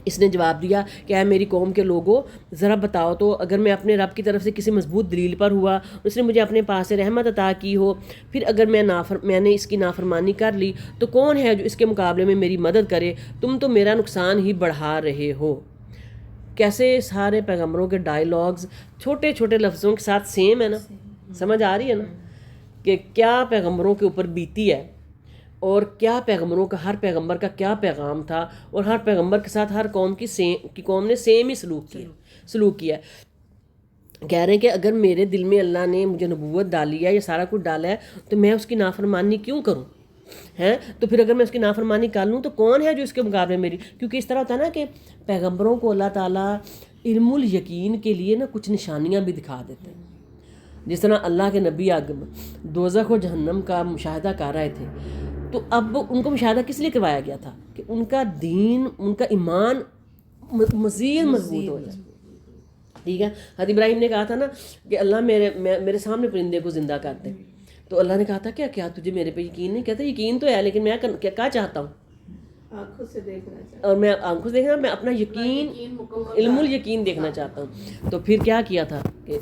A: اس نے جواب دیا کہ اے میری قوم کے لوگوں، ذرا بتاؤ تو، اگر میں اپنے رب کی طرف سے کسی مضبوط دلیل پر ہوا، اس نے مجھے اپنے پاس سے رحمت عطا کی ہو، پھر اگر میں نے اس کی نافرمانی کر لی تو کون ہے جو اس کے مقابلے میں میری مدد کرے؟ تم تو میرا نقصان ہی بڑھا رہے ہو۔ کیسے سارے پیغمبروں کے ڈائیلاگز چھوٹے چھوٹے لفظوں کے ساتھ سیم ہے نا، سمجھ آ رہی ہے نا کہ کیا پیغمبروں کے اوپر بیتی ہے، اور کیا پیغمبروں کا، ہر پیغمبر کا کیا پیغام تھا، اور ہر پیغمبر کے ساتھ ہر قوم کی قوم نے سیم ہی سلوک کیا۔ کہہ رہے ہیں کہ اگر میرے دل میں اللہ نے مجھے نبوت ڈالی ہے یا سارا کچھ ڈالا ہے تو میں اس کی نافرمانی کیوں کروں؟ ہیں تو پھر اگر میں اس کی نافرمانی کر لوں تو کون ہے جو اس کے مقابلے میری؟ کیونکہ اس طرح ہوتا ہے نا کہ پیغمبروں کو اللہ تعالیٰ علم الیقین کے لیے نا کچھ نشانیاں بھی دکھا دیتے ہیں۔ جس طرح اللہ کے نبی دوزخ و جہنم کا مشاہدہ کر رہے تھے، تو اب ان کو مشاہدہ کس لیے کروایا گیا تھا؟ کہ ان کا دین، ان کا ایمان مزید مضبوط ہو جائے، ٹھیک ہے۔ حضرت ابراہیم نے کہا تھا نا کہ اللہ میرے سامنے پرندے کو زندہ کر دے، تو اللہ نے کہا تھا کیا تجھے میرے پہ یقین نہیں؟ کہتا یقین تو ہے، لیکن میں کیا چاہتا ہوں؟
F: آنکھوں سے دیکھنا چاہتا
A: اور میں آنکھوں سے دیکھنا، میں اپنا یقین، علم الیقین دیکھنا چاہتا ہوں۔ تو پھر کیا کیا تھا کہ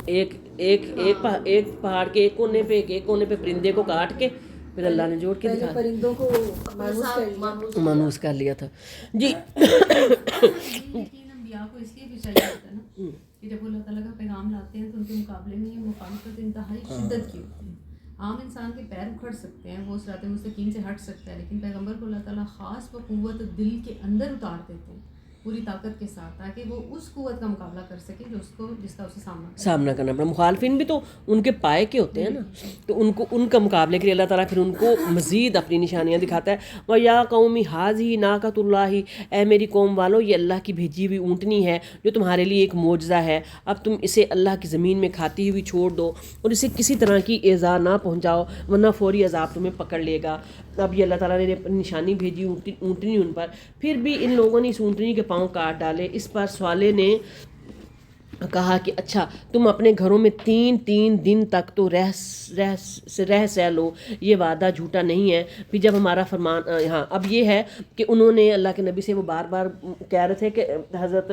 A: ایک پہاڑ کے ایک کونے پہ پرندے کو کاٹ کے پھر اللہ نے جوڑ کے
F: پہلے
A: دکھا
F: پرندوں کو
A: مانوس کر لیا تھا۔ جی
G: لیکن انبیاء کو اس لیے بھی چاہیے ہوتا ہے نا کہ جب وہ اللہ تعالیٰ کا پیغام لاتے ہیں تو ان کے مقابلے میں یہ مخالفت انتہائی شدت کی ہوتی ہے۔ عام انسان کے پیر اکھڑ سکتے ہیں، وہ صراط مستقیم سے ہٹ سکتا ہے، لیکن پیغمبر کو اللہ تعالیٰ خاص و قوت دل کے اندر اتار دیتے ہیں پوری طاقت کے ساتھ، تاکہ وہ اس قوت کا مقابلہ کر سکے جو جس کا اسے
A: سامنا کرنا پڑا. مخالفین بھی تو ان کے پائے کے ہوتے ہیں نا، تو ان کا مقابلے کے لیے اللہ تعالیٰ پھر ان کو مزید اپنی نشانیاں دکھاتا ہے. وَيَا قَوْمِ هَٰذِهِ نَاقَةُ اللَّهِ، اے میری قوم والو یہ اللہ کی بھیجی ہوئی اونٹنی ہے جو تمہارے لیے ایک معجزہ ہے. اب تم اسے اللہ کی زمین میں کھاتی ہوئی چھوڑ دو اور اسے کسی طرح کی ایذا نہ پہنچاؤ ورنہ فوری عذاب تمہیں پکڑ لے گا. اب یہ اللہ تعالیٰ نے نشانی بھیجی اونٹنی ان پر، پھر بھی ان لوگوں نے اس اونٹنی کے پاؤں کاٹ ڈالے. اس پر صالح نے کہا کہ اچھا تم اپنے گھروں میں 3 دن تک تو رہ سہ لو، یہ وعدہ جھوٹا نہیں ہے. پھر جب ہمارا فرمان ہاں اب یہ ہے کہ انہوں نے اللہ کے نبی سے وہ بار بار کہہ رہے تھے کہ حضرت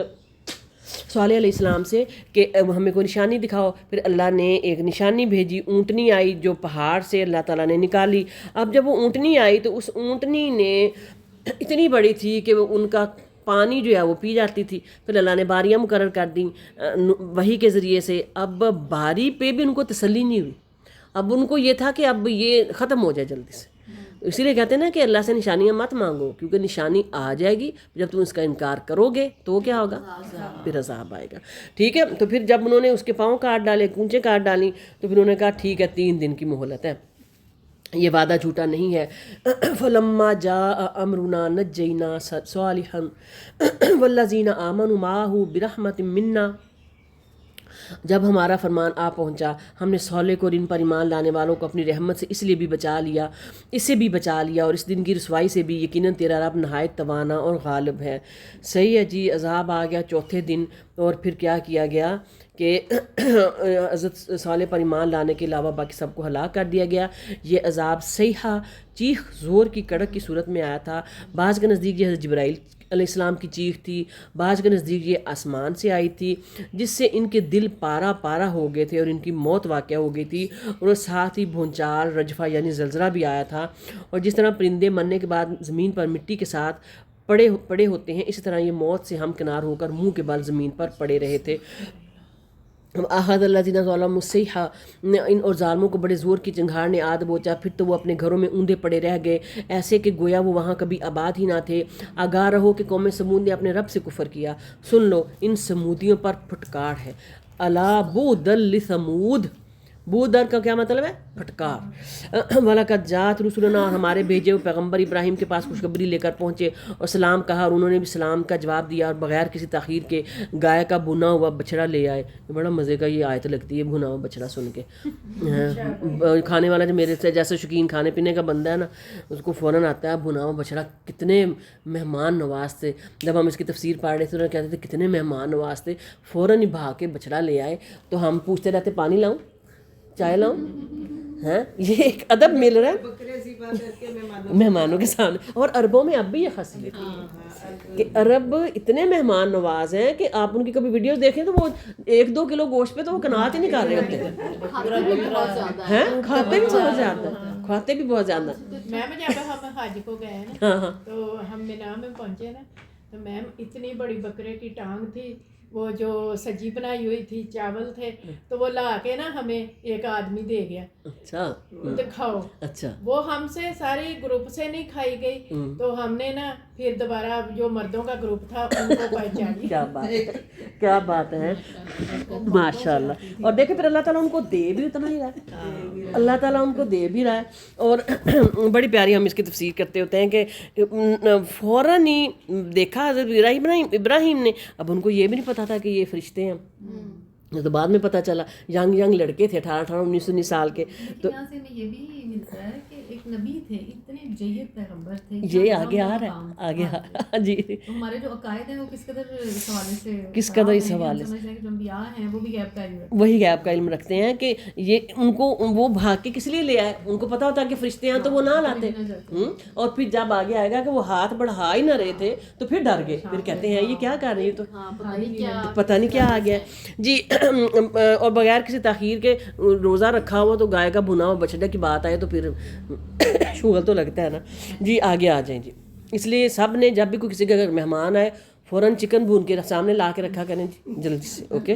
A: صالح علیہ السلام سے کہ ہمیں کوئی نشانی دکھاؤ. پھر اللہ نے ایک نشانی بھیجی، اونٹنی آئی جو پہاڑ سے اللہ تعالیٰ نے نکالی. اب جب وہ اونٹنی آئی تو اس اونٹنی نے اتنی بڑی تھی کہ وہ ان کا پانی جو ہے وہ پی جاتی تھی. پھر اللہ نے باریاں مقرر کر دیں وحی کے ذریعے سے. اب باری پہ بھی ان کو تسلی نہیں ہوئی، اب ان کو یہ تھا کہ اب یہ ختم ہو جائے جلدی سے. اسی لیے کہتے ہیں نا کہ اللہ سے نشانیاں مت مانگو، کیونکہ نشانی آ جائے گی، جب تم اس کا انکار کرو گے تو کیا ہوگا؟ پھر عذاب آئے گا. ٹھیک ہے، تو پھر جب انہوں نے اس کے پاؤں کاٹ ڈالے، کونچیں کاٹ ڈالیں، تو پھر انہوں نے کہا ٹھیک ہے 3 دن کی مہلت ہے، یہ وعدہ جھوٹا نہیں ہے. فلما جاء امرنا نجینا صالحا والذین آمنوا معه برحمت منا، جب ہمارا فرمان آ پہنچا ہم نے صالح کو اور ان پر ایمان لانے والوں کو اپنی رحمت سے اس لیے بھی بچا لیا، اس سے بھی بچا لیا اور اس دن کی رسوائی سے بھی. یقیناً تیرا رب نہایت توانا اور غالب ہے. صحیح ہے جی. عذاب آ گیا 4تھے دن، اور پھر کیا کیا گیا کہ حضرت صالح پر ایمان لانے کے علاوہ باقی سب کو ہلاک کر دیا گیا. یہ عذاب صیحہ، چیخ، زور کی کڑک کی صورت میں آیا تھا. بعض کے نزدیک یہ حضرت جبرائیل علیہ السلام کی چیخ تھی، بعض کے نزدیک یہ آسمان سے آئی تھی، جس سے ان کے دل پارا پارا ہو گئے تھے اور ان کی موت واقع ہو گئی تھی. اور ساتھ ہی بھونچال، رجفہ یعنی زلزلہ بھی آیا تھا. اور جس طرح پرندے مرنے کے بعد زمین پر مٹی کے ساتھ پڑے ہوتے ہیں، اسی طرح یہ موت سے ہم کنار ہو کر منہ کے بل زمین پر پڑے رہے تھے. احد اللہ زینہ ظالم الصیحہ، ان اور ظالموں کو بڑے زور کی چنگھاڑ نے آ دبوچا، پھر تو وہ اپنے گھروں میں اوندے پڑے رہ گئے، ایسے کہ گویا وہ وہاں کبھی آباد ہی نہ تھے. آگاہ رہو کہ قوم سمود نے اپنے رب سے کفر کیا. سن لو ان سمودیوں پر پھٹکار ہے. الا بعدا لثمود، بودر کا کیا مطلب ہے؟ پھٹکار. وَلَقَدْ جَاءَتْ رُسُلُنَا، اور ہمارے بھیجے ہوئے پیغمبر ابراہیم کے پاس خوشخبری لے کر پہنچے اور سلام کہا، اور انہوں نے بھی سلام کا جواب دیا اور بغیر کسی تاخیر کے گائے کا بھنا ہوا بچڑا لے آئے. بڑا مزے کا یہ آیت لگتی ہے بھنا ہوا بچڑا سن کے. کھانے والا جو میرے سے جیسے شوقین کھانے پینے کا بندہ ہے نا، اس کو فوراً آتا ہے بھنا ہوا بچڑا. کتنے مہمان نواز تھے. جب ہم اس کی تفسیر پڑھ رہے تھے تو کہتے تھے کتنے مہمان نواز تھے، فوراً ہی بھاگ کے بچڑا لے آئے. تو ہم پوچھتے رہتے پانی لاؤں، چائے لاؤں. ہاں یہ ایک ادب مل رہا ہے مہمانوں کے سامنے. اور عربوں میں اب بھی یہ خاصیت ہے کہ عرب اتنے مہمان نواز ہیں کہ آپ ان کی کبھی ویڈیوز دیکھیں تو وہ 1-2 کلو گوشت پہ تو وہ قناعت ہی نہیں کر رہے ہوتے ہیں. کھاتے بھی بہت زیادہ، کھاتے بھی بہت زیادہ.
D: میم جب ہم حج کو گئے نا تو ہم مینا میں پہنچے نا، تو میم اتنی بڑی بکرے کی ٹانگ تھی، وہ جو سجی بنائی ہوئی تھی، چاول تھے، تو وہ لا کے نا ہمیں ایک آدمی دے گیا. اچھا تو کھاؤ. اچھا وہ ہم سے ساری گروپ سے نہیں کھائی گئی، تو ہم نے نا پھر دوبارہ جو مردوں کا گروپ تھا ان کو پہچانی.
A: کیا بات ہے، کیا بات ہے، ماشاء اللہ. اور دیکھیں پھر اللہ تعالیٰ ان کو دے بھی اتنا ہی رہا ہے، اللہ تعالیٰ ان کو دے بھی رہا ہے. اور بڑی پیاری ہم اس کی تفسیر کرتے ہوتے ہیں کہ فوراً ہی دیکھا حضرت ابراہیم نے. اب ان کو یہ بھی نہیں پتا تھا کہ یہ فرشتے ہیں، تو بعد میں پتہ چلا. ینگ لڑکے تھے 18 19 سال کے. تو
G: یہاں سے ہمیں یہ بھی ملتا ہے کہ ایک نبی تھے، اتنے جید پیغمبر تھے.
A: یہ آگے آ رہا ہے، آگے آ رہا ہے جی.
G: ہمارے جو عقائد ہیں وہ کس قدر اس حوالے سے،
A: کس قدر اس حوالے سے
G: جو انبیاء ہیں وہ بھی غیب کا علم رکھتے ہیں.
A: وہی غیب کا علم رکھتے ہیں کہ یہ ان کو وہ بھاگ کے کس لیے لے آئے. ان کو پتا ہوتا کہ فرشتے ہیں تو وہ نہ لاتے. اور پھر جب آگے آئے گا کہ وہ ہاتھ بڑھا ہی نہ رہے تھے تو پھر ڈر گئے. پھر کہتے ہیں یہ کیا کر رہی ہے، تو پتہ نہیں کیا آ گیا جی. اور بغیر کسی تاخیر کے روزہ رکھا ہوا تو گائے کا بھنا ہوا بچڑے کی بات آئے تو پھر شغل تو لگتا ہے نا جی. آگے آ جائیں جی. اس لیے سب نے جب بھی کوئی کسی کا اگر مہمان آئے فوراً چکن بھون کے سامنے لا کے رکھا کریں جی جلدی سے. اوکے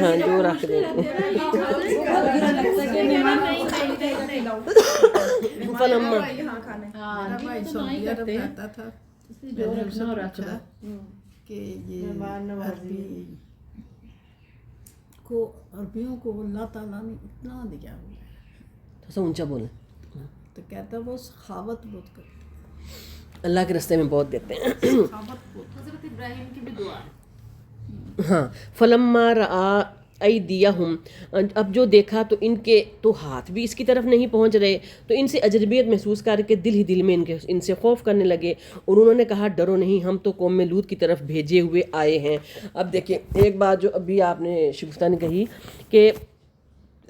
A: ہاں جو رکھ دے فلما
E: یہاں کھانے
B: ہاں
D: میرا
B: جی
D: بھائی
B: وہ تو نہ ہی
D: سعودی عرب
B: کرتے ہیں
D: رہتا تھا
B: اس لیے جو رکھنا ہو رکھ دو
D: کہ یہ
E: عربیوں کو اللہ تعالیٰ نے اتنا دیا ہوا ہے
A: تھوڑا سا اونچا بولیں.
E: تو کہتا ہے وہ سخاوت بہت کرتے
A: اللہ کے راستے میں بہت دیتے ہیں.
E: سخاوت بہت
G: حضرت ابراہیم کی بھی دعا ہے.
A: ہاں فلما رآ ایدیہم، اب جو دیکھا تو ان کے تو ہاتھ بھی اس کی طرف نہیں پہنچ رہے، تو ان سے اجنبیت محسوس کر کے دل ہی دل میں ان سے خوف کرنے لگے، اور انہوں نے کہا ڈرو نہیں، ہم تو قوم لوط کی طرف بھیجے ہوئے آئے ہیں. اب دیکھیں ایک بات جو ابھی آپ نے شگفتہ نے کہی کہ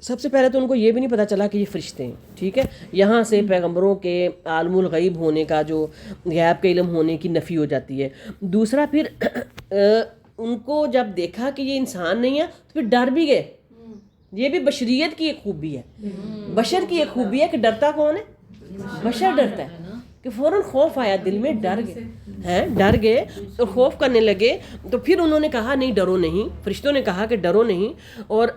A: سب سے پہلے تو ان کو یہ بھی نہیں پتہ چلا کہ یہ فرشتے ہیں. ٹھیک ہے، یہاں سے پیغمبروں کے عالم الغیب ہونے کا جو غیب کے علم ہونے کی نفی ہو جاتی ہے. دوسرا پھر ان کو جب دیکھا کہ یہ انسان نہیں ہے تو پھر ڈر بھی گئے. یہ بھی بشریت کی ایک خوبی ہے، بشر کی ایک خوبی ہے کہ ڈرتا کون ہے؟ بشر ڈرتا ہے، کہ فوراً خوف آیا دل میں، ڈر گئے ہیں، ڈر گئے اور خوف کرنے لگے. تو پھر انہوں نے کہا نہیں ڈرو نہیں، فرشتوں نے کہا کہ ڈرو نہیں، اور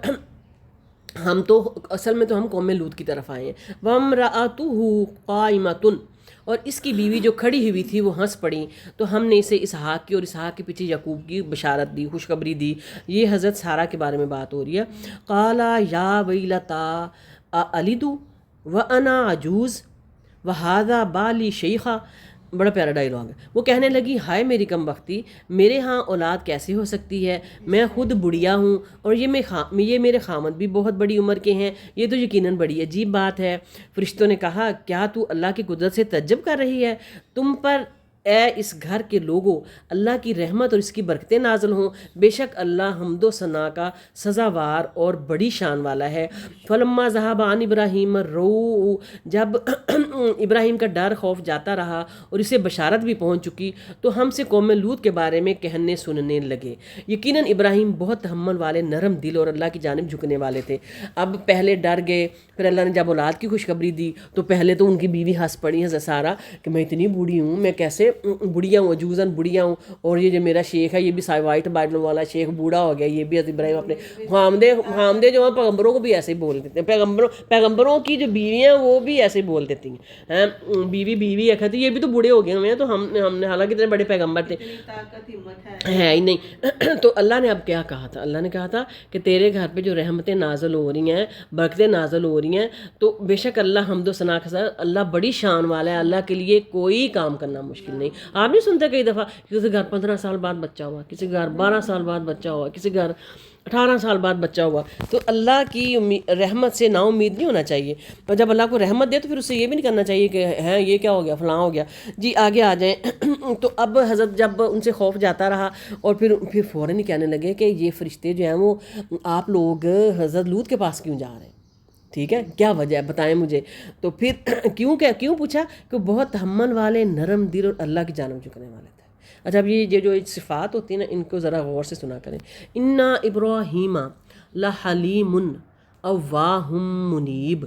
A: ہم تو اصل میں تو ہم قوم لوط کی طرف آئے ہیں. وَامْرَأَتُهُ قَائِمَةٌ، اور اس کی بیوی جو کھڑی ہوئی تھی وہ ہنس پڑی. تو ہم نے اسے اسحاق کی اور اسحاق کے پیچھے یعقوب کی بشارت دی، خوشخبری دی. یہ حضرت سارہ کے بارے میں بات ہو رہی ہے. قَالَ يَا وَيْلَتَا أَأَلِدُ وَأَنَا عَجُوزٌ وَهَذَا بَالِي شَيْخًا. بڑا پیارا ڈائلاگ ہے. وہ کہنے لگی ہائے میری کم بختی، میرے ہاں اولاد کیسے ہو سکتی ہے، میں خود بڑھیا ہوں اور یہ میرے خامد بھی بہت بڑی عمر کے ہیں، یہ تو یقیناً بڑی عجیب بات ہے. فرشتوں نے کہا کیا تو اللہ کی قدرت سے تعجب کر رہی ہے؟ تم پر اے اس گھر کے لوگوں اللہ کی رحمت اور اس کی برکتیں نازل ہوں، بے شک اللہ حمد و ثنا کا سزاوار اور بڑی شان والا ہے. فلما ذهب عن ابراہیم الروع، جب ابراہیم کا ڈر خوف جاتا رہا اور اسے بشارت بھی پہنچ چکی تو ہم سے قوم لوط کے بارے میں کہنے سننے لگے. یقیناً ابراہیم بہت تحمل والے، نرم دل اور اللہ کی جانب جھکنے والے تھے. اب پہلے ڈر گئے، پھر اللہ نے جب اولاد کی خوشخبری دی تو پہلے تو ان کی بیوی ہنس پڑی حضرت سارہ کہ میں اتنی بوڑھی ہوں، میں کیسے بڑھیا ہوں، عجوزاً بڑھیا ہوں، اور یہ جو میرا شیخ ہے یہ بھی وائٹ بائبل والا شیخ بوڑھا ہو گیا. یہ بھی حضرت ابراہیم اپنے خامدے جو ہیں پیغمبروں کو بھی ایسے ہی بول دیتے ہیں، پیغمبروں کی جو بیویاں وہ بھی ایسے ہی بول دیتی ہیں. بیوی ہے کہتی یہ بھی تو بوڑھے ہو گئے ہوئے ہیں، تو ہم نے حالانکہ اتنے بڑے پیغمبر تھے ہے ہی نہیں. تو اللہ نے اب کیا کہا تھا؟ اللہ نے کہا تھا کہ تیرے گھر پہ جو رحمتیں نازل ہو رہی ہیں، برکتیں نازل ہو رہی ہیں، تو بے شک اللہ حمد و ثنا کے ساتھ اللہ بڑی شان والا ہے، اللہ کے لیے کوئی کام کرنا مشکل نہیں. آپ نہیں سنتے کئی دفعہ کسی گھر 15 سال بعد بچہ ہوا، کسی گھر 12 سال بعد بچہ ہوا، کسی گھر 18 سال بعد بچہ ہوا. تو اللہ کی رحمت سے نا امید نہیں ہونا چاہیے، اور جب اللہ کو رحمت دے تو پھر اسے یہ بھی نہیں کرنا چاہیے کہ ہیں یہ کیا ہو گیا، فلاں ہو گیا. جی آگے آ جائیں. تو اب حضرت جب ان سے خوف جاتا رہا اور پھر فوراً ہی کہنے لگے کہ یہ فرشتے جو ہیں وہ آپ لوگ حضرت لوط کے پاس کیوں جا رہے ہیں؟ ٹھیک ہے، کیا وجہ ہے بتائیں مجھے. تو پھر کیوں پوچھا کہ بہت تحمل والے، نرم دل اور اللہ کی جانب جھکنے والے تھے. اچھا اب یہ جو صفات ہوتی ہیں نا ان کو ذرا غور سے سنا کریں. انا ابراہیم لحلیم اواہ منیب،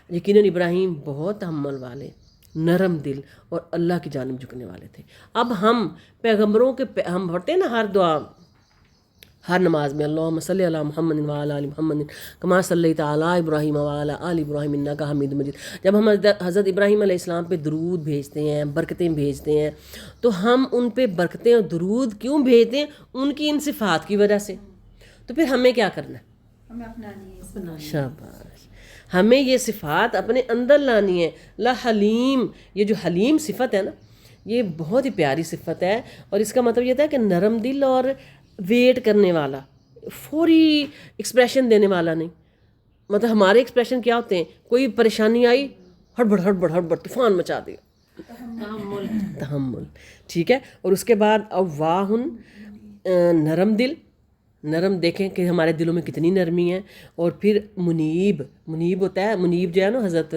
A: یقیناً ابراہیم بہت تحمل والے، نرم دل اور اللہ کی جانب جھکنے والے تھے. اب ہم پیغمبروں کے ہم پڑھتے ہیں نا ہر دعا، ہر نماز میں اللہم صلی علی محمد وعلی آل محمد کما صلیت علی ابراہیم وعلی آل ابراہیم انک حمید مجید. جب ہم حضرت ابراہیم علیہ السلام پہ درود بھیجتے ہیں، برکتیں بھیجتے ہیں، تو ہم ان پہ برکتیں اور درود کیوں بھیجتے ہیں؟ ان کی ان صفات کی وجہ سے. تو پھر ہمیں کیا کرنا ہے؟
G: ہمیں اپنانی ہے.
A: شاباش، ہمیں یہ صفات اپنے اندر لانی ہے. حلیم، یہ جو حلیم صفت ہے نا یہ بہت ہی پیاری صفت ہے، اور اس کا مطلب یہ تھا کہ نرم دل اور ویٹ کرنے والا، فوری ایکسپریشن دینے والا نہیں. مطلب ہمارے ایکسپریشن کیا ہوتے ہیں؟ کوئی پریشانی آئی ہڑبڑ طوفان مچا دیا، تحمل. ٹھیک ہے. اور اس کے بعد اواہن، نرم دل، نرم دیکھیں کہ ہمارے دلوں میں کتنی نرمی ہے. اور پھر منیب ہوتا ہے، منیب جو ہے نا حضرت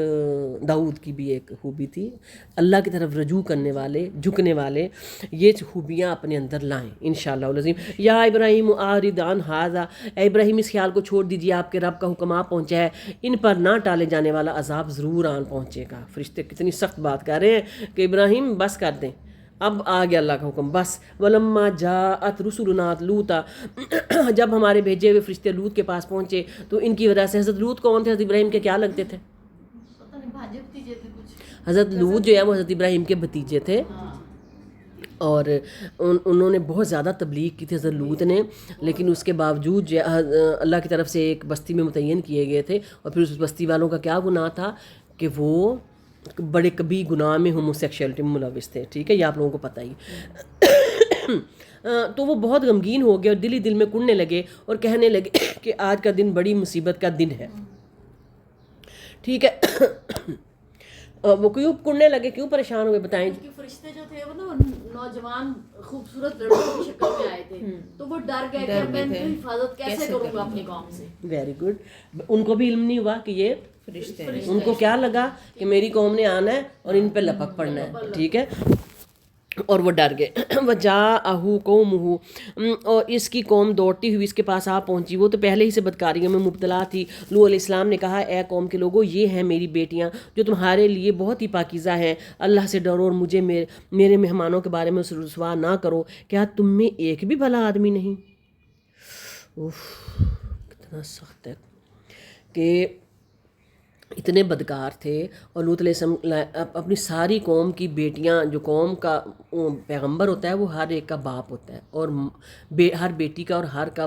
A: داؤد کی بھی ایک خوبی تھی، اللہ کی طرف رجوع کرنے والے، جھکنے والے. یہ خوبیاں اپنے اندر لائیں انشاءاللہ العظیم. یا ابراہیم اعرض عن ھذا، اے ابراہیم اس خیال کو چھوڑ دیجیے، آپ کے رب کا حکم آ پہنچا ہے، ان پر نہ ٹالے جانے والا عذاب ضرور آن پہنچے گا. فرشتے کتنی سخت بات کر رہے ہیں کہ ابراہیم بس کر دیں، اب آ گیا اللہ کا حکم بس ولما جاءت رسلنا لوطا جب ہمارے بھیجے ہوئے فرشتے لوط کے پاس پہنچے تو ان کی وجہ سے حضرت لوط کون تھے؟ حضرت ابراہیم کے کیا لگتے تھے؟
G: پتہ نہیں بھاجے بھتیجے تھے کچھ.
A: حضرت لوط جو ہے وہ حضرت ابراہیم کے بھتیجے تھے اور انہوں نے بہت زیادہ تبلیغ کی تھی حضرت لوط نے، لیکن اس کے باوجود جو اللہ کی طرف سے ایک بستی میں متعین کیے گئے تھے اور پھر اس بستی والوں کا کیا گناہ تھا کہ وہ بڑے کبھی گناہ میں ہومو سیکشولیٹی میں ملوث تھے. ٹھیک ہے، یہ آپ لوگوں کو پتہ ہی. تو وہ بہت غمگین ہو گئے اور دل ہی دل میں کڑنے لگے اور کہنے لگے کہ آج کا دن بڑی مصیبت کا دن ہے. ٹھیک ہے، وہ کیوں کڑنے لگے، کیوں پریشان ہوئے بتائیں؟
B: کہ فرشتے جو تھے وہ نا نوجوان خوبصورت لڑکوں کی شکل میں آئے تھے تو وہ ڈر گئے کہ میں ان کی حفاظت کیسے کروں گا اپنی قوم سے.
A: Very good. ان کو بھی علم نہیں ہوا کہ یہ
C: فرشتے
A: ان کو کیا لگا کہ میری قوم نے آنا ہے اور ان پہ لپک پڑنا ہے. ٹھیک ہے، اور وہ ڈر گئے. وجاءہ قومہ، اور اس کی قوم دوڑتی ہوئی اس کے پاس آ پہنچی. وہ تو پہلے ہی سے بدکاریوں میں مبتلا تھی. لوط علیہ السلام نے کہا اے قوم کے لوگوں، یہ ہیں میری بیٹیاں جو تمہارے لیے بہت ہی پاکیزہ ہیں. اللہ سے ڈرو اور مجھے میرے مہمانوں کے بارے میں رسوا نہ کرو. کیا تم میں ایک بھی بھلا آدمی نہیں؟ کتنا سخت ہے کہ اتنے بدکار تھے. اور لوط علیہ السلام اپنی ساری قوم کی بیٹیاں، جو قوم کا پیغمبر ہوتا ہے وہ ہر ایک کا باپ ہوتا ہے اور ہر بیٹی کا اور ہر کا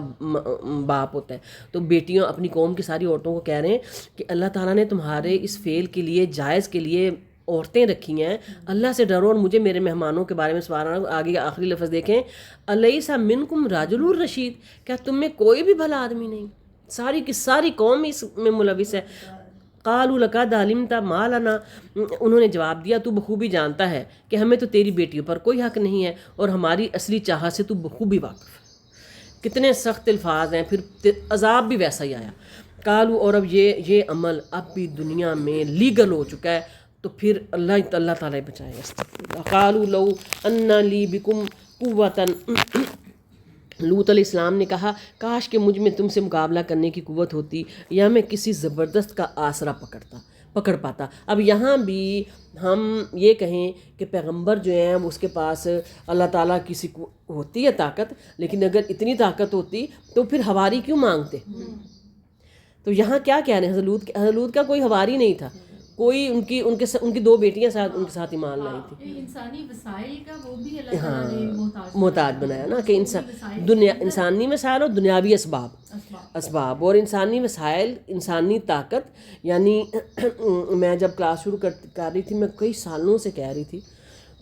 A: باپ ہوتا ہے. تو بیٹیاں اپنی قوم کی ساری عورتوں کو کہہ رہے ہیں کہ اللہ تعالیٰ نے تمہارے اس فعل کے لیے، جائز کے لیے عورتیں رکھی ہیں. اللہ سے ڈرو اور مجھے میرے مہمانوں کے بارے میں سوال. آگے آخری لفظ دیکھیں، الیس منکم رجل رشید، کیا تم میں کوئی بھی بھلا آدمی نہیں؟ ساری کی ساری قوم اس میں ملوث ہے. قالوا لقد علمت ما لنا، انہوں نے جواب دیا تو بخوبی جانتا ہے کہ ہمیں تو تیری بیٹیوں پر کوئی حق نہیں ہے اور ہماری اصلی چاہت سے تو بخوبی واقف ہے. کتنے سخت الفاظ ہیں. پھر عذاب بھی ویسا ہی آیا. قالوا، اور اب یہ عمل اب بھی دنیا میں لیگل ہو چکا ہے تو پھر اللہ تعالیٰ بچائے. قالوا لو ان لی بکم قوۃ، لوط علیہ السلام نے کہا کاش کہ مجھ میں تم سے مقابلہ کرنے کی قوت ہوتی یا میں کسی زبردست کا آسرا پکڑ پاتا. اب یہاں بھی ہم یہ کہیں کہ پیغمبر جو ہیں اس کے پاس اللہ تعالیٰ کسی کو ہوتی ہے طاقت، لیکن اگر اتنی طاقت ہوتی تو پھر ہواری کیوں مانگتے؟ تو یہاں کیا کہہ رہے ہیں، حضرت لوط کا کوئی ہواری نہیں تھا. کوئی ان کی دو بیٹیاں ان کے ساتھ ایمان لائی تھی.
G: انسانی وسائل کا وہ بھی اللہ تعالیٰ نے
A: محتاج بنایا نا کہ انسانی وسائل اور دنیاوی اسباب اور انسانی وسائل، انسانی طاقت. یعنی میں جب کلاس شروع کر رہی تھی، میں کئی سالوں سے کہہ رہی تھی،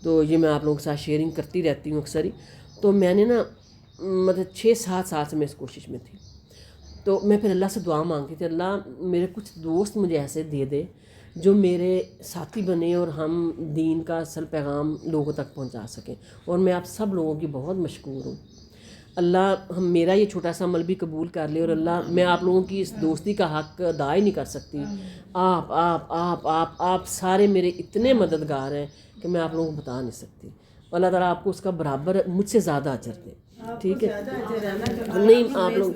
A: تو یہ میں آپ لوگوں کے ساتھ شیئرنگ کرتی رہتی ہوں اکثر ہی. تو میں نے نا مطلب 6-7 سال سے میں اس کوشش میں تھی. تو میں پھر اللہ سے دعا مانگتی تھی، اللہ میرے کچھ دوست مجھے ایسے دے دے جو میرے ساتھی بنے اور ہم دین کا اصل پیغام لوگوں تک پہنچا سکیں. اور میں آپ سب لوگوں کی بہت مشکور ہوں. اللہ میرا یہ چھوٹا سا عمل بھی قبول کر لے. اور اللہ، میں آپ لوگوں کی اس دوستی کا حق ادا ہی نہیں کر سکتی. آپ آپ آپ آپ آپ سارے میرے اتنے مددگار ہیں کہ میں آپ لوگوں کو بتا نہیں سکتی. اللہ تعالیٰ آپ کو اس کا برابر مجھ سے زیادہ اجر دے. ٹھیک ہے، نہیں آپ لوگ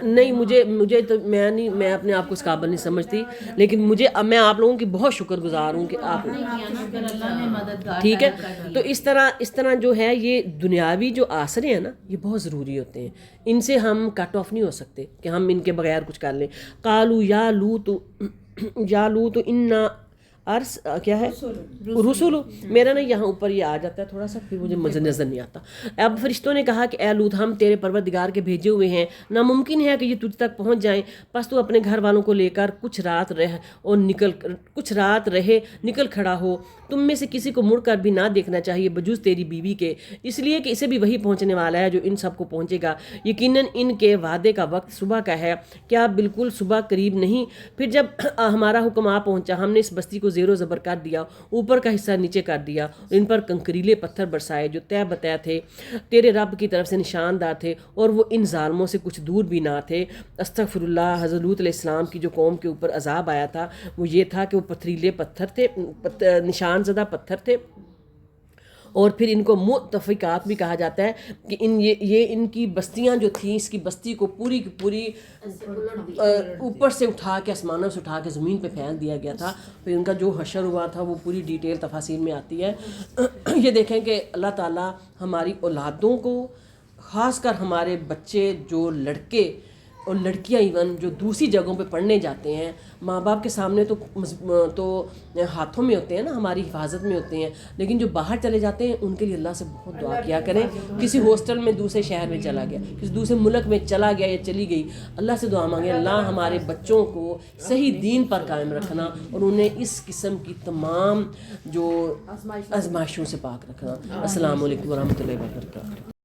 A: نہیں، مجھے تو میں اپنے آپ کو اس قابل نہیں سمجھتی، لیکن میں آپ لوگوں کی بہت شکر گزار ہوں کہ آپ ٹھیک ہے. تو اس طرح جو ہے یہ دنیاوی جو آسرے ہیں نا، یہ بہت ضروری ہوتے ہیں. ان سے ہم کٹ آف نہیں ہو سکتے کہ ہم ان کے بغیر کچھ کر لیں. قالوا یا لوط انا عرض کیا ہے رسول. میرا نا یہاں اوپر یہ آ جاتا ہے تھوڑا سا، پھر مجھے نظر نہیں آتا. اب فرشتوں نے کہا کہ اے لوط، ہم تیرے پروردگار کے بھیجے ہوئے ہیں، ناممکن ہے کہ یہ تجھ تک پہنچ جائیں. پس تو اپنے گھر والوں کو لے کر کچھ رات رہے نکل کھڑا ہو. تم میں سے کسی کو مڑ کر بھی نہ دیکھنا چاہیے بجز تیری بیوی کے، اس لیے کہ اسے بھی وہی پہنچنے والا ہے جو ان سب کو پہنچے گا. یقیناً ان کے وعدے کا وقت صبح کا ہے، کیا بالکل صبح قریب نہیں؟ پھر جب ہمارا حکم آ پہنچا، ہم نے اس بستی کو زیر و زبر کر دیا، اوپر کا حصہ نیچے کر دیا، اور ان پر کنکریلے پتھر برسائے جو طے بتہ تھے، تیرے رب کی طرف سے نشاندار تھے، اور وہ ان ظالموں سے کچھ دور بھی نہ تھے. استغفر اللہ. حضرت لوط علیہ السلام کی جو قوم کے اوپر عذاب آیا تھا وہ یہ تھا کہ وہ پتھریلے پتھر تھے، نشان زدہ پتھر تھے، اور پھر ان کو مؤتفقات بھی کہا جاتا ہے کہ یہ ان کی بستیاں جو تھیں، اس کی بستی کو پوری کی پوری اوپر سے اٹھا کے، آسمانوں سے اٹھا کے زمین پہ پھینک دیا گیا تھا. پھر ان کا جو حشر ہوا تھا وہ پوری ڈیٹیل تفاصیر میں آتی ہے. یہ دیکھیں کہ اللہ تعالیٰ ہماری اولادوں کو، خاص کر ہمارے بچے جو لڑکے اور لڑکیاں ایون جو دوسری جگہوں پہ پڑھنے جاتے ہیں، ماں باپ کے سامنے تو ہاتھوں میں ہوتے ہیں نا، ہماری حفاظت میں ہوتے ہیں، لیکن جو باہر چلے جاتے ہیں ان کے لیے اللہ سے بہت دعا کیا کریں. کسی ہاسٹل میں دوسرے شہر میں چلا گیا، کسی دوسرے ملک میں چلا گیا یا چلی گئی، اللہ سے دعا مانگیں اللہ ہمارے بچوں کو صحیح دین پر قائم رکھنا اور انہیں اس قسم کی تمام جو آزمائشوں سے پاک رکھنا. السلام علیکم ورحمۃ اللہ وبرکاتہ.